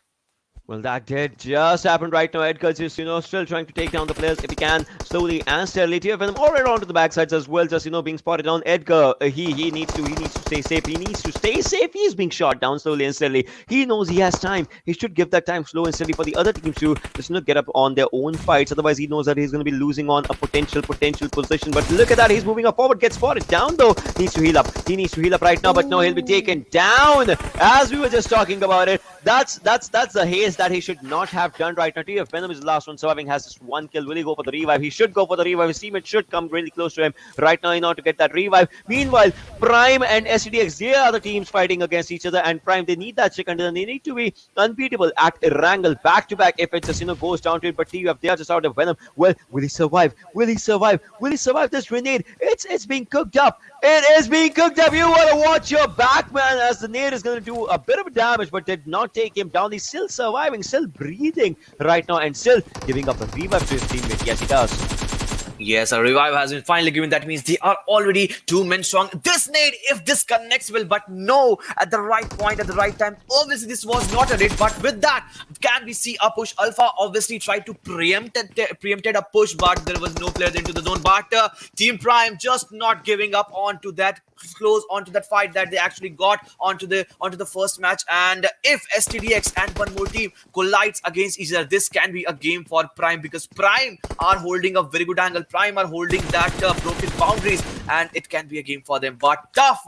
Well, that did just happen right now. Edgar's just, still trying to take down the players if he can, slowly and steadily. TFM all around to the backsides as well, just, being spotted on. Edgar, he needs to stay safe. He needs to stay safe. He's being shot down slowly and steadily. He knows he has time. He should give that time slow and steady for the other teams to just, get up on their own fights. Otherwise, he knows that he's going to be losing on a potential position. But look at that. He's moving up forward. Gets spotted down, though. Needs to heal up. He needs to heal up right now, but no, he'll be taken down. As we were just talking about it, that's the haste that he should not have done right now. TF Venom is the last one surviving, has just 1 kill. Will he go for the revive? He should go for the revive. His teammate should come really close to him right now in order to get that revive. Meanwhile, Prime and STDX, they are the teams fighting against each other, and Prime, they need that chicken and they need to be unbeatable at Erangel back to back if it just goes down to it. But TF, they are just out of Venom. Well, will he survive? Will he survive? Will he survive this grenade? It's being cooked up. It is being cooked up. You want to watch your back, man, as the nade is going to do a bit of damage, but did not take him down. He's still surviving, still breathing right now, and still giving up a revive to his teammate. Yes, he does. Yes, a revive has been finally given. That means they are already 2 men strong. This nade, if this connects, will, but no, at the right point, at the right time. Obviously, this was not a nade, but with that, can we see a push? Alpha obviously tried to preempted a push, but there was no players into the zone. But Team Prime just not giving up onto that, close onto that fight that they actually got onto the first match. And if STDX and one more team collides against each other, this can be a game for Prime, because Prime are holding a very good angle. Prime are holding that broken boundaries, and it can be a game for them. But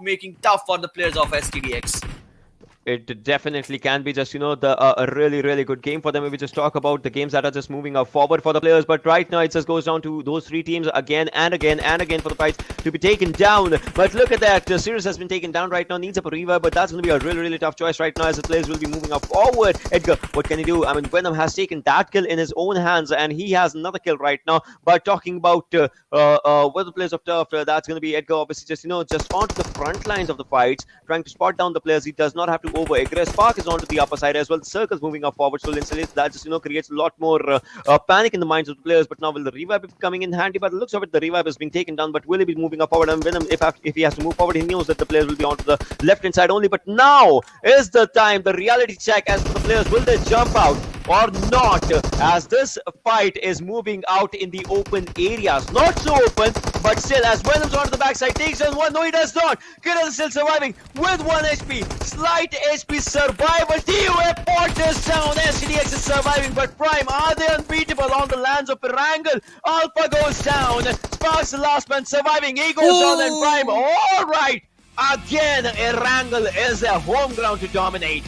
making tough for the players of STDX. It definitely can be just, a really, really good game for them. If we just talk about the games that are just moving up forward for the players. But right now, it just goes down to those 3 teams again and again and again for the fights to be taken down. But look at that. Sirius has been taken down right now. Needs up a revive, but that's going to be a really, really tough choice right now as the players will be moving up forward. Edgar, what can he do? I mean, Venom has taken that kill in his own hands, and he has another kill right now. But talking about what the players of Turf, that's going to be Edgar, obviously, just onto the front lines of the fights, trying to spot down the players. He does not have to over-aggress. Spark is onto the upper side as well. The circle's moving up forward, so that just creates a lot more panic in the minds of the players. But now will the revive be coming in handy? By the looks of it, the revive is being taken down, but will he be moving up forward? And Venom, if he has to move forward, he knows that the players will be onto the left-hand side only. But now is the time, the reality check as for the players. Will they jump out or not, as this fight is moving out in the open areas? Not so open, but still, as Venom's onto the backside, takes on 1. No, he does not. Kirill is still surviving with 1 HP. Slight HP survival. DUA port is down. STDX is surviving, but Prime, are they unbeatable on the lands of Erangel? Alpha goes down. Sparks the last man surviving. He goes down, and Prime, all right. Again, Erangel is their home ground to dominate.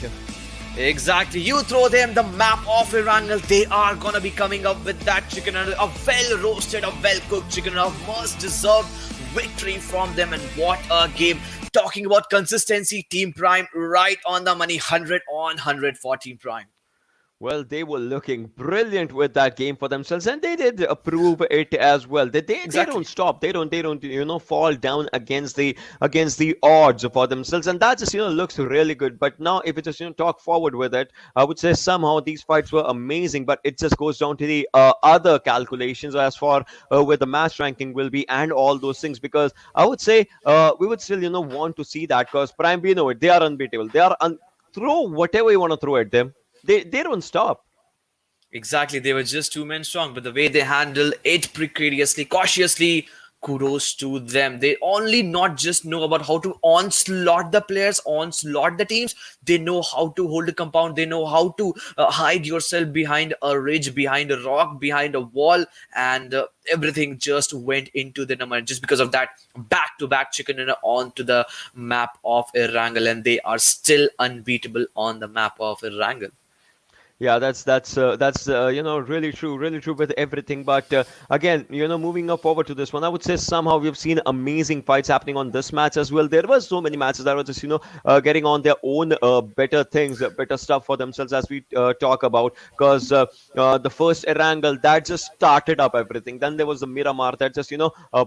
Exactly. You throw them the map of Erangel, they are gonna be coming up with that chicken, a well-roasted, a well-cooked chicken, a must-deserved victory from them. And what a game. Talking about consistency, Team Prime right on the money. 100 on 100 for Team Prime. Well, they were looking brilliant with that game for themselves, and they did prove it as well. They don't stop. They don't fall down against the odds for themselves, and that just looks really good. But now, if we just talk forward with it, I would say somehow these fights were amazing, but it just goes down to the other calculations as far where the match ranking will be and all those things. Because I would say we would still want to see that, because Prime, we know it, they are unbeatable. Throw whatever you want to throw at them. They don't stop. Exactly, they were just two men strong, but the way they handle it precariously, cautiously, kudos to them. They only not just know about how to onslaught the players, onslaught the teams. They know how to hold a compound. They know how to hide yourself behind a ridge, behind a rock, behind a wall, and everything just went into the number. Just because of that, back-to-back chicken dinner onto the map of Erangel, and they are still unbeatable on the map of Erangel. Yeah, that's really true with everything. But again, moving up forward to this one, I would say somehow we've seen amazing fights happening on this match as well. There were so many matches that were just getting on their own better things, better stuff for themselves as we talk about. Because the first Erangel that just started up everything. Then there was the Miramar that just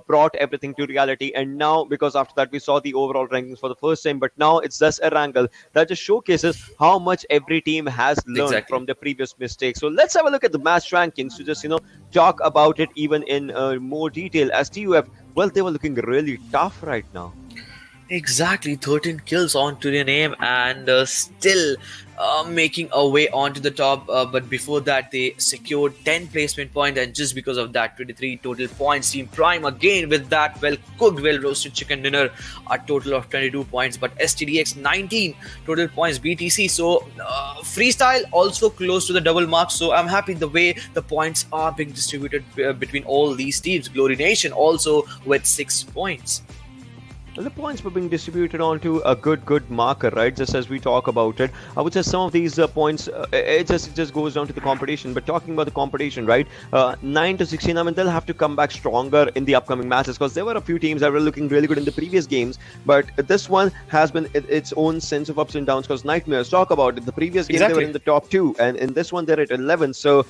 brought everything to reality. And now, because after that we saw the overall rankings for the first time, but now it's just Erangel that just showcases how much every team has learned Exactly. from the previous mistakes. So let's have a look at the match rankings to just talk about it even in more detail. As TUF, well, they were looking really tough right now. Exactly, 13 kills onto their name, and still making a way onto the top. But before that, they secured 10 placement points, and just because of that, 23 total points. Team Prime again with that well cooked, well roasted chicken dinner, a total of 22 points. But STDX 19 total points, BTC. So freestyle also close to the double mark. So I'm happy the way the points are being distributed between all these teams. Glory Nation also with 6 points. Well, the points were being distributed onto a good marker, right? Just as we talk about it, I would say some of these points, it just goes down to the competition. But talking about the competition, right? 9 to 16. I mean, they'll have to come back stronger in the upcoming matches, because there were a few teams that were looking really good in the previous games. But this one has been its own sense of ups and downs. Because Nightmares, talk about it. The previous game they were Exactly. in the top 2, and in this one they're at 11. So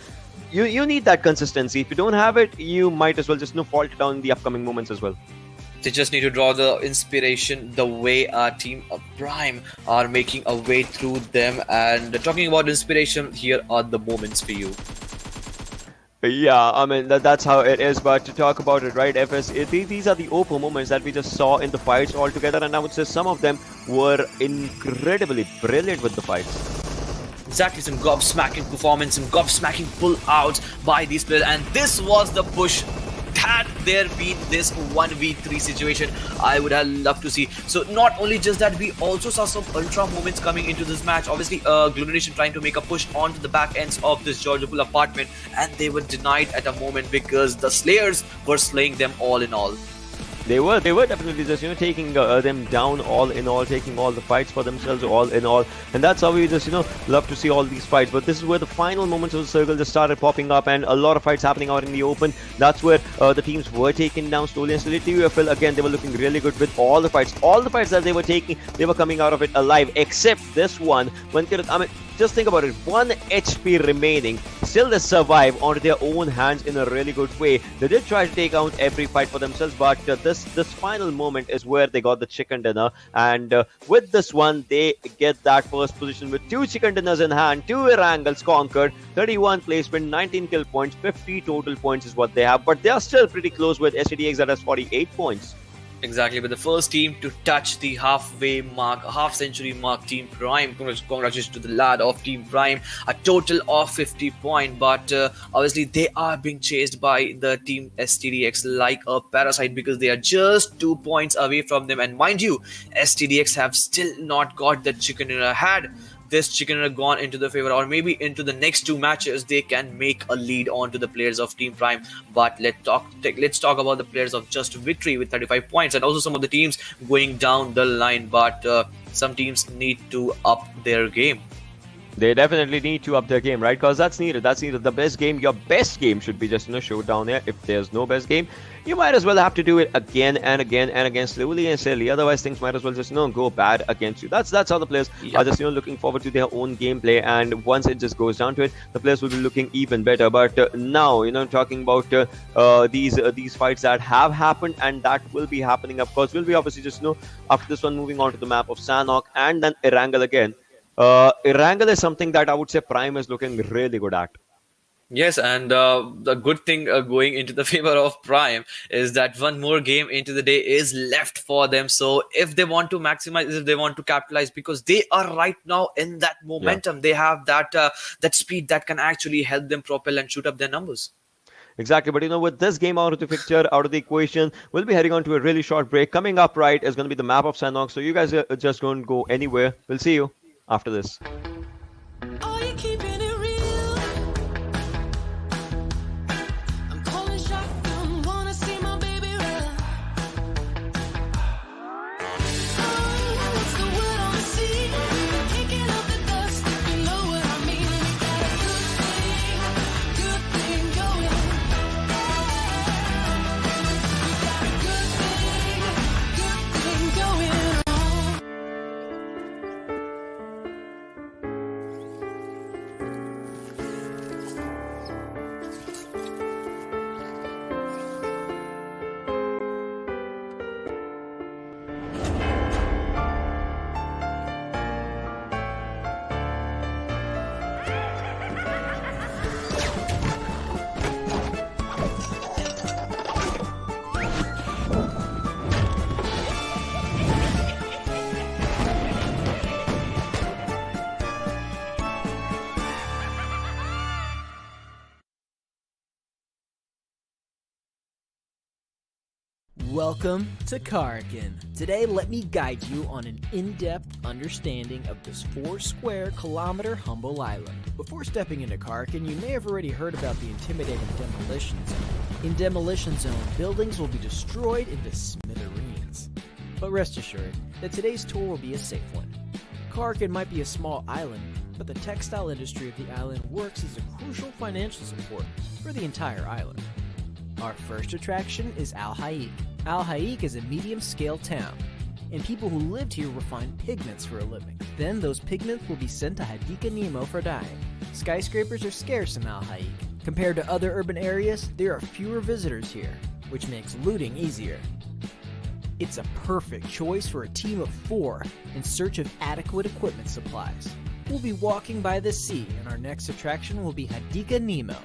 you need that consistency. If you don't have it, you might as well just fall it down in the upcoming moments as well. They just need to draw the inspiration the way our team Prime are making a way through them. And talking about inspiration, here are the moments for you. Yeah, I mean that's how it is. But to talk about it, right, FS, these are the OPPO moments that we just saw in the fights altogether, and I would say some of them were incredibly brilliant with the fights. Exactly, some gobsmacking performance, some gobsmacking pull outs by these players, and this was the push. Had there been this 1v3 situation, I would have loved to see. So not only just that, we also saw some ultra moments coming into this match. Obviously, Glory Nation trying to make a push onto the back ends of this Georgia Pool apartment, and they were denied at a moment because the Slayers were slaying them all in all. They were definitely just taking them down all in all, taking all the fights for themselves all in all, and that's how we just love to see all these fights. But this is where the final moments of the circle just started popping up, and a lot of fights happening out in the open. That's where the teams were taken down slowly and slowly. TUFL again, they were looking really good with all the fights that they were taking. They were coming out of it alive, except this one. I mean, just think about it, 1 HP remaining, still they survive onto their own hands in a really good way. They did try to take out every fight for themselves, but this final moment is where they got the chicken dinner, and with this one they get that first position with 2 chicken dinners in hand. 2 Erangels conquered, 31 placement, 19 kill points, 50 total points is what they have, but they are still pretty close with STDX that has 48 points. Exactly, but the first team to touch the halfway mark, half-century mark, Team Prime. Congratulations to the lad of Team Prime. A total of 50 points, but obviously they are being chased by the Team STDX like a parasite, because they are just 2 points away from them. And mind you, STDX have still not got the chicken dinner. Had this chicken dinner gone into the favor, or maybe into the next 2 matches, they can make a lead onto the players of Team Prime. But let's talk about the players of Just Victory with 35 points, and also some of the teams going down the line. But some teams need to up their game. They definitely need to up their game, right? Because that's needed. That's needed. The best game, your best game should be just, showed down there. If there's no best game, you might as well have to do it again and again and again, slowly and steadily. Otherwise, things might as well just, go bad against you. That's how the players are just, looking forward to their own gameplay. And once it just goes down to it, the players will be looking even better. But now, talking about these fights that have happened and that will be happening, of course, will be obviously just, after this one, moving on to the map of Sanhok and then Erangel again. Erangel is something that I would say Prime is looking really good at. Yes, and the good thing going into the favor of Prime is that one more game into the day is left for them. So if they want to maximize, if they want to capitalize, because they are right now in that momentum, they have that speed that can actually help them propel and shoot up their numbers. Exactly, but with this game out of the picture, out of the equation, we'll be heading on to a really short break. Coming up right is going to be the map of Sanhok, so you guys just don't go anywhere. We'll see you after this. Are you keeping it real? I'm calling shotgun, wanna see my baby run. Oh, what's the word on the sea? Kicking up the dust, if you know what I mean. We got a good thing going. We got a good thing going on. Welcome to Karkin. Today, let me guide you on an in-depth understanding of this 4-square-kilometer humble island. Before stepping into Karkin, you may have already heard about the intimidating Demolition Zone. In Demolition Zone, buildings will be destroyed into smithereens. But rest assured that today's tour will be a safe one. Karkin might be a small island, but the textile industry of the island works as a crucial financial support for the entire island. Our first attraction is Al Haik. Al Haik is a medium-scale town, and people who lived here refined pigments for a living. Then those pigments will be sent to Hadika Nemo for dyeing. Skyscrapers are scarce in Al Haik. Compared to other urban areas, there are fewer visitors here, which makes looting easier. It's a perfect choice for a team of 4 in search of adequate equipment supplies. We'll be walking by the sea, and our next attraction will be Hadika Nemo,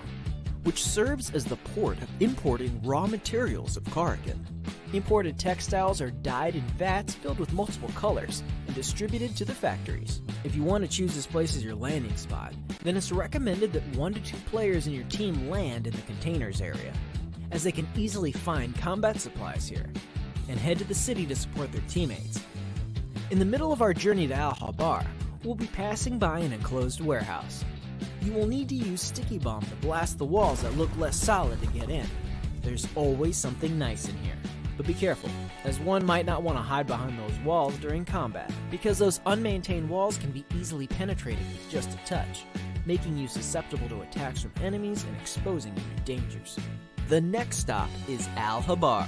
which serves as the port of importing raw materials of Karkin. Imported textiles are dyed in vats filled with multiple colors and distributed to the factories. If you want to choose this place as your landing spot, then it's recommended that 1 to 2 players in your team land in the containers area, as they can easily find combat supplies here and head to the city to support their teammates. In the middle of our journey to Al Habar, we'll be passing by an enclosed warehouse. You will need to use sticky bomb to blast the walls that look less solid to get in. There's always something nice in here. But be careful, as one might not want to hide behind those walls during combat, because those unmaintained walls can be easily penetrated with just a touch, making you susceptible to attacks from enemies and exposing you to dangers. The next stop is Al Habar,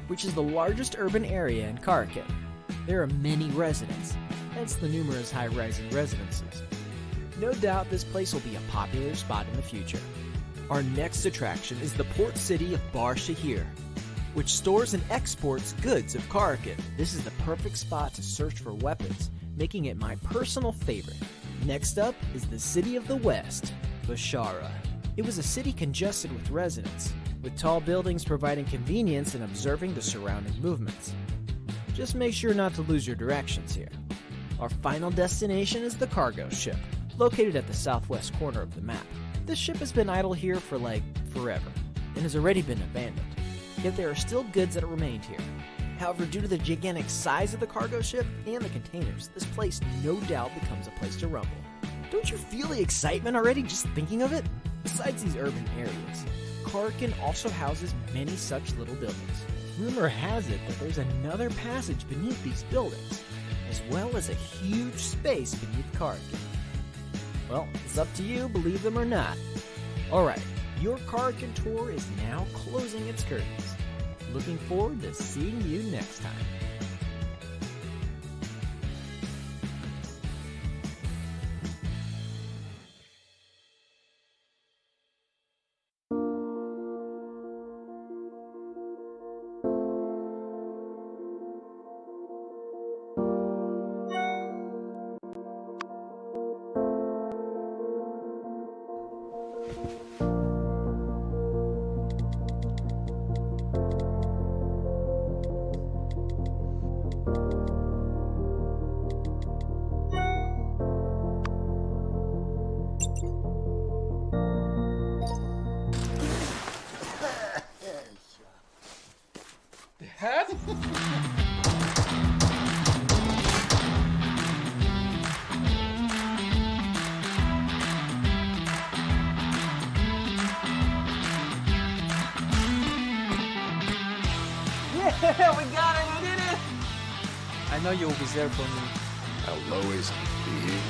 which is the largest urban area in Karkin. There are many residents, hence the numerous high-rising residences. No doubt this place will be a popular spot in the future. Our next attraction is the port city of Bar Shahir, which stores and exports goods of Karkin. This is the perfect spot to search for weapons, making it my personal favorite. Next up is the city of the West, Bashara. It was a city congested with residents, with tall buildings providing convenience in observing the surrounding movements. Just make sure not to lose your directions here. Our final destination is the cargo ship, located at the southwest corner of the map. This ship has been idle here for forever, and has already been abandoned. Yet there are still goods that remained here. However, due to the gigantic size of the cargo ship and the containers, this place no doubt becomes a place to rumble. Don't you feel the excitement already just thinking of it? Besides these urban areas, Karkin also houses many such little buildings. Rumor has it that there's another passage beneath these buildings, as well as a huge space beneath Karkin. Well, it's up to you, believe them or not. Alright, your Karkin tour is now closing its curtains. Looking forward to seeing you next time. Yeah, we got it, we did it! I know you'll be there for me. I'll always be here.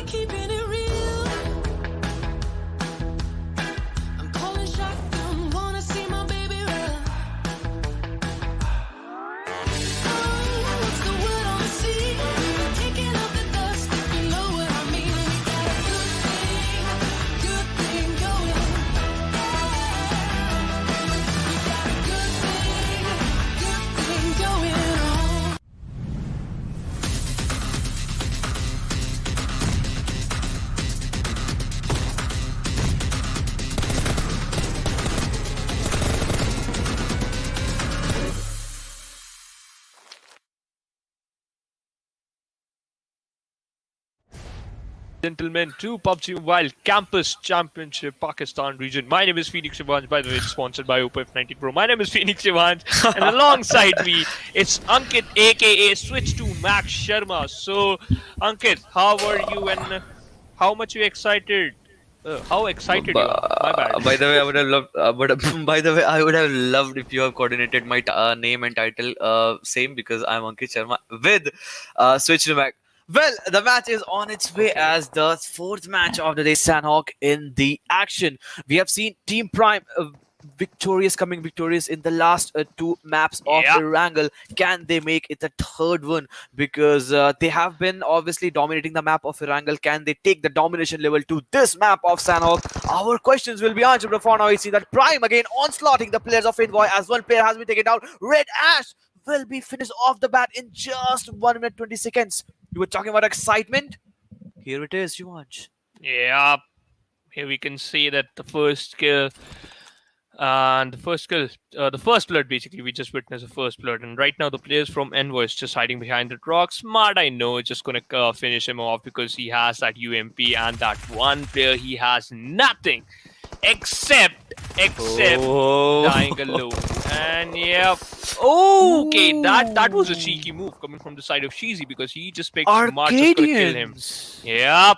keeping it real. I'm calling shotgun, wanna see my baby run. Oh, what's the word on the sea? Taking up the dust, if you know what I mean. We got a good thing going. We got a good thing going on. Gentlemen, to PUBG Mobile Campus Championship Pakistan region. My name is Phoenix Shivanj. By the way, it's sponsored by OPF19 Pro. My name is Phoenix Shivanj, and alongside me, it's Ankit, aka Switch to Max Sharma. So, Ankit, how are you, and how much you excited? How excited you are? My bad. By the way, I would have loved. By the way, I would have loved if you have coordinated my name and title same, because I'm Ankit Sharma with Switch to Mac. Well, the match is on its way as the fourth match of the day. Sanhok in the action. We have seen Team Prime coming victorious in the last two maps of Erangel. Can they make it the third one? Because they have been obviously dominating the map of Erangel. Can they take the domination level to this map of Sanhok? Our questions will be answered. Before now, we see that Prime again onslaughting the players of Envoy as one player has been taken down. Red Ash will be finished off the bat in just 1 minute 20 seconds. You were talking about excitement. Here it is, Yuvansh. Yeah, here we can see that the first kill and the first blood, basically we just witnessed the first blood, and right now the players from Envoys just hiding behind the rock. Smart, I know, just gonna finish him off because he has that UMP, and that one player, he has nothing except dying alone. And yeah, okay, that was a cheeky move coming from the side of Sheezy, because he just picked Smart, just gonna kill him. Yep.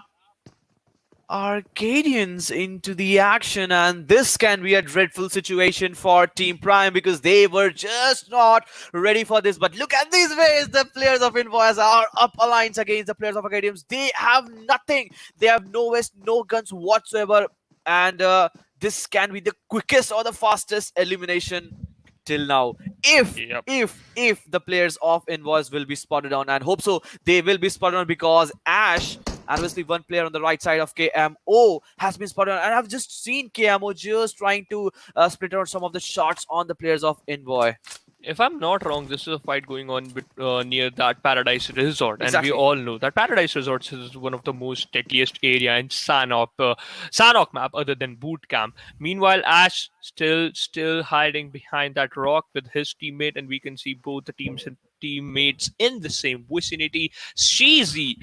Arkadians into the action, and this can be a dreadful situation for Team Prime because they were just not ready for this. But look at these ways the players of Envoys are up alliance against the players of Arkadians. They have nothing. They have no vest, no guns whatsoever, and this can be the quickest or the fastest elimination till now. If the players of Envoys will be spotted on, and hope so they will be spotted on, because Ash, obviously one player on the right side of KMO, has been spotted on, and I've just seen KMO just trying to split out some of the shots on the players of Envoy. If I'm not wrong, this is a fight going on near that Paradise Resort, Exactly. and we all know that Paradise Resort is one of the most deadliest area in Sanhok map, other than Boot Camp. Meanwhile, Ash still hiding behind that rock with his teammate, and we can see both the teammates in the same vicinity. Cheesy,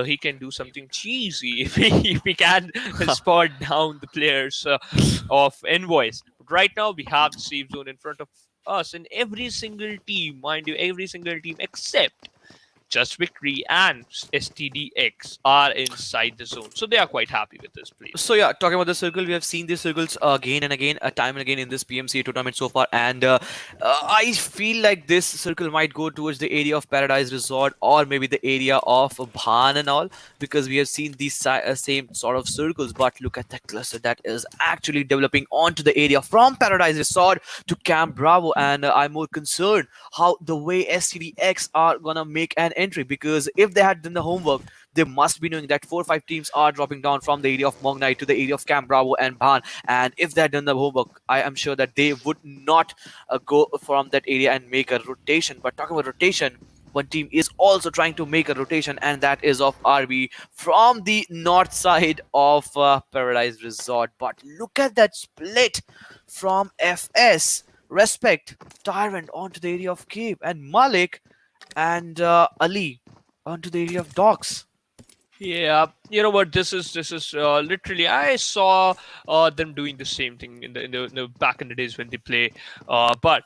he can do something cheesy if he can spot down the players of Envoys. But right now, we have the safe zone in front of us, and every single team, mind you, every single team except Just Victory and STDX are inside the zone, so they are quite happy with this play. So yeah, talking about the circle, we have seen these circles again and again, time and again in this PMCA tournament so far, and I feel like this circle might go towards the area of Paradise Resort or maybe the area of Bhan and all, because we have seen these same sort of circles. But look at that cluster that is actually developing onto the area from Paradise Resort to Camp Bravo, and I'm more concerned how the way STDX are gonna make an entry, because if they had done the homework, they must be knowing that 4 or 5 teams are dropping down from the area of Mongnai to the area of Camp Bravo and Bhan, and if they had done the homework, I am sure that they would not go from that area and make a rotation. But talking about rotation, one team is also trying to make a rotation, and that is of RB from the north side of Paradise Resort. But look at that split from FS. Respect, Tyrant onto the area of Cape, and Malik and Ali onto the area of Docks. Yeah, you know what? This is literally, I saw them doing the same thing in the back in the days when they play. But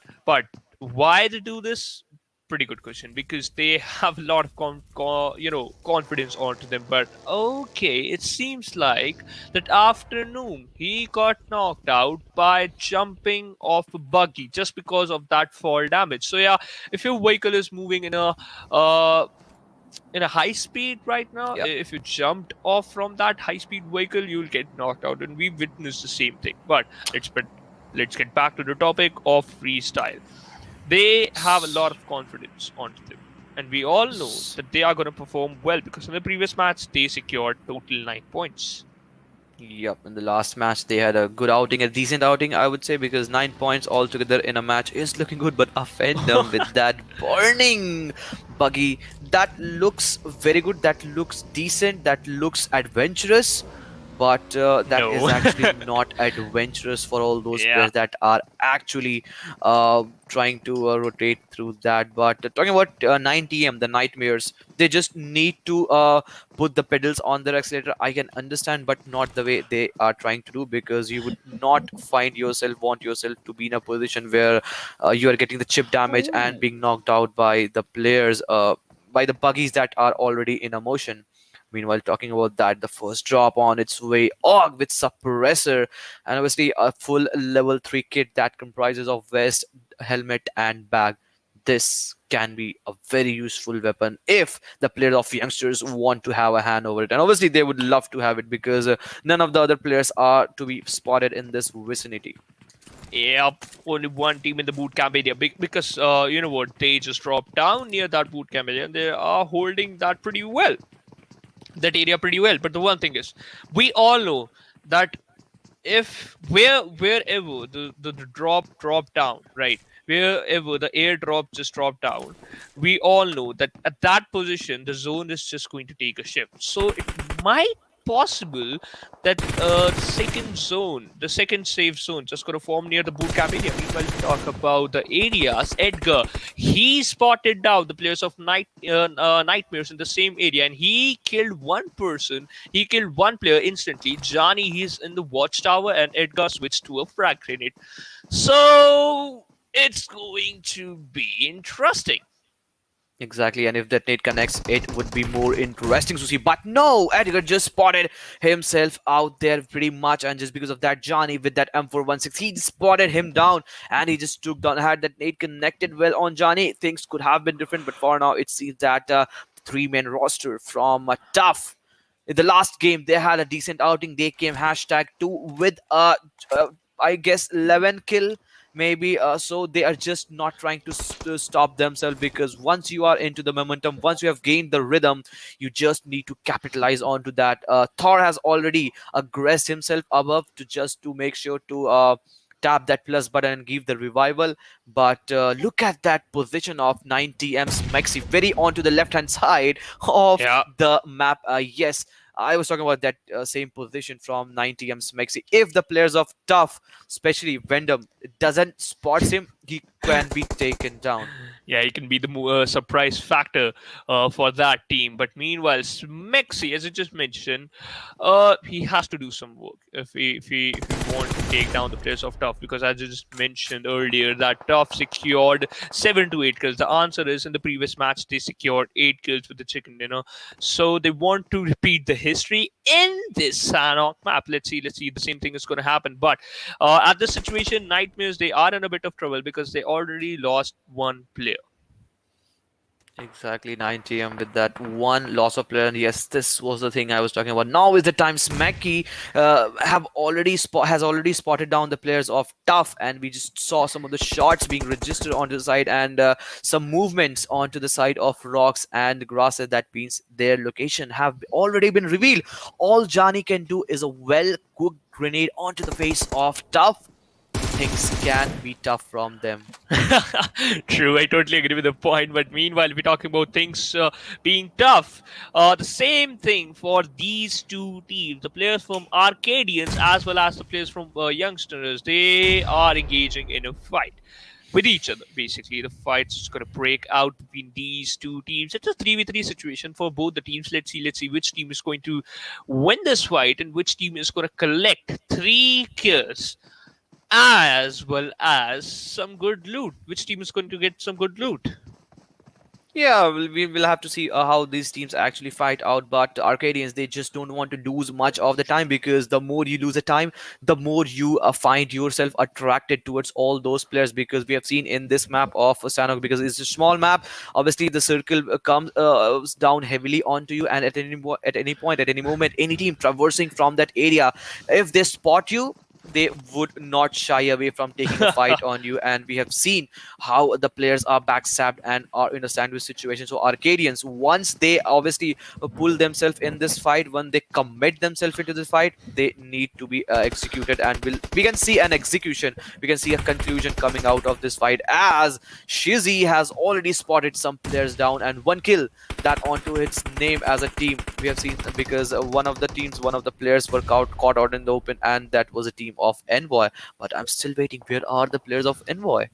why they do this? Pretty good question, because they have a lot of confidence onto them. But okay, it seems like that afternoon he got knocked out by jumping off a buggy just because of that fall damage. So yeah, if your vehicle is moving in a in a high speed right now. Yeah. If you jumped off from that high speed vehicle, you'll get knocked out, and we witnessed the same thing. But let's get back to the topic of freestyle. They have a lot of confidence onto them, and we all know that they are going to perform well because in the previous match they secured total 9 points. Yep, in the last match they had a good outing, a decent outing, I would say, because 9 points altogether in a match is looking good. But a Phantom with that burning buggy, that looks very good, that looks decent, that looks adventurous. But that is No. actually not adventurous for all those Yeah. players that are actually trying to rotate through that. But talking about 9TM, the Nightmares, they just need to put the pedals on their accelerator. I can understand, but not the way they are trying to do, because you would not want yourself to be in a position where you are getting the chip damage and being knocked out by the players, by the buggies that are already in a motion. Meanwhile, talking about that, the first drop on its way, Og with suppressor, and obviously a full level 3 kit that comprises of vest, helmet, and bag. This can be a very useful weapon if the players of youngsters want to have a hand over it. And obviously, they would love to have it, because none of the other players are to be spotted in this vicinity. Yep, only one team in the boot camp area. Because you know what, they just dropped down near that boot camp area, and they are holding that pretty well. That area pretty well. But the one thing is, we all know that if wherever the drop down, right, wherever the airdrop just dropped down, we all know that at that position the zone is just going to take a shift. So it might possible that the second safe zone, just going to form near the boot camp area. Meanwhile, we talk about the areas. Edgar, he spotted down the players of Nightmares in the same area, and he killed one person. He killed one player instantly. Johnny, he's in the watchtower, and Edgar switched to a frag grenade. So it's going to be interesting. Exactly, and if that nade connects, it would be more interesting to see. But no, Edgar just spotted himself out there pretty much, and just because of that, Johnny with that M416, he spotted him down, and he just took down. Had that nade connected well on Johnny, things could have been different. But for now, it seems that three-man roster from Tough. In the last game, they had a decent outing. They came #2 with I guess 11 kill. Maybe so they are just not trying to stop themselves, because once you are into the momentum, once you have gained the rhythm, you just need to capitalize onto that. Thor has already aggressed himself above to make sure to tap that plus button and give the revival. But look at that position of 9TM's Maxi, very onto the left hand side of Yeah. the map. Yes, I was talking about that same position from 9TM's Maxi. If the players of Tough, especially Vendom, doesn't spot him, he can be taken down. Yeah, he can be the surprise factor for that team. But meanwhile, Smexy, as I just mentioned, he has to do some work if he want to take down the players of Tough. Because as I just mentioned earlier, that Tough secured 7 to 8 kills. The answer is, in the previous match they secured 8 kills with the chicken dinner. So they want to repeat the history in this Sanhok map. Let's see. The same thing is going to happen. But at this situation, Nightmares, they are in a bit of trouble because they already lost one player. Exactly, 9TM with that one loss of player. And yes, this was the thing I was talking about. Now is the time. Smacky has already spotted down the players of Tough, and we just saw some of the shots being registered onto the side, and some movements onto the side of rocks and grasses. That means their location have already been revealed. All Johnny can do is a well-cooked grenade onto the face of Tough. Things can be tough from them. True, I totally agree with the point. But meanwhile, we're talking about things being tough. The same thing for these two teams. The players from Arkadians as well as the players from Youngsters. They are engaging in a fight with each other. Basically, the fight's just going to break out between these two teams. It's a 3v3 situation for both the teams. Let's see which team is going to win this fight and which team is going to collect 3 kills as well as some good loot. Which team is going to get some good loot? Yeah, we will have to see how these teams actually fight out. But Arcadians, they just don't want to lose much of the time, because the more you lose the time, the more you find yourself attracted towards all those players. Because we have seen in this map of Sanhok, because it's a small map, obviously the circle comes down heavily onto you, and at any point, at any moment, any team traversing from that area, if they spot you, they would not shy away from taking a fight on you. And we have seen how the players are backstabbed and are in a sandwich situation. So Arcadians, once they obviously pull themselves in this fight, when they commit themselves into this fight, they need to be executed. And we can see an execution, we can see a conclusion coming out of this fight, as Shizzy has already spotted some players down, and one kill that onto its name as a team. We have seen, because one of the players were caught out in the open, and that was a team of Envoy. But I'm still waiting. Where are the players of Envoy?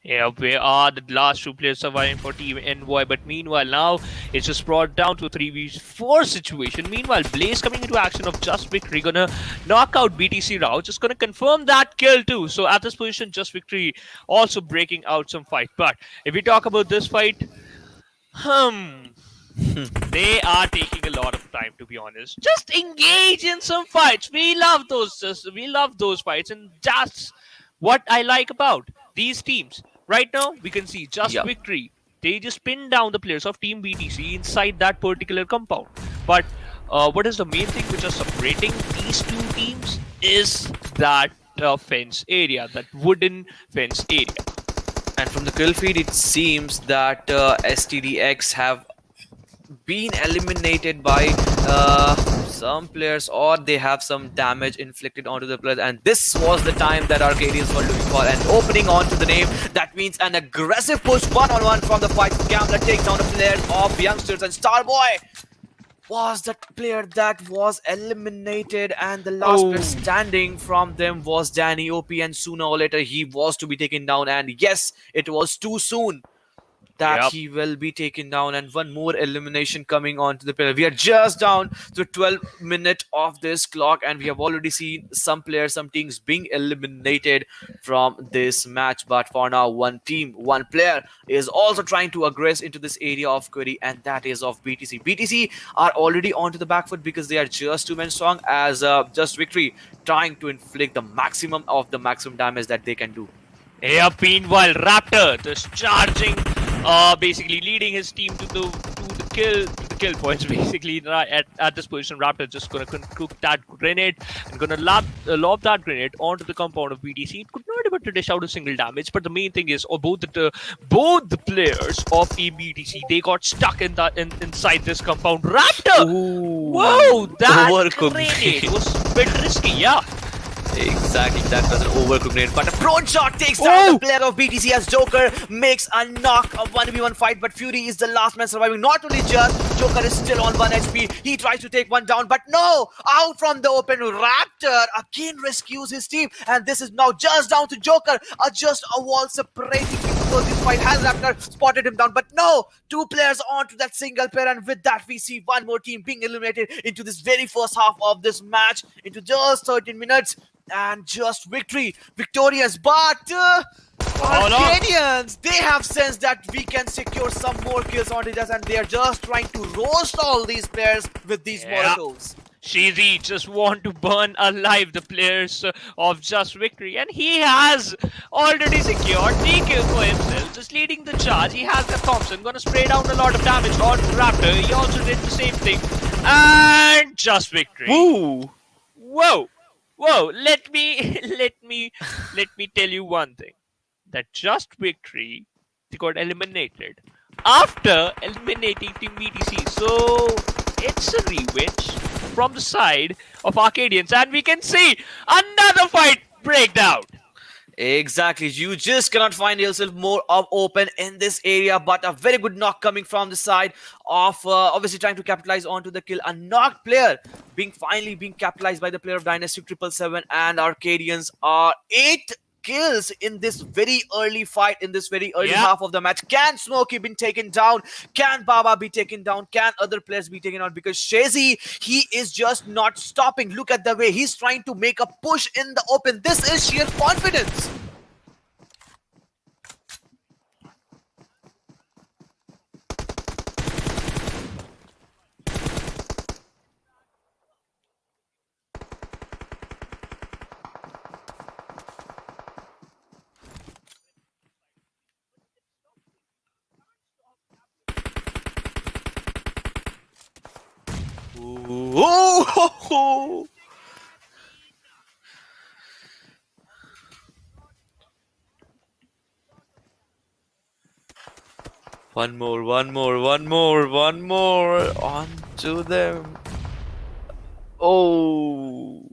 Yeah, where are the last two players surviving for Team Envoy? But meanwhile, now it's just brought down to a 3v4 situation. Meanwhile, Blaze coming into action of Just Victory, gonna knock out BTC Rao, just gonna confirm that kill too. So at this position, Just Victory also breaking out some fight. But if we talk about this fight, they are taking a lot of time, to be honest. Just engage in some fights. We love those fights, and that's what I like about these teams. Right now, we can see Just Yeah. Victory. They just pin down the players of Team BTC inside that particular compound. But what is the main thing which is separating these two teams is that fence area, that wooden fence area. And from the kill feed, it seems that STDX have been eliminated by some players, or they have some damage inflicted onto the players. And this was the time that Arcadians were looking for, and opening onto the name. That means an aggressive push one-on-one from the fight. Gambler takes down the players of Youngsters, and Starboy was that player that was eliminated, and the last player standing from them was Danny OP, and sooner or later he was to be taken down. And yes, it was too soon that Yep. he will be taken down, and one more elimination coming onto the player. We are just down to 12 minutes of this clock, and we have already seen some players, some teams being eliminated from this match. But for now, one team, one player is also trying to aggress into this area of query, and that is of BTC. BTC are already onto the back foot, because they are just 2 men strong, as Just Victory trying to inflict the maximum of the maximum damage that they can do. Yep, meanwhile, Raptor just charging, basically leading his team to the kill points. Basically, at this position, Raptor just gonna cook that grenade and gonna lob that grenade onto the compound of BTC. It could not able to dish out a single damage, but the main thing is, both the players of Team BTC, they got stuck inside this compound. Raptor, whoa, that Overcooked grenade was a bit risky, yeah. Exactly, that was an overcooked grenade, but a prone shot takes down the player of BTC, as Joker makes a knock, a 1v1 fight. But Fury is the last man surviving. Not only just, Joker is still on 1 HP. He tries to take one down, but no, out from the open, Raptor again rescues his team, and this is now just down to Joker. Just a wall separating because this fight. Has Raptor spotted him down, but no, 2 players onto that single player, and with that we see one more team being eliminated into this very first half of this match, into just 13 minutes. And Just Victory victorious, but Arkadians, they have sensed that we can secure some more kills on us, and they are just trying to roast all these players with these Molotovs. Shizzy just want to burn alive the players of Just Victory, and he has already secured DK for himself, just leading the charge. He has the Thompson, gonna spray down a lot of damage on Raptor. He also did the same thing, and Just Victory. Woo! Whoa! Let me tell you one thing. That Just Victory, they got eliminated after eliminating Team BTC. So it's a revenge from the side of Arcadians, and we can see another fight break down. Exactly, you just cannot find yourself more open in this area, but a very good knock coming from the side of obviously trying to capitalize onto the kill. A knocked player finally being capitalized by the player of DYNASTIC 777, and Arcadians are 8 kills in this very early fight, in this very early half of the match. Can Smokey be taken down? Can Baba be taken down? Can other players be taken down? Because Shazy, he is just not stopping. Look at the way he's trying to make a push in the open. This is sheer confidence. Ooh. One more. On to them. Oh.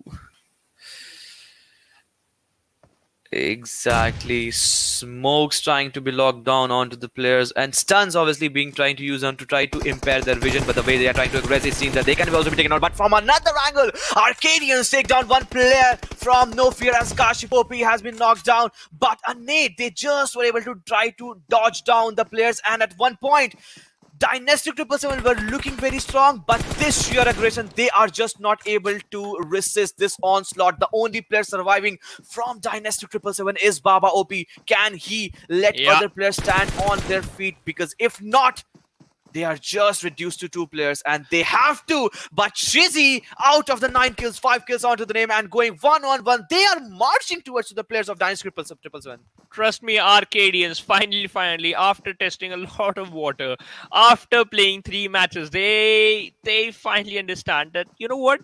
Exactly. Smokes trying to be locked down onto the players, and stuns obviously being trying to use them to try to impair their vision. But the way they are trying to aggress, it seems that they can also be taken out. But from another angle, Arkadians take down one player from No Fear as Kashipopi has been knocked down. But a nade, they just were able to try to dodge down the players, and at one point, Dynastic 777 were looking very strong, but this sheer aggression, they are just not able to resist this onslaught. The only player surviving from Dynastic 777 is Baba OP. Can he let other players stand on their feet? Because if not, they are just reduced to 2 players, and they have to. But Shizzy, out of the 9 kills, 5 kills onto the name, and going 1-on-1. They are marching towards the players of Dynastic 777. Trust me, Arkadians, finally, after testing a lot of water, after playing 3 matches, they finally understand that, you know what?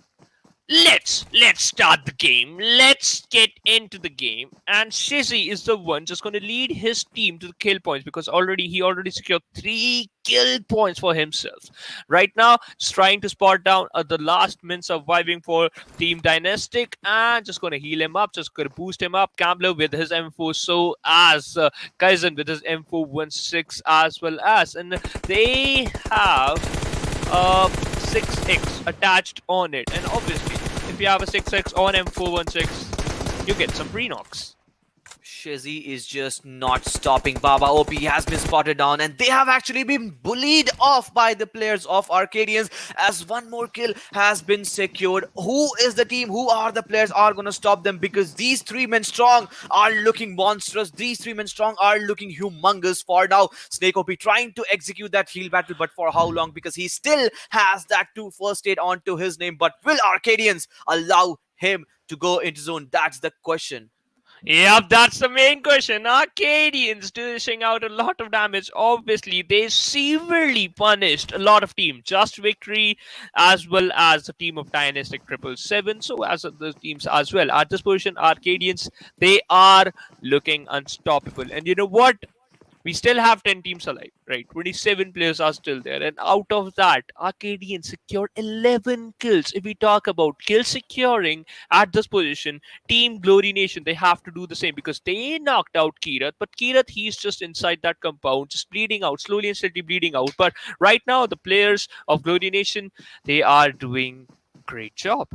Let's start the game. Let's get into the game. And Shizzy is the one just going to lead his team to the kill points, because he already secured 3 kill points for himself. Right now, just trying to spot down the last min surviving for Team Dynastic, and just going to heal him up, just going to boost him up. Gambler with his M4, so as Kaizen with his M416 as well as, and they have 6x attached on it, and obviously if you have a 6x on M416, you get some pre-knocks. Shizzy is just not stopping. Baba OP has been spotted down, and they have actually been bullied off by the players of Arkadians, as one more kill has been secured. Who is the team? Who are the players are going to stop them? Because these 3 men strong are looking monstrous. These 3 men strong are looking humongous for now. Snake OP trying to execute that heal battle, but for how long? Because he still has that 2 first aid onto his name. But will Arkadians allow him to go into zone? That's the question. Yep, that's the main question. Arkadians dishing out a lot of damage. Obviously, they severely punished a lot of teams. Just Victory as well as the team of Dynastic 777. So as the teams as well. At this position, Arkadians, they are looking unstoppable. And you know what? We still have 10 teams alive, right? 27 players are still there. And out of that, Arkadians secured 11 kills. If we talk about kill securing at this position, Team Glory Nation, they have to do the same, because they knocked out Kirat. But Kirat, he's just inside that compound, just bleeding out, slowly and steadily bleeding out. But right now, the players of Glory Nation, they are doing a great job.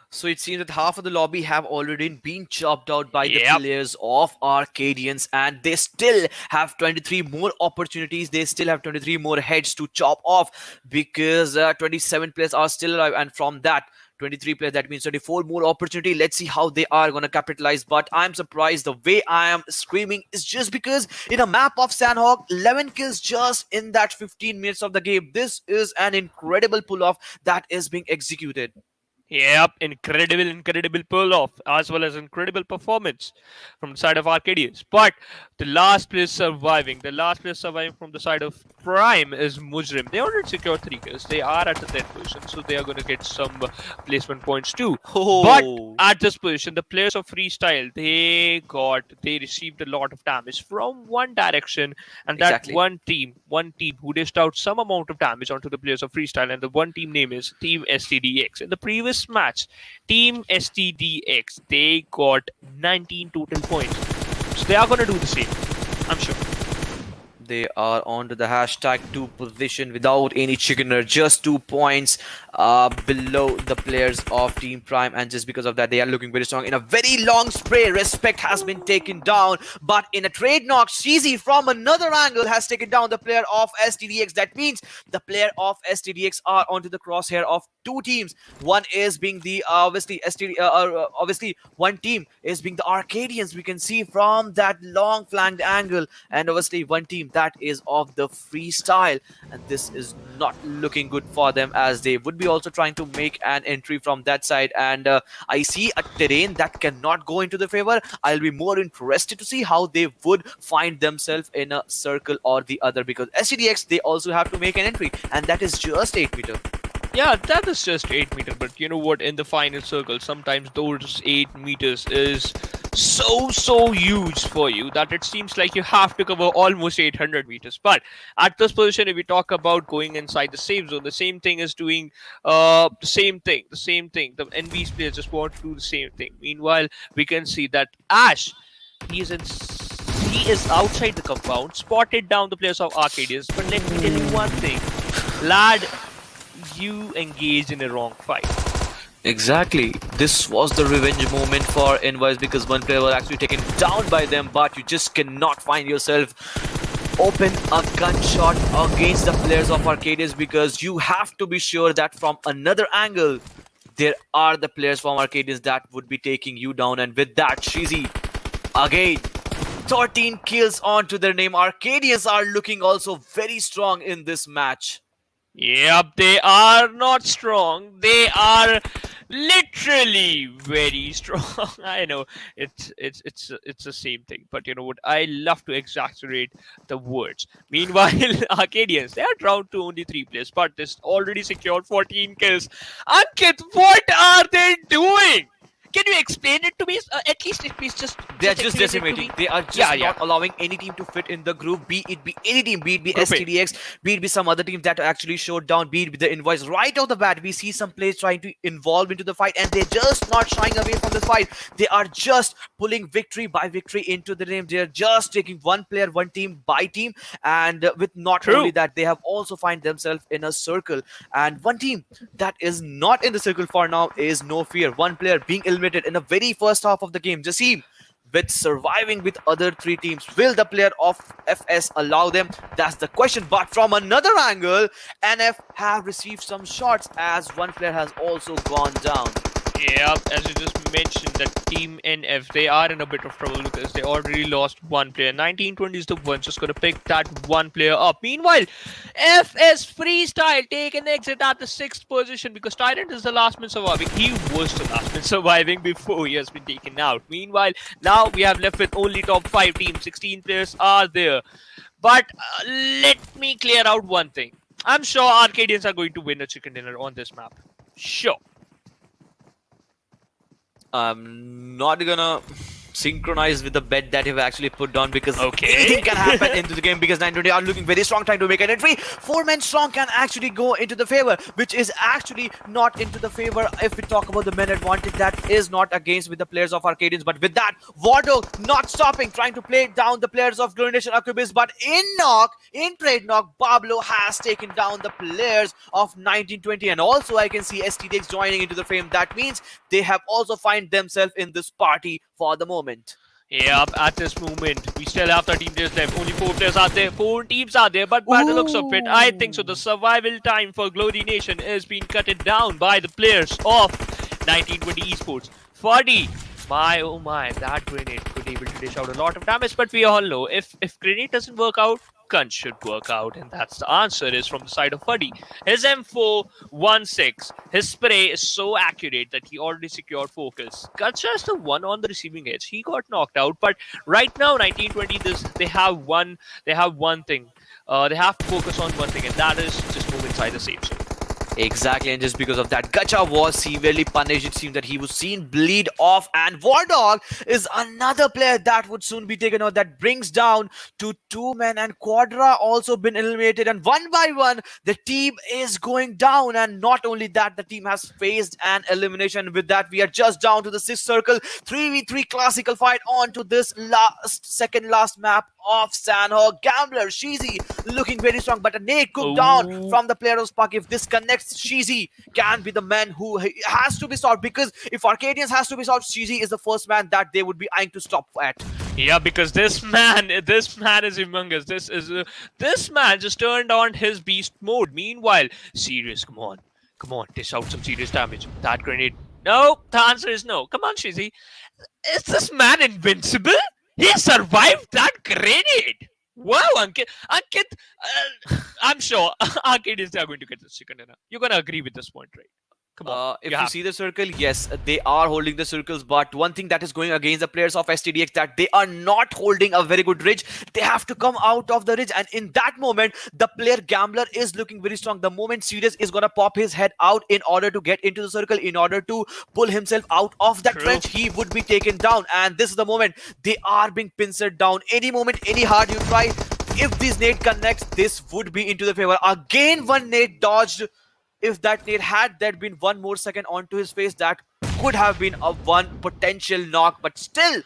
So it seems that half of the lobby have already been chopped out by the players of Arkadians, and they still have 23 more opportunities. They still have 23 more heads to chop off, because 27 players are still alive, and from that 23 players, that means 24 more opportunity. Let's see how they are going to capitalize. But I'm surprised the way I am screaming is just because in a map of Sanhok, 11 kills just in that 15 minutes of the game. This is an incredible pull-off that is being executed. Yep, incredible pull-off, as well as incredible performance from the side of Arkadians. But the last player surviving from the side of Prime is Mujrim. They already secured 3 kills. They are at the 10th position, so they are going to get some placement points too. But at this position, the players of Freestyle, they received a lot of damage from one direction, and that one team who dished out some amount of damage onto the players of Freestyle, and the one team name is Team STDX. In the previous match, Team STDX, they got 19 total points. So they are going to do the same, I'm sure. They are onto the hashtag 2 position without any chickener, just 2 points below the players of Team Prime, and just because of that, they are looking very strong. In a very long spray, Respect has been taken down, but in a trade knock, Cheesy from another angle has taken down the player of STDX. That means the player of STDX are onto the crosshair of 2 teams. One is being the obviously one team is being the Arkadians. We can see from that long flanked angle, and obviously one team that is of the Freestyle, and this is not looking good for them, as they would be also trying to make an entry from that side. And I see a terrain that cannot go into the favor. I'll be more interested to see how they would find themselves in a circle or the other, because STDX, they also have to make an entry, and that is just 8 meter. Yeah, that is just 8 meters, but you know what? In the final circle, sometimes those 8 meters is so huge for you that it seems like you have to cover almost 800 meters. But at this position, if we talk about going inside the safe zone, the same thing is doing the same thing. The NB's players just want to do the same thing. Meanwhile, we can see that Ash, he is in. He is outside the compound, spotted down the players of Arkadians. But let me tell you one thing, lad, you engaged in a wrong fight. Exactly. This was the revenge moment for Envoys because one player was actually taken down by them, but you just cannot find yourself open a gunshot against the players of Arkadians because you have to be sure that from another angle, there are the players from Arkadians that would be taking you down. And with that, Shizi, again, 13 kills onto their name. Arkadians are looking also very strong in this match. Yep, they are not strong. They are literally very strong. I know it's the same thing, but you know what? I love to exaggerate the words. Meanwhile, Arkadians, they are down to only 3 players, but this already secured 14 kills. Ankit, what are they doing? Can you explain it to me? At least it means just. They are just decimating. They are just not allowing any team to fit in the group. Be it be any team, be it be STDX, be it be some other team that actually showed down, be it be the Envoys. Right off the bat, we see some players trying to involve into the fight, and they're just not shying away from the fight. They are just pulling victory by victory into the name. They're just taking one player, one team by team, and with not only that, they have also find themselves in a circle. And one team that is not in the circle for now is No Fear. One player being eliminated in the very first half of the game. Jasim, with surviving with other 3 teams, will the player of FS allow them? That's the question. But from another angle, NF have received some shots as one player has also gone down. Yeah, as you just mentioned, that Team NF, they are in a bit of trouble because they already lost one player. 1920 is the one just going to pick that one player up. Meanwhile, FS Freestyle take an exit at the 6th position because Tyrant is the last man surviving. He was the last man surviving before he has been taken out. Meanwhile, now we have left with only top 5 teams. 16 players are there. But let me clear out one thing. I'm sure Arkadians are going to win a chicken dinner on this map. Sure. I'm not gonna synchronize with the bet that you've actually put down because anything can happen into the game because 920 are looking very strong trying to make an entry. 4-man strong can actually go into the favor, which is actually not into the favor if we talk about the men advantage. That is not against with the players of Arkadians, but with that, Wardo not stopping, trying to play down the players of Glory Nation Arquebus, but in trade knock, Pablo has taken down the players of 1920, and also I can see STDX joining into the frame. That means they have also find themselves in this party for the moment. Yep, at this moment, we still have 13 players left. Only 4 players are there, 4 teams are there, but by the looks of it, I think so. The survival time for Glory Nation is being cut down by the players of 1920 Esports. Fuddy, my oh my, that grenade could able to dish out a lot of damage, but we all know if grenade doesn't work out, gun should work out, and that's the answer is from the side of Fuddy. His M416, his spray is so accurate that he already secured focus. Gacha is the one on the receiving edge. He got knocked out, but right now 1920 they have one thing. They have to focus on one thing, and that is just move inside the safe zone. Exactly, and just because of that, Gacha was severely punished. It seems that he was seen bleed off, and Wardog is another player that would soon be taken out. That brings down to 2 men, and Quadra also been eliminated, and one by one, the team is going down. And not only that, the team has faced an elimination. With that, we are just down to the 6th circle. 3v3 classical fight on to this second last map of Sanhok. Gambler, Shizi looking very strong, but a nade cooked down from the player of Spark. If this connects, Shizi can be the man who has to be solved, because if Arkadians has to be solved, Shizi is the first man that they would be eyeing to stop at. Yeah, because this man is humongous. This man just turned on his beast mode. Meanwhile, serious, come on, dish out some serious damage. That grenade, no, the answer is no. Come on, Shizi, is this man invincible? He survived that grenade. Wow, Ankit, I'm sure Arkadians are going to get this chicken dinner. You're gonna agree with this point, right? Come on. If you see the circle, yes, they are holding the circles. But one thing that is going against the players of STDX, that they are not holding a very good ridge. They have to come out of the ridge, and in that moment, the player Gambler is looking very strong. The moment Sirius is gonna pop his head out in order to get into the circle, in order to pull himself out of that True. trench, he would be taken down. And this is the moment they are being pincered down. Any moment, any hard you try, if this nade connects, this would be into the favor. Again, one nade dodged. If that nade had there been one more second onto his face, that could have been a one potential knock. But still,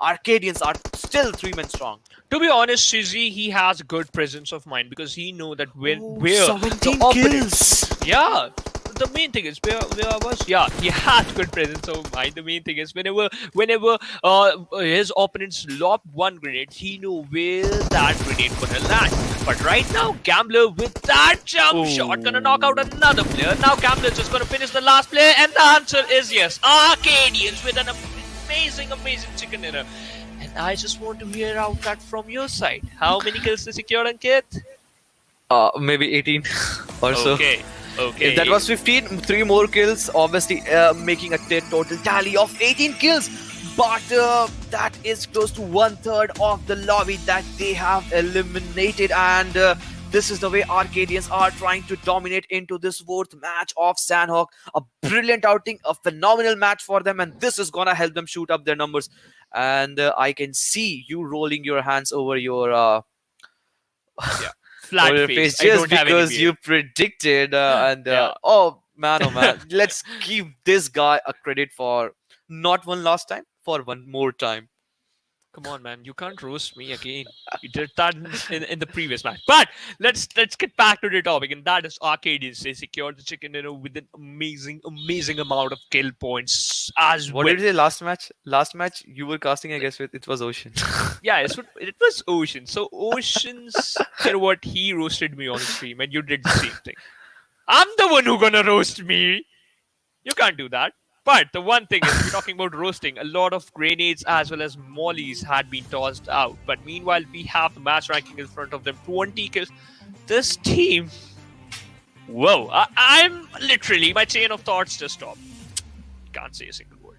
Arkadians are still 3 men strong. To be honest, Shizzy, he has good presence of mind because he know that where 17 the opponent- kills. Yeah. The main thing is where I was. Yeah, he had good presence of mind. The main thing is whenever his opponents lob one grenade, he know where that grenade gonna land. But right now, Gambler with that jump shot gonna knock out another player. Now Gambler just gonna finish the last player, and the answer is yes. Arkadians with an amazing chicken dinner. And I just want to hear out that from your side. How many kills they secured, Ankit? Maybe 18 or so. Okay. If that was 15, 3 more kills, obviously making a total tally of 18 kills. But that is close to 1/3 of the lobby that they have eliminated. And this is the way Arkadians are trying to dominate into this 4th match of Sanhok. A brilliant outing, a phenomenal match for them. And this is going to help them shoot up their numbers. And I can see you rolling your hands over your... Flat over your face. face I just don't have any because beard. you predicted Yeah. oh man let's give this guy a credit for not one last time, for one more time. Come on, man! You can't roast me again. You did that in the previous match. But let's get back to the topic, and that is Arkadians. They secured the chicken dinner with an amazing amount of kill points as What well. did you say last match you were casting, I guess, with it was Ocean. Yeah, it was Ocean. So Ocean's, you know what? He roasted me on the stream, and you did the same thing. I'm the one who gonna roast me. You can't do that. But the one thing is, we're talking about roasting. A lot of grenades as well as mollies had been tossed out. But meanwhile, we have the match ranking in front of them. 20 kills. This team... Whoa. I'm literally... My chain of thoughts just stopped. Can't say a single word.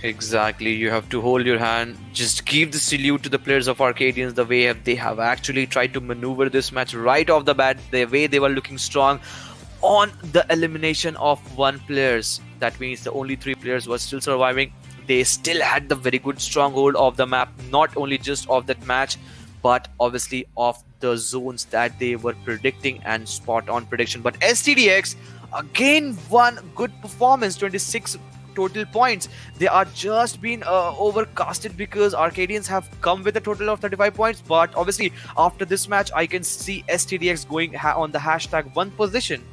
Exactly. You have to hold your hand. Just give the salute to the players of Arkadians, the way they have actually tried to maneuver this match right off the bat, the way they were looking strong on the elimination of 1 players. That means the only 3 players were still surviving. They still had the very good stronghold of the map, not only just of that match, but obviously of the zones that they were predicting and spot on prediction. But STDX again one good performance, 26 total points. They are just been overcasted because Arkadians have come with a total of 35 points. But obviously after this match, I can see STDX going on the hashtag 1 position.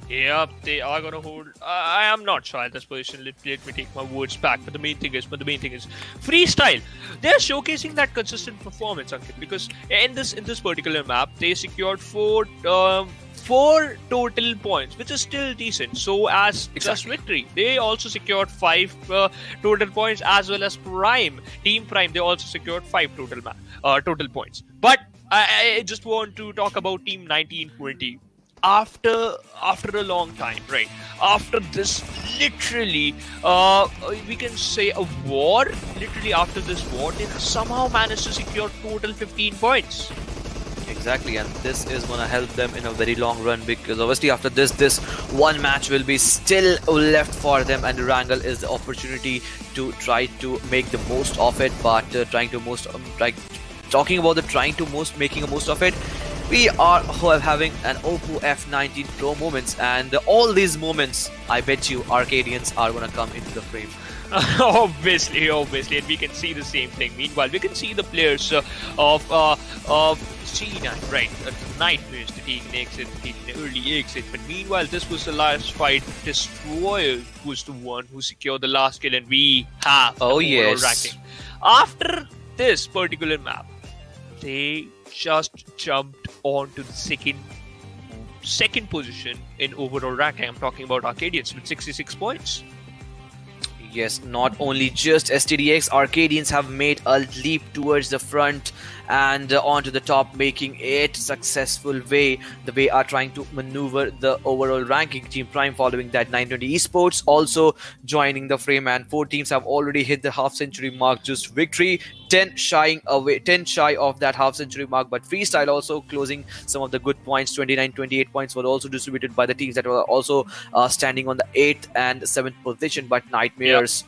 Yep, they are gonna hold. I am not sure at this position. Let me take my words back. But the main thing is, freestyle. They're showcasing that consistent performance, Ankit, because in this particular map, they secured 4 total points, which is still decent. So as just victory, they also secured 5 total points, as well as Team Prime. They also secured 5 total points. But I just want to talk about Team 1920. After a long time, right? After this, literally, we can say a war. Literally after this war, they somehow managed to secure total 15 points. Exactly, and this is gonna help them in a very long run, because obviously after this 1 match will be still left for them, and Erangel is the opportunity to try to make the most of it. But making a most of it, we are having an Oppo F19 Pro moments, and all these moments, I bet you Arkadians are gonna come into the frame. Obviously, and we can see the same thing. Meanwhile, we can see the players of C9, right? Nightmares to take an exit, taking an early exit. But meanwhile, this was the last fight. Destroyer was the one who secured the last kill, and we have the overall ranking. After this particular map, they just jumped onto the second position in overall ranking. I'm talking about Arkadians with 66 points. Yes, not only just STDX, Arkadians have made a leap towards the front and onto the top, making it successful way. The way are trying to maneuver the overall ranking. Team Prime following that 920 esports also joining the frame, and 4 teams have already hit the half century mark. Just victory, 10 shy of that half century mark. But freestyle also closing some of the good points. 29-28 points were also distributed by the teams that were also standing on the 8th and 7th position. But Nightmares,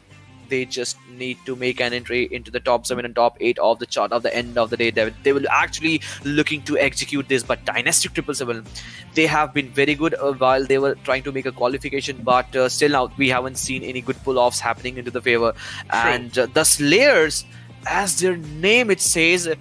they just need to make an entry into the top 7 and top 8 of the chart. At the end of the day, they will actually looking to execute this. But Dynastic 777, they have been very good while they were trying to make a qualification, but still now we haven't seen any good pull-offs happening into the favor. And the Slayers, as their name it says,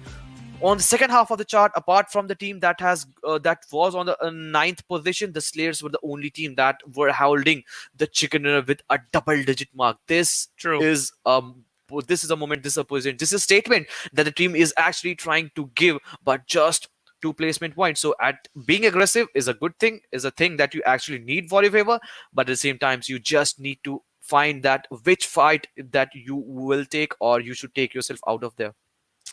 on the second half of the chart, apart from the team that was on the 9th position, the Slayers were the only team that were holding the chicken dinner with a double-digit mark. This is a moment, this is a position, this is a statement that the team is actually trying to give, but just 2 placement points. So at being aggressive is a good thing, is a thing that you actually need for your favor, but at the same time, you just need to find that which fight that you will take, or you should take yourself out of there.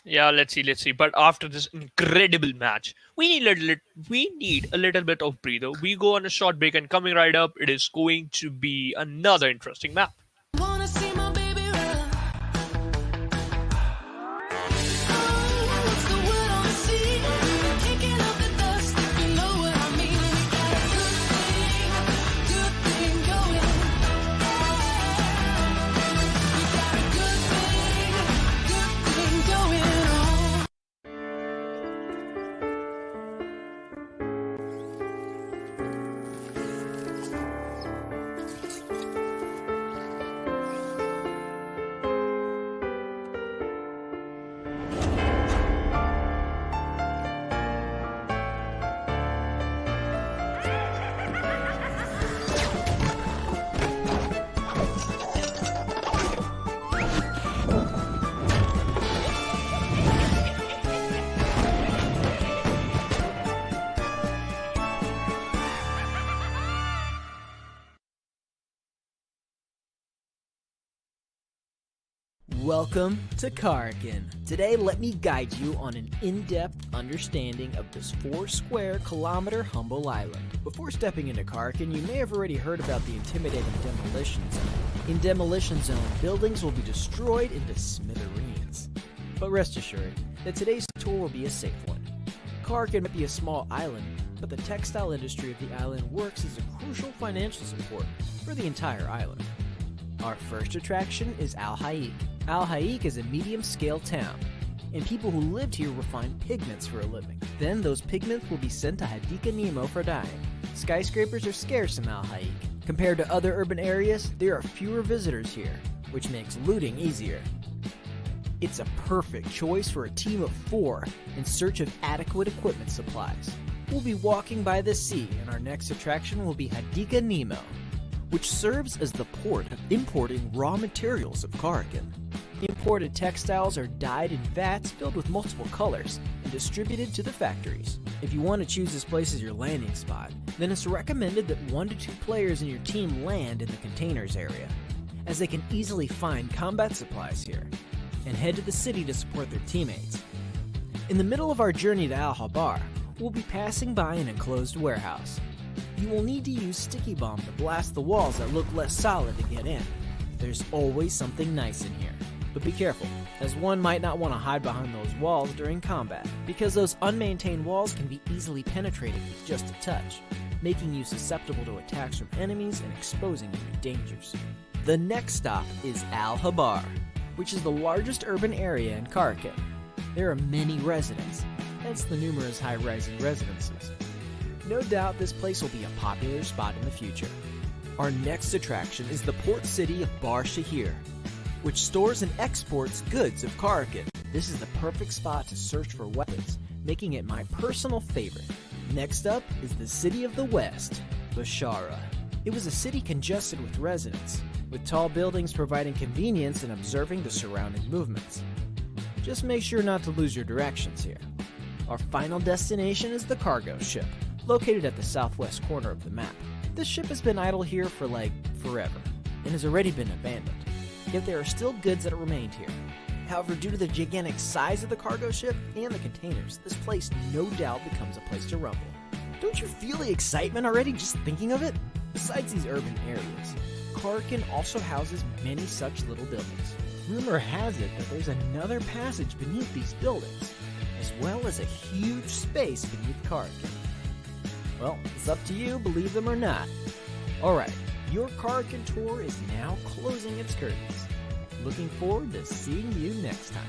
Yeah, let's see. But after this incredible match, we need a little bit of breather. We go on a short break, and coming right up, it is going to be another interesting map. Wanna see my baby run. Oh, what's the word on the sea? Kicking up the dust, if you know what I mean. We got a good thing going. We got a good thing going on. Welcome to Karkin. Today, let me guide you on an in-depth understanding of this 4-square-kilometer humble island. Before stepping into Karkin, you may have already heard about the intimidating Demolition Zone. In Demolition Zone, buildings will be destroyed into smithereens. But rest assured that today's tour will be a safe one. Karkin might be a small island, but the textile industry of the island works as a crucial financial support for the entire island. Our first attraction is Al Haik. Al Haik is a medium-scale town, and people who lived here refine pigments for a living. Then those pigments will be sent to Hadika Nemo for dyeing. Skyscrapers are scarce in Al Haik. Compared to other urban areas, there are fewer visitors here, which makes looting easier. It's a perfect choice for a team of 4 in search of adequate equipment supplies. We'll be walking by the sea, and our next attraction will be Hadika Nemo, which serves as the port of importing raw materials of Karkin. Imported textiles are dyed in vats filled with multiple colors and distributed to the factories. If you want to choose this place as your landing spot, then it's recommended that 1 to 2 players in your team land in the containers area, as they can easily find combat supplies here, and head to the city to support their teammates. In the middle of our journey to Al Habar, we'll be passing by an enclosed warehouse. You will need to use sticky bomb to blast the walls that look less solid to get in. There's always something nice in here. But be careful, as one might not want to hide behind those walls during combat, because those unmaintained walls can be easily penetrated with just a touch, making you susceptible to attacks from enemies and exposing you to dangers. The next stop is Al Habar, which is the largest urban area in Karkin. There are many residents, hence the numerous high-rising residences. No doubt this place will be a popular spot in the future. Our next attraction is the port city of Bar Shahir, which stores and exports goods of Karkin. This is the perfect spot to search for weapons, making it my personal favorite. Next up is the city of the West, Bashara. It was a city congested with residents, with tall buildings providing convenience in observing the surrounding movements. Just make sure not to lose your directions here. Our final destination is the cargo ship, located at the southwest corner of the map. This ship has been idle here for forever, and has already been abandoned. yet there are still goods that remained here. However, due to the gigantic size of the cargo ship and the containers, this place no doubt becomes a place to rumble. Don't you feel the excitement already just thinking of it? Besides these urban areas, Karkin also houses many such little buildings. Rumor has it that there's another passage beneath these buildings, as well as a huge space beneath Karkin. Well, it's up to you, believe them or not. Alright, your Karkin tour is now closing its curtains. Looking forward to seeing you next time.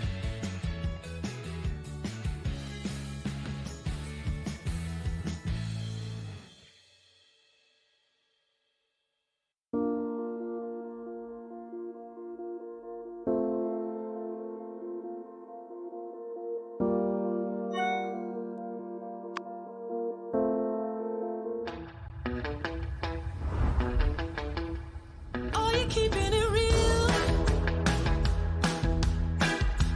Are you keeping it real?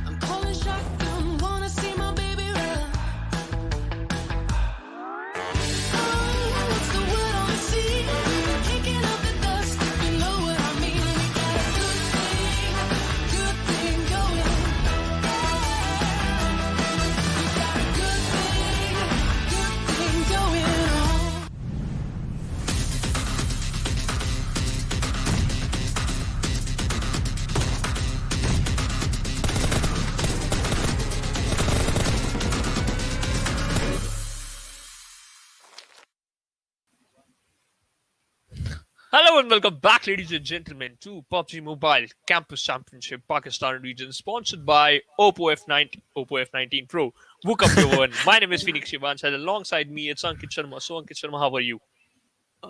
I'm calling shotgun, wanna see my baby run. Oh, what's the word on the sea? Kicking up the dust, you know what I mean. We got a good thing going. We got a good thing going on. Hello and welcome back, ladies and gentlemen, to PUBG Mobile Campus Championship Pakistan region, sponsored by Oppo F19 Pro. Woke up your one. My name is Phoenix Shivansh, and alongside me it's Ankit Sharma. So Ankit Sharma, how are you?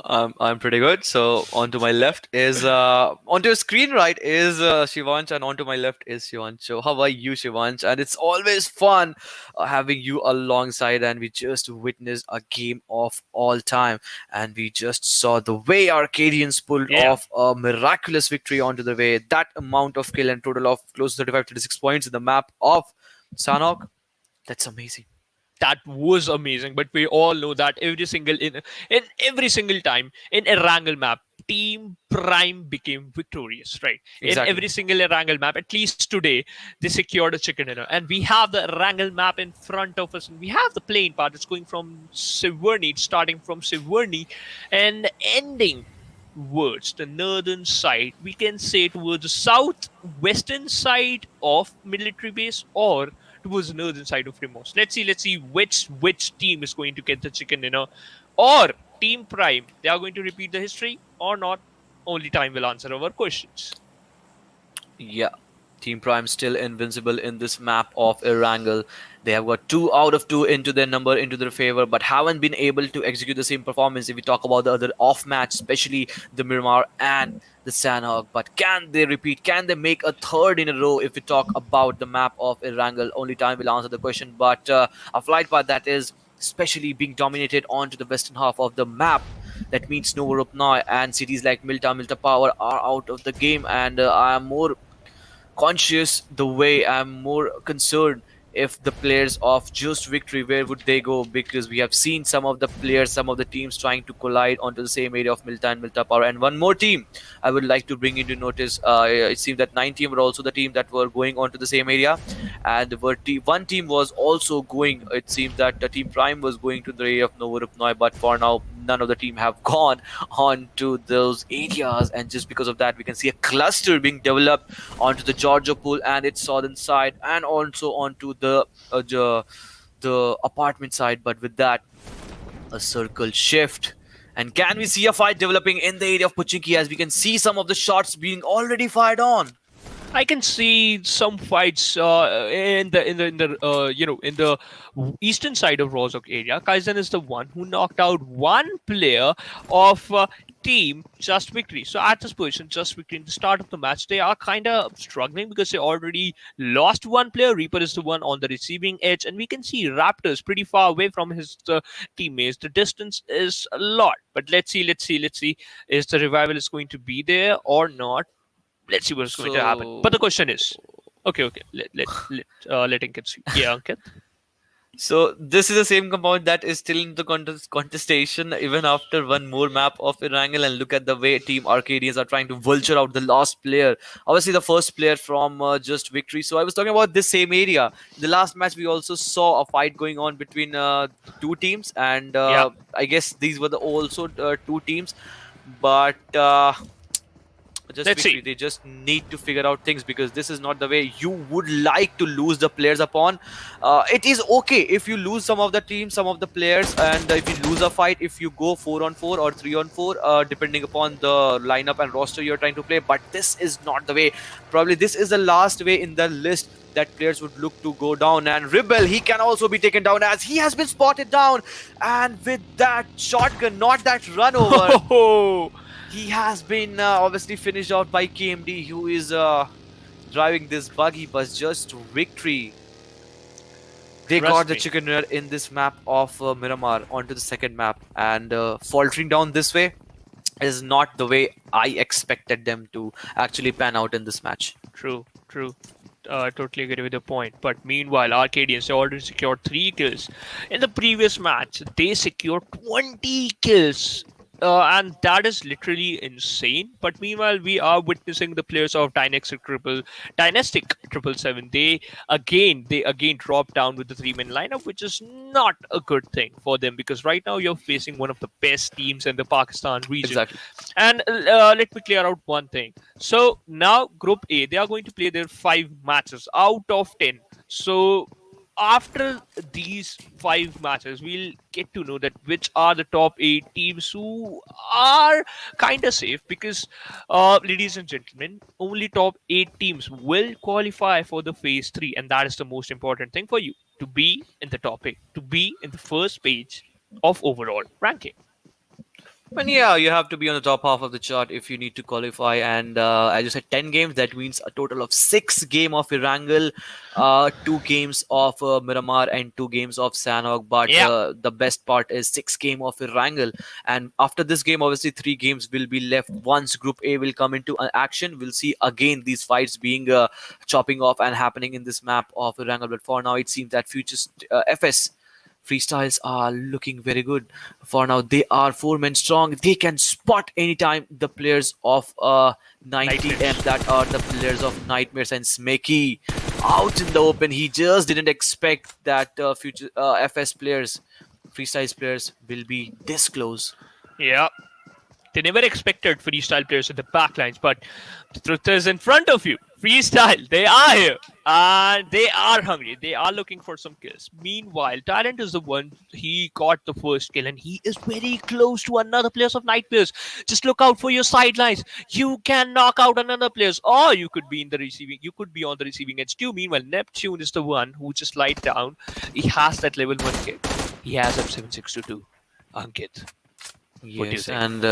I'm pretty good. So onto my left is onto your screen right is Shivansh, and onto my left is Shivansh. So how are you, Shivansh? And it's always fun having you alongside. And we just witnessed a game of all time, and we just saw the way Arcadians pulled Yeah. off a miraculous victory onto the way. That amount of kill and total of close to 35-36 points in the map of Sanhok. That's amazing. That was amazing, but we all know that in every single time in Erangel map, Team Prime became victorious, right? Exactly. In every single Erangel map, at least today, they secured a chicken dinner. And we have the Erangel map in front of us, and we have the plain part. It's going from Siverny, starting from Siverny and ending towards the northern side. We can say towards the southwestern side of military base, or towards the northern side of Remorse. Let's see which team is going to get the chicken dinner, or Team Prime. They are going to repeat the history or not. Only time will answer our questions. Yeah, Team Prime still invincible in this map of Erangel. They have got 2 out of 2 into their number, into their favor, but haven't been able to execute the same performance if we talk about the other off match, especially the Miramar and the Sanhok. But can they repeat? Can they make a third in a row if we talk about the map of Erangel? Only time will answer the question. But a flight path that is especially being dominated onto the western half of the map. That means Novorupnoy and cities like Milta Power are out of the game, and I am more conscious the way I'm more concerned if the players of Just Victory, where would they go? Because we have seen some of the players, some of the teams trying to collide onto the same area of Milta and Milta Power. And one more team I would like to bring into notice. It seems that Natiom were also the team that were going onto the same area, and one team was also going. It seems that the Team Prime was going to the area of Novorupnoy, but for now none of the team have gone on to those areas, and just because of that we can see a cluster being developed onto the Georgia pool and its southern side, and also onto the apartment side. But with that, a circle shift, and can we see a fight developing in the area of Pochinki, as we can see some of the shots being already fired on? I can see some fights in the eastern side of Rozhok area. Kaizen is the one who knocked out one player of team Just Victory. So at this position, Just Victory in the start of the match, they are kind of struggling because they already lost one player. Reaper is the one on the receiving edge, and we can see Raptors pretty far away from his teammates. The distance is a lot, but let's see. Is the revival is going to be there or not? Let's see what's going to happen. But the question is, okay, let Ankit see. Yeah, Ankit. So this is the same compound that is still in the contestation even after one more map of Erangel, and look at the way Team Arkadians are trying to vulture out the last player. Obviously, the first player from just victory. So I was talking about this same area. In the last match, we also saw a fight going on between two teams, and Yeah. I guess these were the also two teams, but. Just Let's victory. see. They just need to figure out things, because this is not the way you would like to lose the players upon. It is okay if you lose some of the teams, some of the players, and if you lose a fight, if you go 4-on-4 or 3-on-4, depending upon the lineup and roster you're trying to play. But this is not the way. Probably this is the last way in the list that players would look to go down. And Rebel, he can also be taken down, as he has been spotted down. And with that shotgun, not that run over. Oh, He has been obviously finished out by KMD, who is driving this buggy, but just victory. They Trust got the me. chicken dinner in this map of Miramar onto the second map, and faltering down this way is not the way I expected them to actually pan out in this match. true, true. I totally agree with your point. But meanwhile, Arcadians, they already secured 3 kills. In the previous match, they secured 20 kills. And that is literally insane. But meanwhile, we are witnessing the players of Dynastic 777. They again dropped down with the 3-man lineup, which is not a good thing for them, because right now you're facing one of the best teams in the Pakistan region. Exactly. And let me clear out one thing. So now Group A, they are going to play their 5 matches out of 10. So after these 5 matches, we'll get to know that which are the top 8 teams who are kind of safe, because, ladies and gentlemen, only top 8 teams will qualify for the phase 3, and that is the most important thing for you, to be in the top 8, to be in the first page of overall ranking. And yeah, you have to be on the top half of the chart if you need to qualify. And as you said, 10 games, that means a total of 6 games of Erangel, 2 games of Miramar, and 2 games of Sanhok. But Yeah. the best part is 6 games of Erangel. And after this game, obviously, 3 games will be left. Once Group A will come into action, we'll see again these fights being chopping off and happening in this map of Erangel. But for now, it seems that future FS freestyles are looking very good. For now, they are 4 men strong. They can spot anytime the players of 90M, that are the players of Nightmares and Smakey, out in the open. He just didn't expect that future FS players, freestyles players, will be this close. Yeah. They never expected freestyle players at the backlines, but the truth is in front of you. Freestyle, they are here, and they are hungry. They are looking for some kills. Meanwhile, Tyrant is the one. He got the first kill, and he is very close to another players of Nightmares. Just look out for your sidelines. You can knock out another players, or you could be in the receiving. You could be on the receiving edge too. Meanwhile, Neptune is the one who just lied down. He has that level 1 kill. He has M762. Ankit. What do you Yes, think? and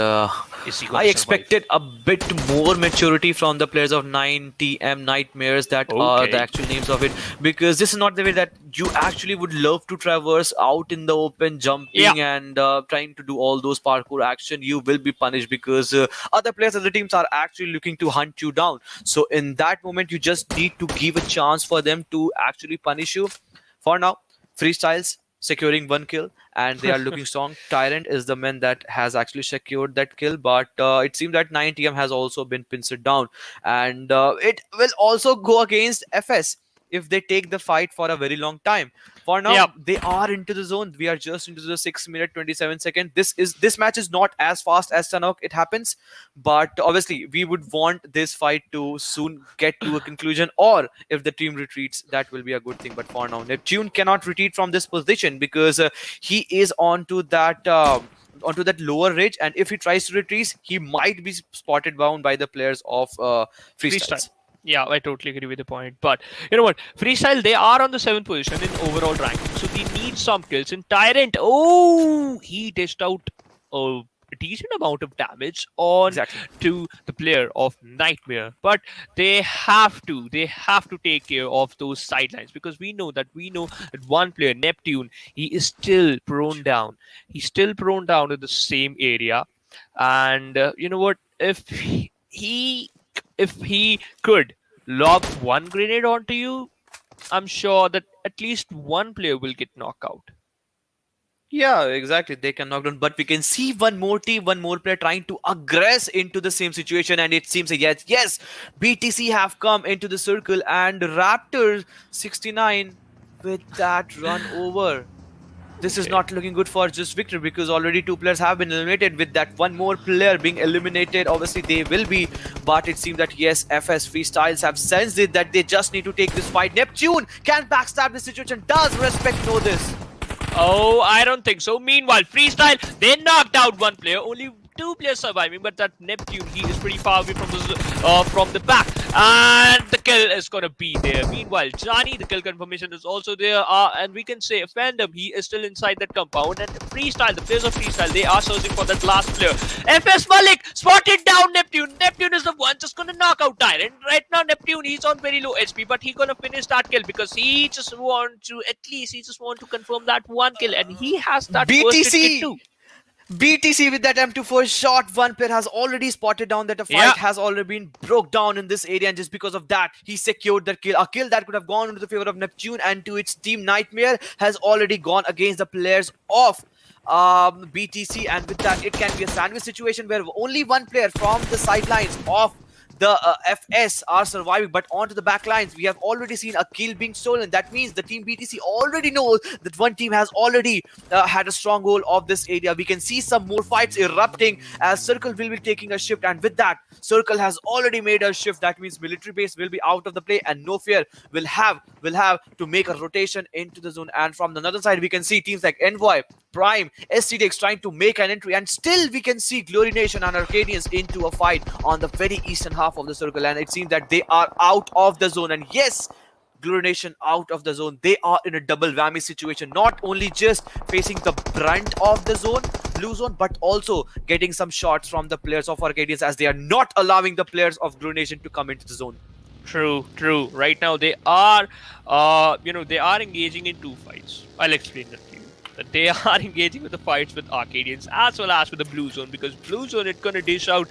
Is he gonna I survive? expected a bit more maturity from the players of 9TM Nightmares, that are the Okay. actual names of it, because this is not the way that you actually would love to traverse out in the open, jumping and trying to do all those parkour action. You will be punished, because other players, other teams are actually looking to hunt you down. So in that moment, you just need to give a chance for them to actually punish you. For now, freestyles securing 1 kill, and they are looking strong. Tyrant is the man that has actually secured that kill, but it seems that 9TM has also been pinced down, and it will also go against FS if they take the fight for a very long time. For now, Yep. they are into the zone. We are just into the 6 minute 27 second. This match is not as fast as Sanhok, it happens, but obviously we would want this fight to soon get to a conclusion, or if the team retreats, that will be a good thing. But for now, Neptune cannot retreat from this position, because he is onto that lower ridge, and if he tries to retreat, he might be spotted down by the players of freestyles. Yeah, I totally agree with the point. But you know what? Freestyle, they are on the 7th position in overall ranking. So they need some kills. And Tyrant, oh, he dished out a decent amount of damage on Exactly. to the player of Nightmare. But they have to take care of those sidelines, because we know that one player, Neptune, he is still prone down. He's still prone down in the same area. And you know what? If he could lob one grenade onto you, I'm sure that at least one player will get knocked out. Yeah, exactly. They can knock down, but we can see one more team, one more player trying to aggress into the same situation, and it seems like yes, BTC have come into the circle, and Raptors 69 with that run over. This is not looking good for just victory because already two players have been eliminated. With that one more player being eliminated, obviously they will be. But it seems that yes, FS Freestyles have sensed it that they just need to take this fight. Neptune can backstab the situation. Does Respect know this? Oh, I don't think so. Meanwhile, Freestyle, they knocked out one player. Only two players surviving, but that Neptune, he is pretty far away from the back. And the kill is going to be there. Meanwhile, Johnny, the kill confirmation is also there. And we can say Fandom, he is still inside that compound. And Freestyle, the players of Freestyle, they are searching for that last player. FS Malik spotted down Neptune. Neptune is the one just going to knock out Tyrant. Right now, Neptune, he's on very low HP, but he's going to finish that kill because he just want to confirm that one kill. And he has that first hit too. BTC with that M24 shot. One player has already spotted down that a fight has already been broke down in this area, and just because of that, he secured that kill. A kill that could have gone into the favor of Neptune and to its team. Nightmare has already gone against the players of BTC, and with that, it can be a sandwich situation where only one player from the sidelines of the FS are surviving, but onto the back lines we have already seen a kill being stolen. That means the team BTC already knows that one team has already had a stronghold of this area. We can see some more fights erupting as Circle will be taking a shift, and with that, Circle has already made a shift. That means military base will be out of the play, and No Fear will have to make a rotation into the zone. And from the other side, we can see teams like Envoy, Prime, STDX trying to make an entry, and still we can see Glory Nation and Arkadians into a fight on the very eastern half of the circle, and it seems that they are out of the zone. And yes, Glory Nation out of the zone, they are in a double whammy situation, not only just facing the brunt of the zone, blue zone, but also getting some shots from the players of Arkadians as they are not allowing the players of Glory Nation to come into the zone. True. Right now they are, they are engaging in two fights. I'll explain that to you. That they are engaging with the fights with Arkadians as well as with the blue zone, because blue zone, it's gonna dish out,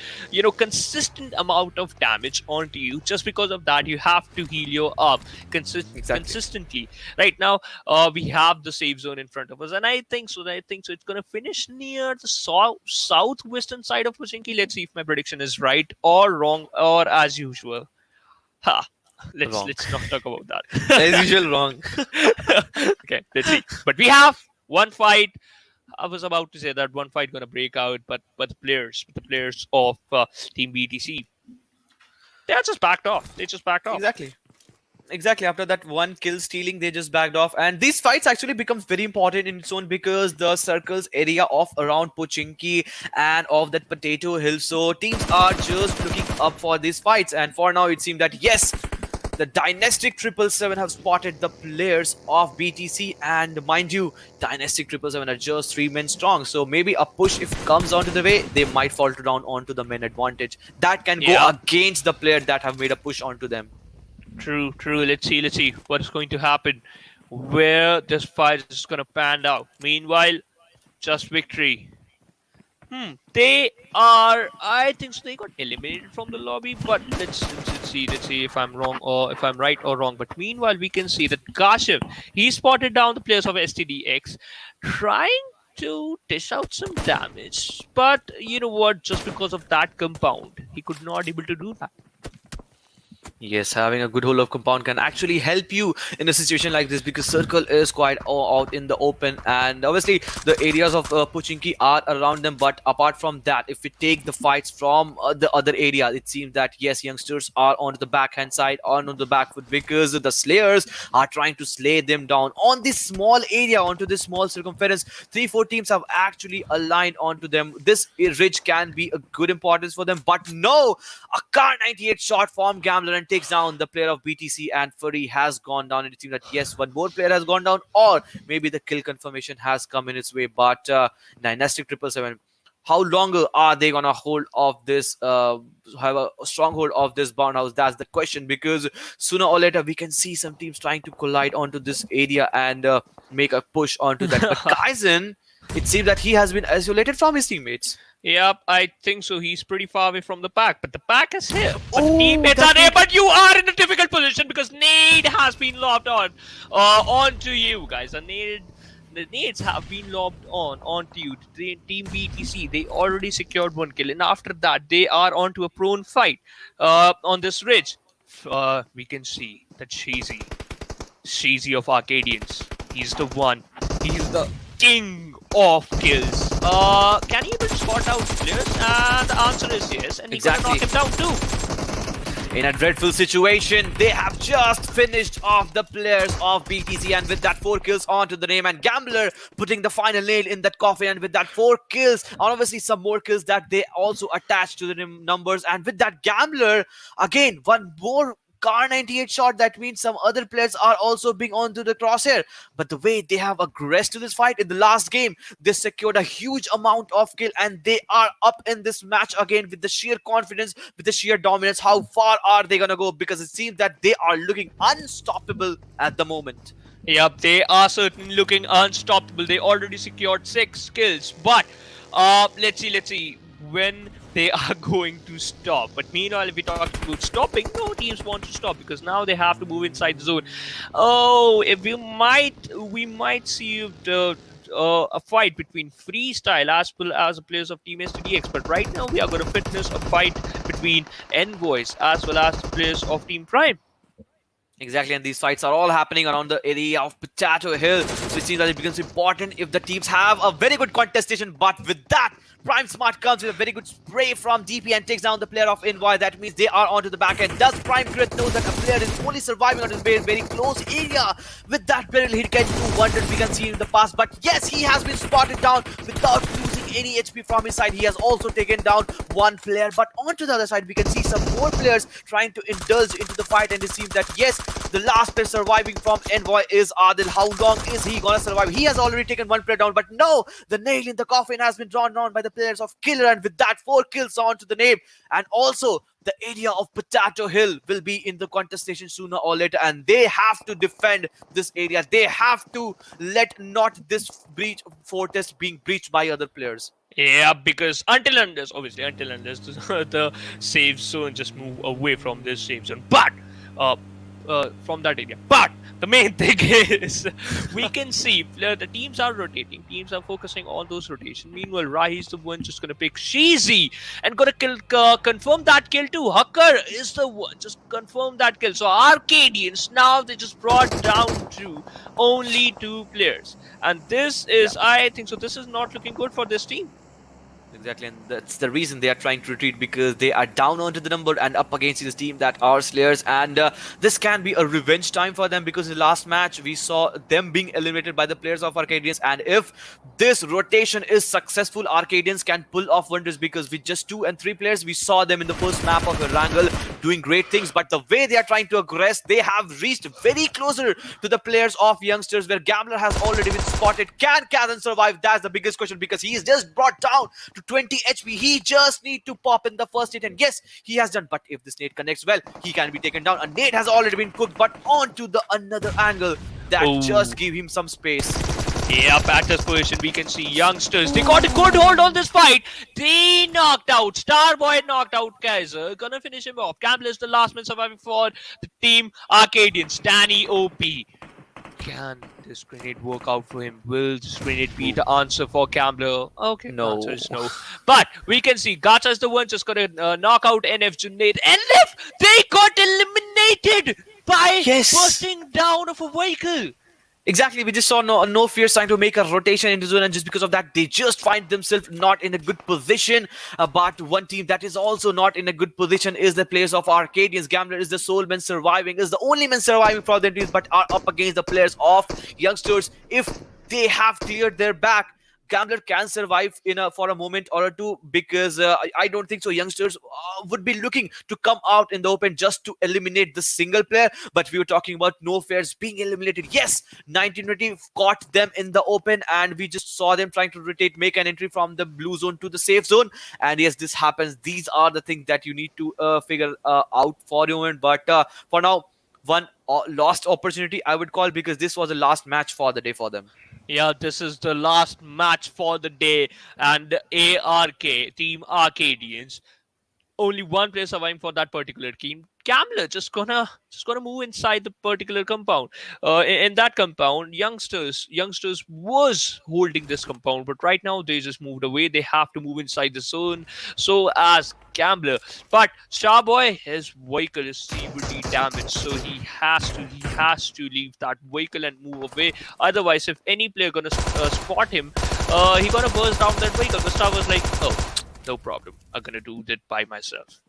consistent amount of damage onto you. Just because of that, you have to heal your up consistently. Right now, we have the safe zone in front of us, and I think so. It's gonna finish near the southwestern side of Pochinki. Let's see if my prediction is right or wrong, or as usual. Let's not talk about that. As usual, wrong. Okay, let's see. But we have one fight. I was about to say that one fight gonna break out, but the players of Team BTC, they just backed off. Exactly. After that one kill stealing, they just backed off, and these fights actually becomes very important in its own because the circles area of around Pochinki and of that Potato Hill. So teams are just looking up for these fights, and for now it seems that yes, the Dynastic 777 have spotted the players of BTC, and mind you, Dynastic 777 are just 3 men strong. So maybe a push, if it comes onto the way, they might fall down onto the men advantage. That can go against the player that have made a push onto them. True. Let's see what is going to happen, where this fight is going to pan out. Meanwhile, just victory. They are. I think so. They got eliminated from the lobby, but let's see if I'm wrong or if I'm right or wrong. But meanwhile, we can see that Kashif, he spotted down the players of STDX, trying to dish out some damage. But you know what? Just because of that compound, he could not able to do that. Yes, having a good hold of compound can actually help you in a situation like this because circle is quite out in the open, and obviously the areas of Pochinki are around them. But apart from that, if we take the fights from the other area, it seems that yes, youngsters are on the backhand side, on the back foot, because the slayers are trying to slay them down on this small area, onto this small circumference. 3-4 teams have actually aligned onto them. This ridge can be a good importance for them, but no, a Kar 98 shot from Gambler and takes down the player of BTC, and Furry has gone down. And it seems that yes, one more player has gone down, or maybe the kill confirmation has come in its way. But Dynastic 777, how longer are they gonna hold of this, have a stronghold of this barn house? That's the question, because sooner or later we can see some teams trying to collide onto this area and make a push onto that. But Kaizen, it seems that he has been isolated from his teammates. Yep, I think so. He's pretty far away from the pack, but the pack is here. But Oh, teammates that are there, nade. but you are in a difficult position because nade has been lobbed onto you guys. The nades have been lobbed onto you. Team BTC, they already secured one kill, and after that, they are onto a prone fight on this ridge. We can see that Cheesy of Arkadians. He's the one. He's the king of kills. Can he even spot out players? And the answer is yes. And he's gonna knock him down too. In a dreadful situation, they have just finished off the players of BTC, and with that 4 kills onto the name, and Gambler putting the final nail in that coffin, and with that 4 kills, and obviously some more kills that they also attach to the numbers, and with that Gambler, again, one more Car 98 shot. That means some other players are also being onto the crosshair. But the way they have aggressed to this fight in the last game, they secured a huge amount of kill, and they are up in this match again with the sheer confidence, with the sheer dominance. How far are they gonna go? Because it seems that they are looking unstoppable at the moment. Yep, they are certainly looking unstoppable. They already secured 6 kills. But let's see when they are going to stop. But meanwhile, if we talk about stopping, no teams want to stop because now they have to move inside the zone. Oh, if we might see a fight between Freestyle as well as the players of Team STDX. But right now, we are going to witness a fight between Envoys as well as the players of Team Prime. Exactly, and these fights are all happening around the area of Potato Hill. So it seems that it becomes important if the teams have a very good contestation. But with that, Prime Smart comes with a very good spray from DP and takes down the player of Envoy. That means they are onto the back end. Does Prime Grit know that a player is only surviving on his very close area? With that barrel, he can do wonders, we can see in the past. But yes, he has been spotted down without losing any HP from his side. He has also taken down one player. But onto the other side, we can see some more players trying to indulge into the fight. And it seems that yes, the last player surviving from Envoy is Adil. How long is he gonna survive? He has already taken one player down, but no, the nail in the coffin has been drawn down by the players of Killer, and with that 4 kills onto the name. And also the area of Potato Hill will be in the contestation sooner or later, and they have to defend this area. They have to let not this fortress being breached by other players. Yeah, because until unless the safe zone just move away from this safe zone. But from that area. But the main thing is, we can see the teams are rotating. Teams are focusing on those rotation. Meanwhile, Rahi is the one just gonna pick Sheezy and gonna confirm that kill too. Hacker is the one just confirm that kill. So Arkadians now they just brought down to only 2 players, and this is I think so. This is not looking good for this team. Exactly, and that's the reason they are trying to retreat, because they are down onto the number and up against this team that are Slayers, and this can be a revenge time for them, because in the last match we saw them being eliminated by the players of Arkadians, and if this rotation is successful, Arkadians can pull off wonders, because with just 2 and 3 players, we saw them in the first map of Erangel doing great things. But the way they are trying to aggress, they have reached very closer to the players of Youngsters, where Gambler has already been spotted. Can Kazan survive? That's the biggest question, because he is just brought down to 20 HP. He just need to pop in the first hit, and yes, he has done. But if this nade connects well, he can be taken down. A nade has already been cooked, but onto the another angle that just give him some space. Yeah, at this position, we can see Youngsters. They got a good hold on this fight. They knocked out. Starboy knocked out Kaiser. Gonna finish him off. Campbell is the last man surviving for the team Arkadians. Danny OP. Can this grenade work out for him? Will this grenade be the answer for Gambler? Okay, No. the answer is no. But we can see Gacha is the one just gonna knock out NF Junaid. NF, they got eliminated by bursting down of a vehicle. Exactly, we just saw no fear trying to make a rotation into zone, and just because of that, they just find themselves not in a good position. But one team that is also not in a good position is the players of Arkadians. Gambler is the sole man surviving, is the only man surviving for their teams, but are up against the players of Youngsters. If they have cleared their back, Gambler can survive for a moment or two, because I don't think so Youngsters would be looking to come out in the open just to eliminate the single player. But we were talking about no fairs being eliminated. Yes, 1920 caught them in the open, and we just saw them trying to rotate, make an entry from the blue zone to the safe zone. And yes, this happens. These are the things that you need to figure out for the moment. But for now, one lost opportunity I would call, because this was the last match for the day for them. Yeah, this is the last match for the day, and ARK, Team Arcadians, only one player surviving for that particular team. Gambler just gonna move inside the particular compound. In that compound, youngsters was holding this compound, but right now they just moved away. They have to move inside the zone. So as Gambler, but Starboy, his vehicle is severely damaged, so he has to leave that vehicle and move away. Otherwise, if any player gonna spot him, he gonna burst down that vehicle. But Star was like, oh, no problem. I'm gonna do that by myself.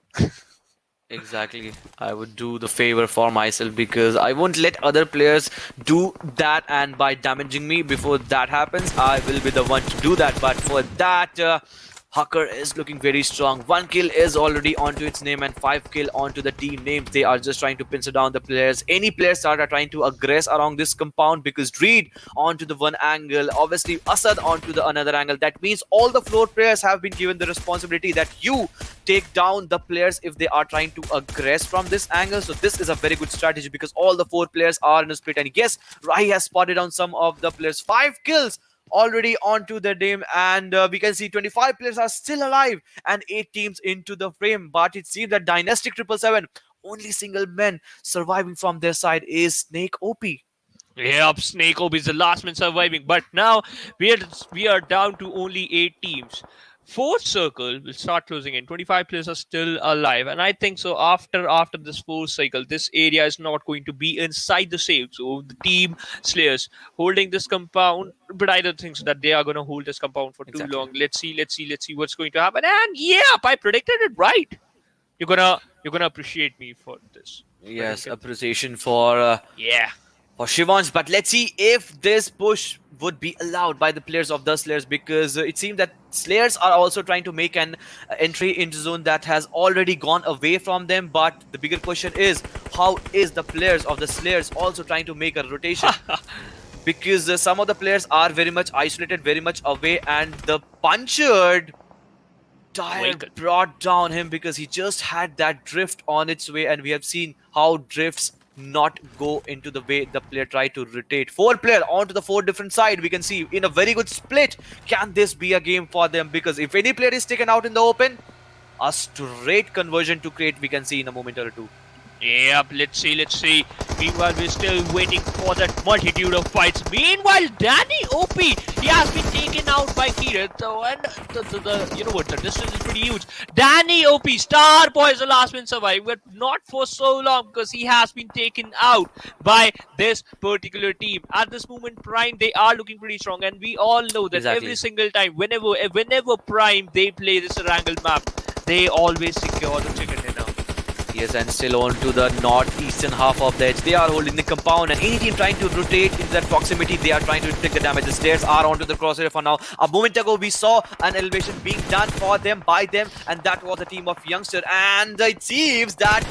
Exactly. I would do the favor for myself because I won't let other players do that, and by damaging me before that happens, I will be the one to do that. But for that, Hacker is looking very strong. 1 kill is already onto its name and 5 kill onto the team name. They are just trying to pincer down the players. Any players that are trying to aggress around this compound, because Dreed onto the one angle, obviously Asad onto the another angle. That means all the floor players have been given the responsibility that you take down the players if they are trying to aggress from this angle. So this is a very good strategy because all the 4 players are in a split. And yes, Rai has spotted on some of the players. 5 kills already onto the game, and we can see 25 players are still alive and 8 teams into the frame. But it seems that Dynastic 777, only single men surviving from their side is Snake OP. Yep, Snake Ob is the last man surviving. But now we are down to only 8 teams. Fourth circle will start closing in. 25 players are still alive, and I think so. After this fourth cycle, this area is not going to be inside the save. So the team Slayers holding this compound, but I don't think so that they are going to hold this compound for too long. Let's see what's going to happen. And yeah, I predicted it right. You're gonna appreciate me for this. Yes, appreciation for Yeah. for Shivans, but let's see if this push would be allowed by the players of the Slayers, because it seems that Slayers are also trying to make an entry into zone that has already gone away from them. But the bigger question is, how is the players of the Slayers also trying to make a rotation? Because some of the players are very much isolated, very much away, and the Punchered Tire Vehicle. brought down him because he just had that drift on its way, and we have seen how drifts not go into the way the player tried to rotate. 4 player onto the 4 different side. We can see in a very good split. Can this be a game for them? Because if any player is taken out in the open, a straight conversion to crate we can see in a moment or two. Yep, let's see. Meanwhile, we're still waiting for that multitude of fights. Meanwhile, Danny OP, he has been taken out by Kirat. So, and the you know what, the distance is pretty huge. Danny OP, Starboy is the last one surviving, but not for so long because he has been taken out by this particular team. At this moment, Prime, they are looking pretty strong, and we all know that Exactly. every single time, whenever Prime they play this Erangel map, they always secure the chicken dinner. Yes, and still on to the northeastern half of the edge. They are holding the compound, and any team trying to rotate into that proximity, they are trying to take the damage. The stairs are onto the crosshair for now. A moment ago, we saw an elevation being done for them, by them, and that was the team of Youngster. And it seems that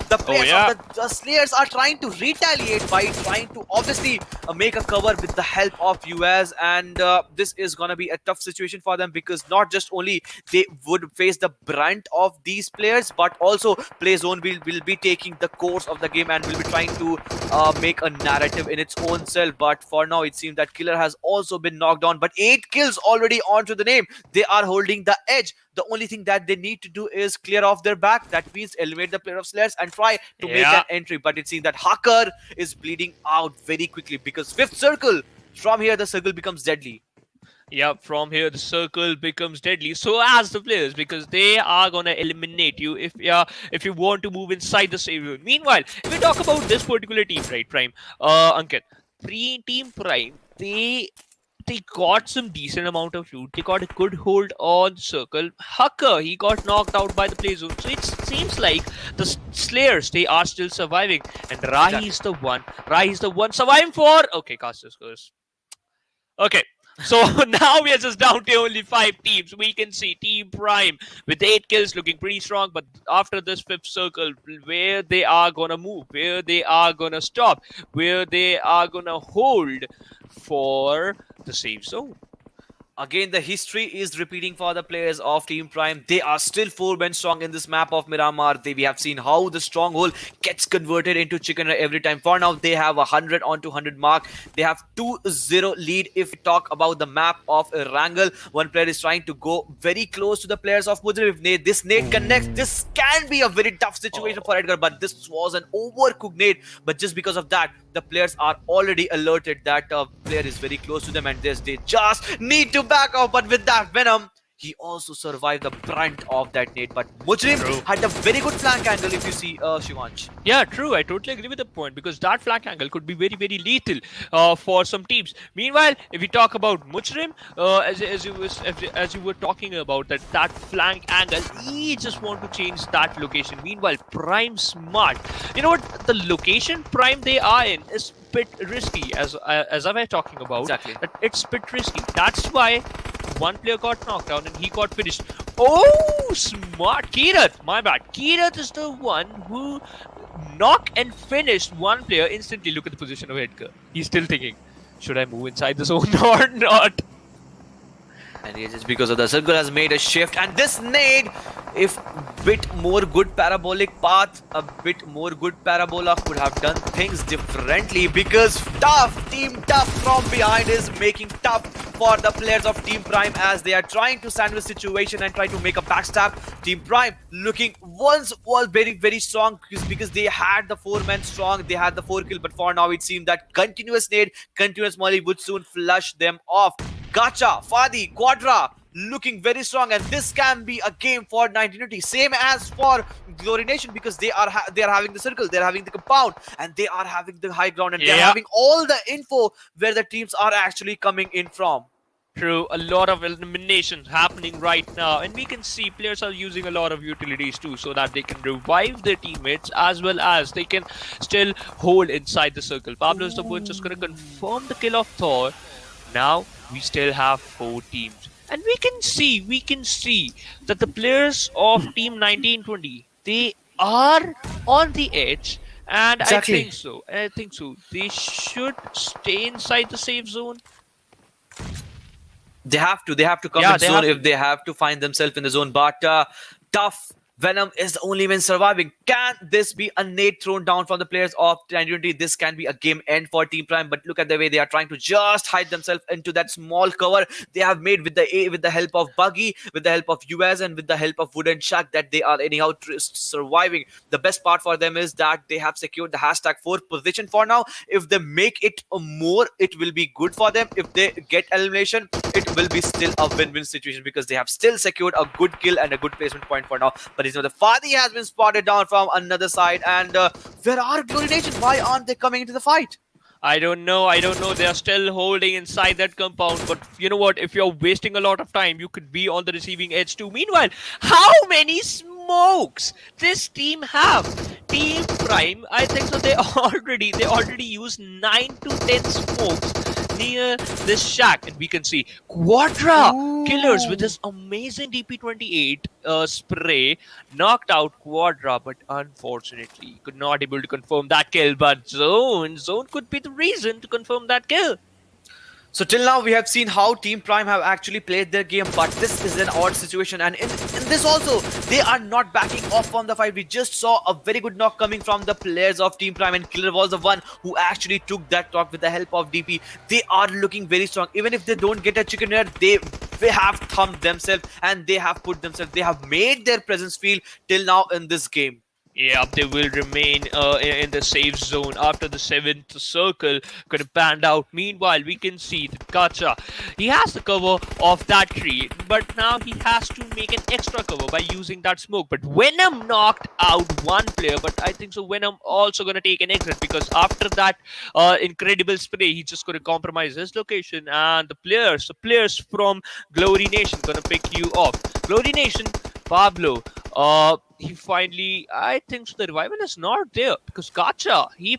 the players of the Slayers are trying to retaliate by trying to obviously make a cover with the help of US. And this is going to be a tough situation for them, because not just only they would face the brunt of these players, but also PlayZone will be taking the course of the game and will be trying to make a narrative in its own self. But for now, it seems that Killer has also been knocked down, but 8 kills already onto the name. They are holding the edge. The only thing that they need to do is clear off their back. That means elevate the player of Slayers and try to make an entry. But it seems that Hacker is bleeding out very quickly, because 5th circle, from here the circle becomes deadly. Yeah, from here the circle becomes deadly. So as the players, because they are gonna eliminate you if you want to move inside the save zone. Meanwhile, if we talk about this particular team, right, Prime, Ankit, Team Prime, they got some decent amount of loot. They got a good hold on circle. Hacker, he got knocked out by the play zone. So it seems like the Slayers, they are still surviving, and Rai is the one surviving for. Okay, casters curse. Okay. So now we are just down to only 5 teams. We can see Team Prime with 8 kills looking pretty strong. But after this 5th circle, where they are going to move, where they are going to stop, where they are going to hold for the safe zone. Again, the history is repeating for the players of Team Prime. They are still 4 men strong in this map of Miramar. We have seen how the stronghold gets converted into chicken every time. For now, they have 100 on 200 mark. They have 2-0 lead. If we talk about the map of Erangel, one player is trying to go very close to the players of Mujrim. If this nade connects, this can be a very tough situation for Edgar. But this was an overcooked nade. But just because of that, the players are already alerted that player is very close to them, and they just need to back off. But with that Venom, he also survived the brunt of that nade. But Mujrim had a very good flank angle, if you see, Shivansh. Yeah, true. I totally agree with the point because that flank angle could be very, very lethal for some teams. Meanwhile, if we talk about Mujrim, as you were talking about that flank angle, he just want to change that location. Meanwhile, Prime smart. You know what? The location Prime they are in is bit risky, as I was talking about. Exactly. That it's bit risky. That's why one player got knocked down and he got finished. Oh, smart. Kirat, my bad. Kirat is the one who knocked and finished one player instantly. Look at the position of Edgar. He's still thinking, should I move inside the zone or not? And yeah, just because of the circle has made a shift, and this nade, if bit more good parabolic path, a bit more good parabola could have done things differently, because Team Tough from behind is making tough for the players of Team Prime as they are trying to sandwich situation and try to make a backstab. Team Prime looking once was very, very strong because they had the 4 men strong, they had the 4 kill, but for now it seemed that continuous nade, continuous molly would soon flush them off. Gacha, Fadi, Quadra looking very strong, and this can be a game for 1920. Same as for Glory Nation, because they are having the circle, they are having the compound, and they are having the high ground, and they are having all the info where the teams are actually coming in from. True, a lot of eliminations happening right now, and we can see players are using a lot of utilities too, so that they can revive their teammates as well as they can still hold inside the circle. Pablo is the one just going to confirm the kill of Thor. Now we still have 4 teams, and we can see that the players of Team 1920, they are on the edge, and Exactly. I think so. They should stay inside the safe zone. They have to come in zone if they have to find themselves in the zone. But Tough Venom is the only man surviving. Can this be a nade thrown down from the players of 1920? This can be a game end for Team Prime, but look at the way they are trying to just hide themselves into that small cover they have made with the help of Buggy, with the help of US, and with the help of Wooden Shack, that they are anyhow surviving. The best part for them is that they have secured the #4 position for now. If they make it more, it will be good for them. If they get elimination, it will be still a win-win situation, because they have still secured a good kill and a good placement point for now. But the Fadi has been spotted down from another side, and where are Glory Nation? Why aren't they coming into the fight? I don't know. They are still holding inside that compound. But you know what? If you're wasting a lot of time, you could be on the receiving edge too. Meanwhile, how many smokes this team have? Team Prime, I think so. They already used 9 to 10 smokes near this shack, and we can see Quadra Killers with his amazing DP28 spray knocked out Quadra, but unfortunately could not able to confirm that kill. But Zone could be the reason to confirm that kill. So till now, we have seen how Team Prime have actually played their game, but this is an odd situation. And in this also, they are not backing off from the fight. We just saw a very good knock coming from the players of Team Prime, and Killer was the one who actually took that knock with the help of DP. They are looking very strong. Even if they don't get a chicken here, they have thumped themselves, and they have put themselves, they have made their presence feel till now in this game. Yeah, they will remain in the safe zone after the 7th circle could have panned out. Meanwhile, we can see that Gacha, he has the cover of that tree, but now he has to make an extra cover by using that smoke. But Venom knocked out one player, but I think so Venom also going to take an exit, because after that incredible spray, he's just going to compromise his location, and the players from Glory Nation going to pick you off. Glory Nation, Pablo, he finally, I think so the revival is not there, because Gacha, he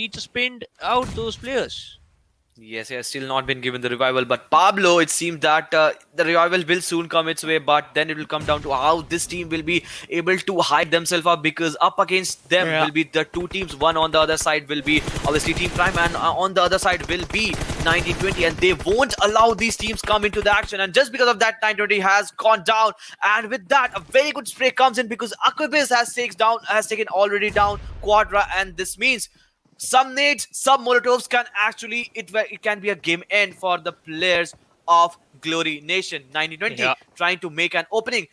just pinned out those players. Yes, he has still not been given the revival. But Pablo, it seems that the revival will soon come its way. But then it will come down to how this team will be able to hype themselves up, because up against them will be the two teams. One on the other side will be obviously Team Prime, and on the other side will be 1920. And they won't allow these teams come into the action. And just because of that, 1920 has gone down. And with that, a very good spray comes in, because Arkadians has taken already down Quadra, and this means some nades, some molotovs can actually, it can be a game end for the players of Glory Nation. 1920 trying to make an opening,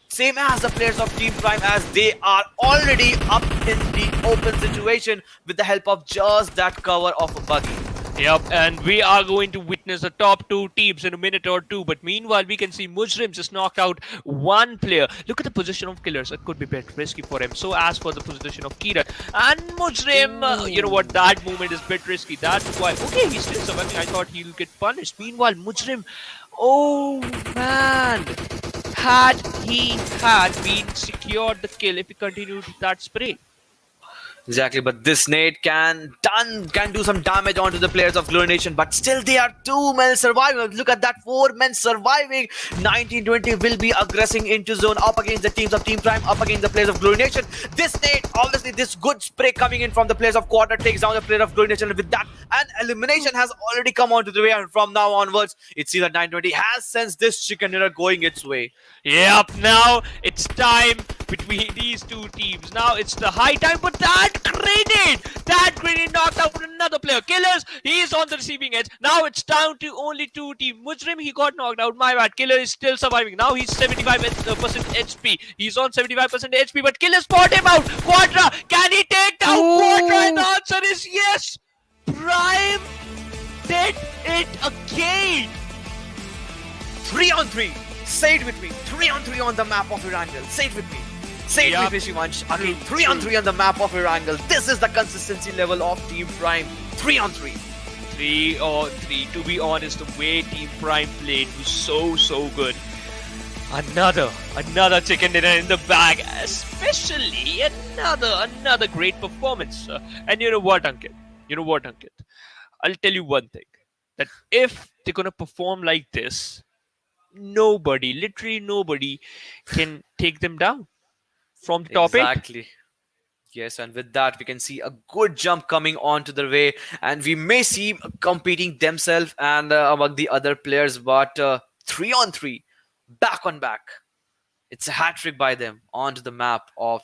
same as the players of Team Prime, as they are already up in the open situation with the help of just that cover of a buggy. Yep, and we are going to witness the top two teams in a minute or two. But meanwhile, we can see Mujrim just knocked out one player. Look at the position of killers. It could be a bit risky for him. So as for the position of Kiran and Mujrim, you know what? That movement is a bit risky. That's why. Okay, he's still surviving. I thought he'll get punished. Meanwhile, Mujrim. Oh man! Had he been secured the kill if he continued that spray. Exactly, but this nade can do some damage onto the players of Glory Nation, but still they are 2 men surviving. Look at that, 4 men surviving. 1920 will be aggressing into zone up against the teams of Team Prime, up against the players of Glory Nation. This nade, obviously this good spray coming in from the players of Quadra takes down the player of Glory Nation. And with that, an elimination has already come onto the way, and from now onwards, it seems that 1920 has sensed this chicken dinner going its way. Yep, now it's time between these two teams. Now it's the high time, but that grenade knocked out another player. Killers, he is on the receiving edge. Now it's down to only 2 teams. Mujrim, he got knocked out. My bad. Killer is still surviving. Now he's 75% HP. He's on 75% HP, but Killer spot him out. Quadra, can he take down Quadra? And the answer is yes. Prime did it again. 3 on 3. Say it with me. 3 on 3 on the map of Erangel. Say it with me. Say it with me, Shivansh. Again, 3 on 3 on the map of Erangel. This is the consistency level of Team Prime. 3 on 3. 3 on 3. To be honest, the way Team Prime played was so good. Another chicken dinner in the bag. Especially another great performance. And you know what, Ankit? I'll tell you one thing. That if they're gonna perform like this, literally nobody can take them down from the top 8. Exactly. Yes, and with that, we can see a good jump coming onto the way, and we may see competing themselves and among the other players, but 3 on 3, back on back. It's a hat trick by them onto the map of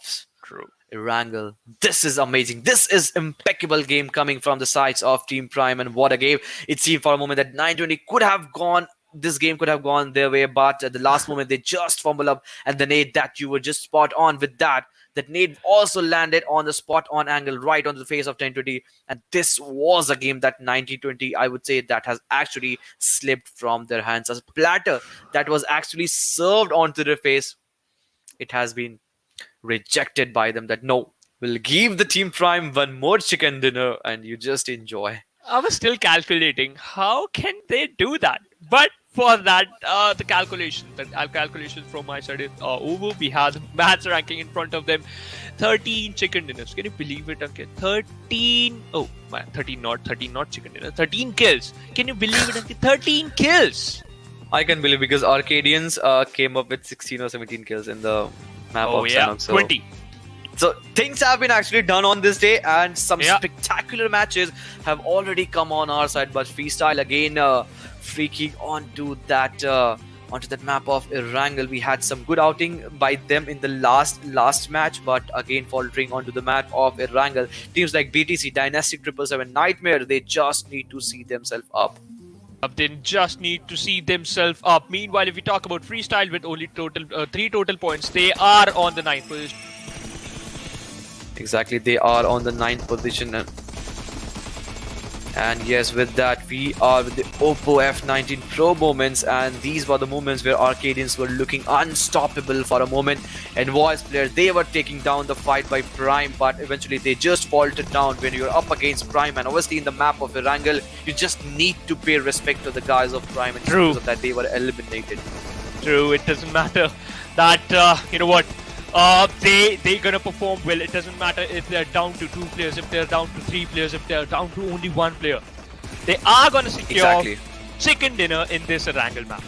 Erangel. This is amazing. This is impeccable game coming from the sides of Team Prime, and what a game. It seemed for a moment that 920 could have gone. This game could have gone their way, but at the last moment they just fumble up, and the nade that you were just spot on with that nade also landed on the spot on angle right on the face of 1020, and this was a game that 1920, I would say, that has actually slipped from their hands. As a platter that was actually served onto their face, it has been rejected by them. That no, we'll give the Team Prime one more chicken dinner and you just enjoy. I was still calculating how can they do that, but for that, the calculation from my side is over. We have the match ranking in front of them. 13 chicken dinners. Can you believe it, Ankit? 13. Oh man, 13 not chicken dinner. 13 kills. Can you believe it, Ankit? 13 kills. I can believe, because Arkadians came up with 16 or 17 kills in the map of Sanhok. So 20. So things have been actually done on this day, and some spectacular matches have already come on our side. But Freestyle again freaking onto that map of Erangel. We had some good outing by them in the last match, but again faltering onto the map of Erangel. Teams like BTC, DYNASTIC, 777, Nightmare, they just need to see themselves up. They just need to see themselves up. Meanwhile, if we talk about Freestyle with only 3 total points, they are on the 9th position. Exactly, they are on the 9th position. And yes, with that, we are with the Oppo F19 Pro moments, and these were the moments where Arkadians were looking unstoppable for a moment. Envoys players, they were taking down the fight by Prime, but eventually they just faltered down when you're up against Prime. And obviously in the map of Erangel, you just need to pay respect to the guys of Prime, and because of that they were eliminated. True, it doesn't matter that, you know what, they're gonna perform well. It doesn't matter if they're down to 2 players, if they're down to 3 players, if they're down to only 1 player. They are gonna secure Exactly. chicken dinner in this Erangel map.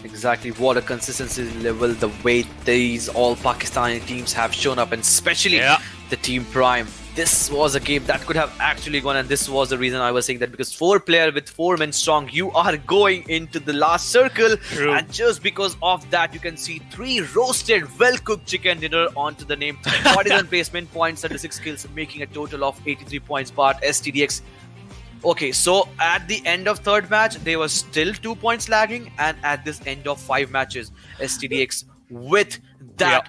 Exactly, what a consistency level the way these all Pakistani teams have shown up, and especially Yeah. the Team Prime. This was a game that could have actually gone, and this was the reason I was saying that, because 4 player with 4 men strong, you are going into the last circle. True. And just because of that, you can see 3 roasted, well-cooked chicken dinner onto the name. 41 placement points, 36 kills, making a total of 83 points. But STDX. Okay, so at the end of third match, they were still 2 points lagging, and at this end of 5 matches, STDX with that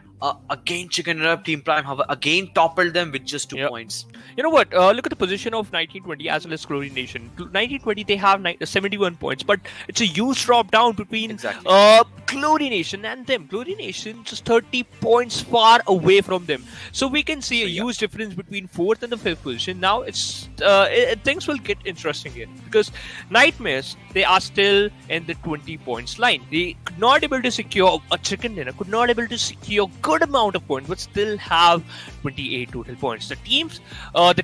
again chicken dinner, Team Prime have again toppled them with just 2 Yep. points. You know what? Look at the position of 1920 as well as Glory Nation. 1920 they have 71 points, but it's a huge drop down between Exactly. Glory Nation and them. Glory Nation just 30 points far away from them. So we can see a huge difference between 4th and the 5th position. Now things will get interesting here, because Nightmares, they are still in the 20 points line. They could not able to secure a chicken dinner, could not able to secure good amount of points, but still have 28 total points. The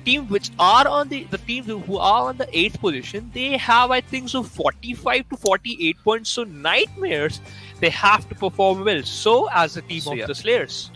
team which are on the teams who are on the 8th position, they have, I think so, 45 to 48 points. So Nightmares, they have to perform well. So as a team So, of yeah. the Slayers.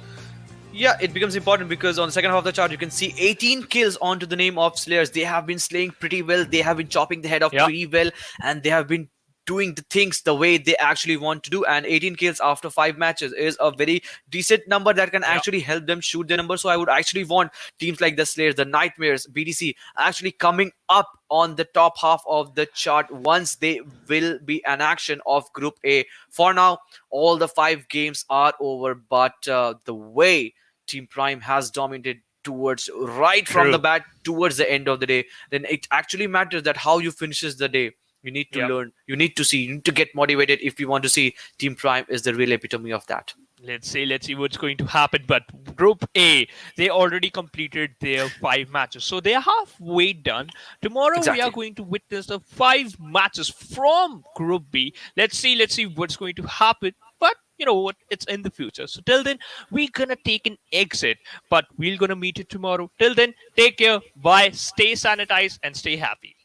Yeah, it becomes important because on the second half of the chart, you can see 18 kills onto the name of Slayers. They have been slaying pretty well. They have been chopping the head off Yeah. pretty well, and they have been doing the things the way they actually want to do. And 18 kills after 5 matches is a very decent number that can actually help them shoot the number. So I would actually want teams like the Slayers, the Nightmares, BDC actually coming up on the top half of the chart once they will be an action of Group A. For now, all the 5 games are over, but the way Team Prime has dominated towards right from True. the bat towards the end of the day, then it actually matters that how you finishes the day. You need to Yep. learn, you need to see, you need to get motivated if you want to see Team Prime is the real epitome of that. Let's see what's going to happen. But Group A, they already completed their 5 matches, so they are halfway done. Tomorrow we Exactly. are going to witness the 5 matches from Group B. Let's see what's going to happen. But you know what? It's in the future. So till then, we're gonna take an exit. But we're gonna meet you tomorrow. Till then, take care. Bye. Stay sanitized and stay happy.